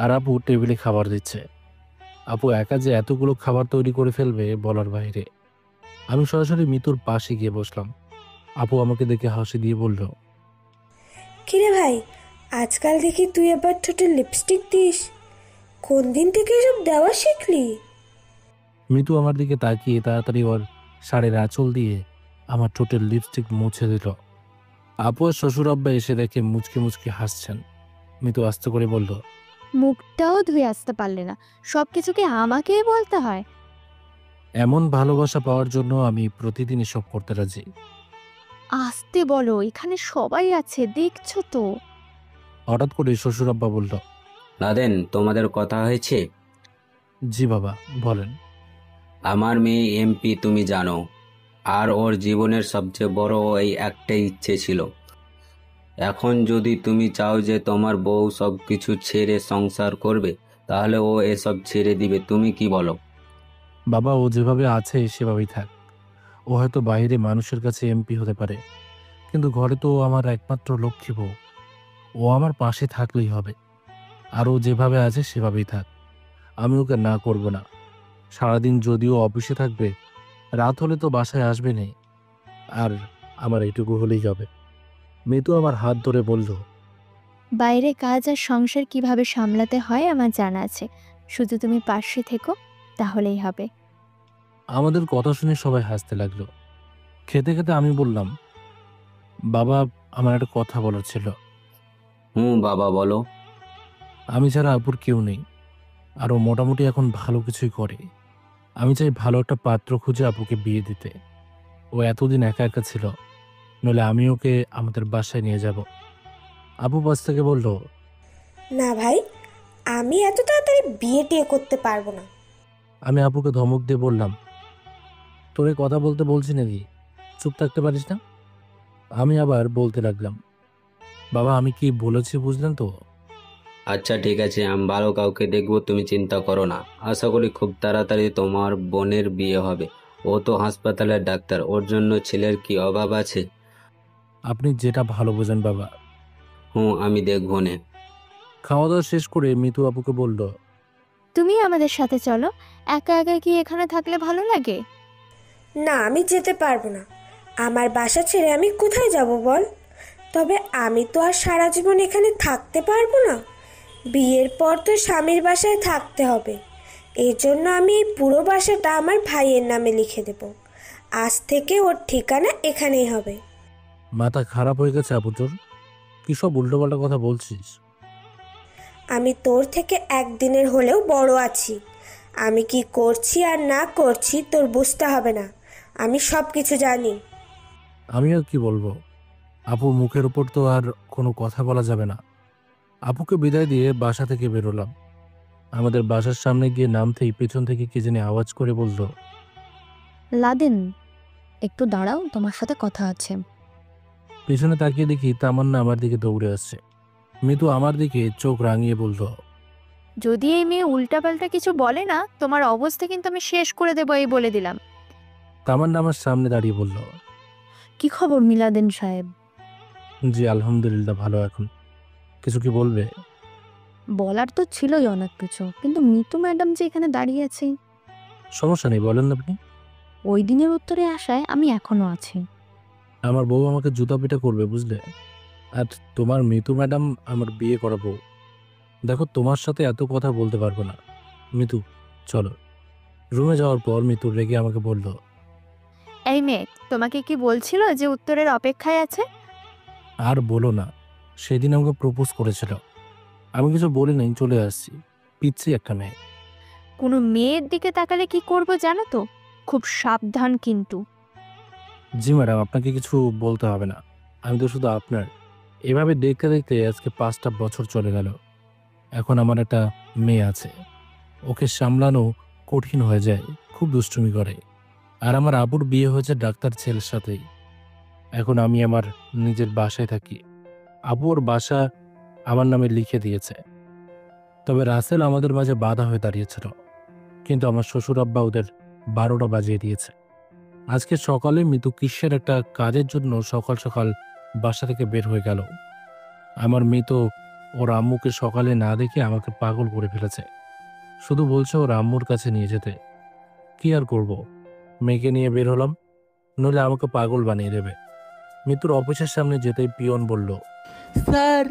আর আপু টেবিলে খাবার দিচ্ছে। আপু একা যে এতগুলো খাবার তৈরি করে ফেলবে বলার বাইরে। আমি সরাসরি মিতুর পাশে গিয়ে বসলাম। আপু আমাকে দেখে হাসি দিয়ে বলল, কিরে ভাই, আজকাল দেখি তুই আবার ঠোঁটে লিপস্টিক দিস, কোন দিন থেকে এসব দেওয়া শিখলি? মিতু আমার দিকে তাকিয়ে তাড়াতাড়ি ওর শাড়ির আঁচল দিয়ে আমার ঠোঁটের লিপস্টিক মুছে দিল। আপু আর শ্বশুর আব্বা এসে দেখে মুচকি মুচকি হাসছেন। মিতু আস্তে করে বলল, মুখটাও ধুয়ে আসতে পারলে না, সব কিছুকে আমাকেই বলতে হয়। এমন ভালোবাসা পাওয়ার জন্য আমি প্রতিদিন এসব করতে রাজি। আসতে বলো, এখানে সবাই আছে, দেখছো তো। হঠাৎ করে শ্বশুর আব্বা বলল, লাদেন, তোমাদের কথা হয়েছে? জি বাবা, বলেন। আমার মেয়ে এমপি, তুমি জানো, আর ওর জীবনের সবচেয়ে বড় এই একটাই ইচ্ছে ছিল। এখন যদি তুমি চাও যে তোমার বউ সব কিছু ছেড়ে সংসার করবে, তাহলে ও এসব ছেড়ে দিবে, তুমি কি বলো? বাবা, ও যেভাবে আছে সেভাবেই থাক। ও হয়তো বাইরে মানুষের কাছে এমপি হতে পারে, কিন্তু ঘরে তো ও আমার একমাত্র লক্ষ্মী বউ। ও আমার পাশে থাকলেই হবে, আর ও যেভাবে আছে সেভাবেই থাক। আমি ওকে না করব না। সারাদিন যদিও অফিসে থাকবে, রাত হলে তো বাসায় আসবে নেই, আর আমার এইটুকু হলেই হবে। মিতু আমার হাত ধরে বলল, বাইরে কাজ আর সংসার কিভাবে সামলাতে হয় আমার জানা আছে, শুধু তুমি পাশে থেকো, তাহলেই হবে। আমাদের কথা শুনে সবাই হাসতে লাগলো। খেতে খেতে আমি বললাম, বাবা, আমার একটা কথা বলার ছিল। বাবা বলো। আমি ছাড়া আপুর কেউ নেই, আর ও মোটামুটি এখন ভালো কিছুই করে। আমি চাই ভালো একটা পাত্র খুঁজে আপুকে বিয়ে দিতে। ও এতদিন একা একা ছিল, নইলে আমি ওকে আমাদের বাসায় নিয়ে যাব। আপু পাশ থেকে বলল, না ভাই, আমি এত তাড়াতাড়ি বিয়ে টিয়ে করতে পারবো না। আমি আপুকে ধমক দিয়ে বললাম, তোরে কথা বলতে বলছি নাকি, চুপ থাকতে পারিস না? আমি আবার বলতে লাগলাম, বাবা আমি কি বলেছি বুঝলেন তো? আচ্ছা ঠিক আছে, আমি ভালো কাউকে দেখবো, তুমি চিন্তা করো না। আশা করি খুব তাড়াতাড়ি তোমার বোনের বিয়ে হবে। ও তো হাসপাতালের ডাক্তার, ওর জন্য ছেলের কি অভাব আছে? আপনি যেটা ভালো বোঝেন বাবা। আমি দেখবো নে। খাওয়া দাওয়া শেষ করে মিতু আপুকে বলল, তুমি আমাদের সাথে চলো, একা একা কি এখানে থাকলে ভালো লাগে? না, আমি যেতে পারবো না। আমার বাসা ছেড়ে আমি কোথায় যাব বল? তবে আমি তো আর সারা জীবন এখানে থাকতে পারবো না। বিয়ের পর তো স্বামীর বাসায় থাকতে হবে। এই জন্য আমি এই পুরো বাসাটা আমার ভাইয়ের নামে লিখে দেব। আজ থেকে ওর ঠিকানা এখানেই হবে। মাথা খারাপ হয়ে গেছে আপু তোর? কি সব উল্টোপাল্টা কথা বলছিস? আমি তোর থেকে একদিনের হলেও বড় আছি। আমি কি করছি আর না করছি তোর বুঝতে হবে না। আমি সব কিছু জানি। আমি আর কি বলবো, আপুর মুখের উপর তো আর কোনো কথা বলা যাবে না। আপুকে বিদায় দিয়ে বাসা থেকে বেরোলাম। আমাদের বাসার সামনে গিয়ে নামতেই পেছন থেকে কে জানি আওয়াজ করে বলল, লাদেন, একটু দাঁড়াও, তোমার সাথে কথা আছে। পেছনে তাকিয়ে দেখি তামান্না আমার দিকে দৌড়ে আসছে। মিতু আমার দিকে চোখ রাঙিয়ে বলল, যদি এই মেয়ে উল্টাপাল্টা কিছু বলে না, তোমার অবস্থা কিন্তু আমি শেষ করে দেবো, এই বলে দিলাম। তামান্না আমার সামনে দাঁড়িয়ে বলল, কি খবর মিলাদেন সাহেব? জি আলহামদুলিল্লাহ ভালো এখন। কিছু কি বলবে? বলার তো ছিলই অনেক কিছু, কিন্তু মিতু ম্যাডাম যে এখানে দাঁড়িয়ে আছে, সমস্যা নেই, বলেন না আপনি। ওই দিনের উত্তরে আশায় আমি এখনো আছি। আমার বউ আমাকে জুতা পিটা করবে, বুঝলে? আর তোমার মিতু ম্যাডাম আমার বিয়ে করা বউ। দেখো, তোমার সাথে এত কথা বলতে পারবো না। মিতু, চলো। রুমে যাওয়ার পর মিতু রেগে আমাকে বলল, এই মেয়ে, তোমাকে কি বলছিল যে উত্তরের অপেক্ষায় আছে? আর বলো না, সেদিন আমাকে প্রপোজ করেছিল। আমি কিছু বলি নাই, চলে আসছি। পিচ্ছি একটা মেয়ে। কোনো মেয়ের দিকে তাকালে কি করব জানো তো? খুব সাবধান কিন্তু। জি ম্যাডাম, আপনাকে কিছু বলতে হবে না। আমি তো শুধু আপনার। এভাবে দেখতে দেখতে আজকে 5টা বছর চলে গেল। এখন আমার একটা মেয়ে আছে। ওকে সামলানো কঠিন হয়ে যায়, খুব দুষ্টুমি করে। আর আমার আবুর বিয়ে হয়েছে ডাক্তার ছেলের সাথেই। এখন আমি আমার নিজের বাসায় থাকি। আবু ওর বাসা আমার নামে লিখে দিয়েছে। তবে রাসেল আমাদের মাঝে বাধা হয়ে দাঁড়িয়েছিল, কিন্তু আমার শ্বশুর আব্বা ওদের 12টা বাজিয়ে দিয়েছে। আজকে সকালে মিতু কিসের একটা কাজের জন্য সকাল সকাল বাসা থেকে বের হয়ে গেল। আমার মেয়ে তো ওর আম্মুকে সকালে না দেখে আমাকে পাগল করে ফেলেছে। শুধু বলছে ওর আম্মুর কাছে নিয়ে যেতে। কি আর করব, মেয়েকে নিয়ে বের হলাম, নইলে আমাকে পাগল বানিয়ে দেবে। মিতুর অফিসের সামনে যেতেই পিয়ন বলল, স্যার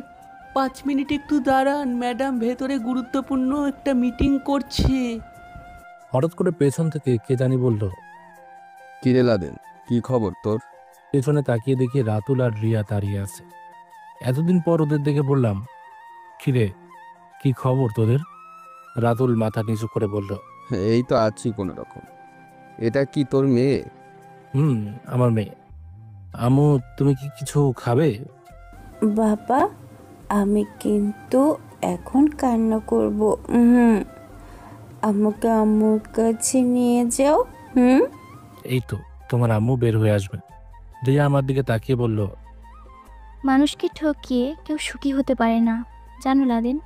5 মিনিট একটু দাঁড়ান, ম্যাডাম ভেতরে গুরুত্বপূর্ণ একটা মিটিং করছে। হঠাৎ করে পেছন থেকে কে জানি বলল। কিরে লাদেন, কি খবর তোর? পেছনে তাকিয়ে দেখি রাতুল আর রিয়া দাঁড়িয়ে আছে। এতদিন পর ওদের দেখে বললাম, কিরে, কি খবর তোদের? রাতুল মাথা নিচু করে বলল, এই তো আছি কোনো রকম। এটা কি তোর মেয়ে? আমার মেয়ে। আম্মু, তুমি কি কিছু খাবে? বাবা, আমি কিন্তু এখন কান্না করব। আমাকে আম্মুর কাছে নিয়ে যাও। এই তো তোমার আম্মু বের হয়ে আসবে। রিয়া আমার দিকে তাকিয়ে বলল, মানুষকে ঠকিয়ে কেউ সুখী হতে পারে না, জানো লাদেন।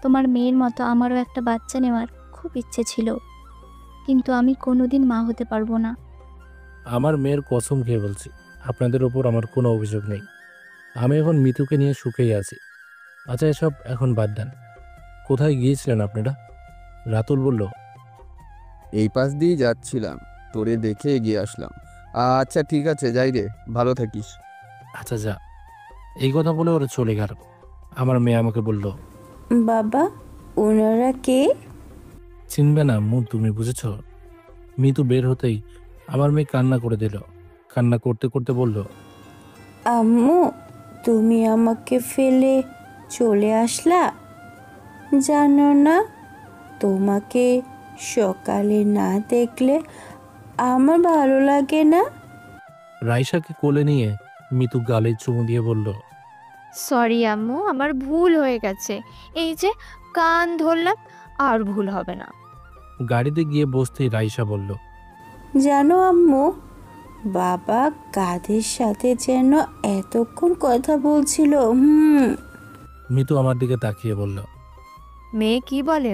তোমার মেয়ের মতো আমারও একটা বাচ্চা নেওয়ার খুব ইচ্ছে ছিল, কিন্তু আমি কোনোদিন মা হতে পারবো না। আমার মেয়ের কসম খেয়ে বলছি, আপনাদের ওপর আমার কোনো অভিযোগ নেই। আমি এখন মিতুকে নিয়ে সুখেই আছি। আচ্ছা, এসব এখন বাদ দেন। কোথায় গিয়েছিলেন আপনারা? রাতুল বলল, এই পাশ দিয়ে যাচ্ছিলাম, তোরে দেখে এগিয়ে আসলাম। আচ্ছা ঠিক আছে, যাই রে, ভালো থাকিস। আচ্ছা যা। এই কথা বলে ওরা চলে গেল। আমার মেয়ে আমাকে বলল, বাবা, ওনারা কে? চিনবে না আম্মু, তুমি বুঝেছ? মিতু বের হতেই আমার মেয়ে কান্না করে দিল। কান্না করতে করতে বলল, আম্মু, তুমি আমাকে ফেলে চলে আসলা? জানো না, তোমাকে সকালে না দেখলে আমার ভালো লাগে না। রাইসাকে কোলে নিয়ে মিতু গালে চুমু দিয়ে বলল, সরি আম্মু, আমার ভুল হয়ে গেছে। এই যে কান ধরলাম, আর ভুল হবে না। গাড়িতে গিয়ে বসতেই রাইসা বলল, জানো আম্মু, বাবা কাদের সাথে যেন এতক্ষণ কথা বলছিল। মিতু আমার দিকে তাকিয়ে বলল, মেয়ে কি বলে?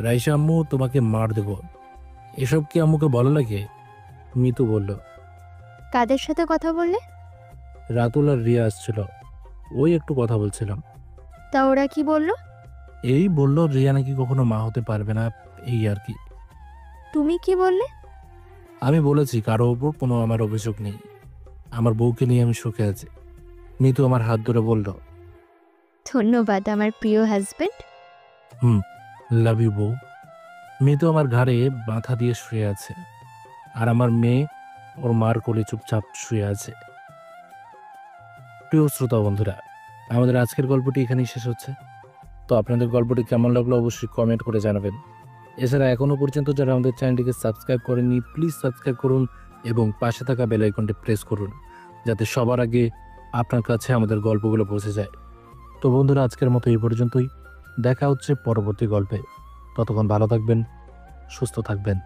রাইসা আম্মু, তোমাকে মার দেব। এসব কি আম্মুকে বলা লাগে? মিতু বলল, কাদের সাথে কথা বললে? রাতুল আর রিয়া আসছিল, ওই একটু কথা বলছিলাম। তা ওরা কি বলল? এই বলল রিয়া নাকি কখনো মা হতে পারবে না, এই আর কি। তুমি কি বললে? আমি বলেছি কারো ওপর কোনো আমার অভিযোগ নেই, আমার বউকে নিয়ে আমি সুখে আছি। মিতু আমার হাত ধরে বলল, ধন্যবাদ আমার প্রিয় হাজবেন্ড। লাভ ইউ বউ। মিতু আমার ঘাড়ে মাথা দিয়ে শুয়ে আছে, আর আমার মেয়ে ওর মার কোলে চুপচাপ শুয়ে আছে। প্রিয় শ্রোতা বন্ধুরা, আমাদের আজকের গল্পটি এখানেই শেষ হচ্ছে। তো আপনাদের গল্পটি কেমন লাগলো অবশ্যই কমেন্ট করে জানাবেন। এছাড়া এখনও পর্যন্ত যারা আমাদের চ্যানেলটিকে সাবস্ক্রাইব করেননি, প্লিজ সাবস্ক্রাইব করুন এবং পাশে থাকা বেল আইকনটি প্রেস করুন, যাতে সবার আগে আপনার কাছে আমাদের গল্পগুলো পৌঁছে যায়। তো বন্ধুরা, আজকের মতো এই পর্যন্তই। দেখা হচ্ছে পরবর্তী গল্পে। ততক্ষণ ভালো থাকবেন, সুস্থ থাকবেন।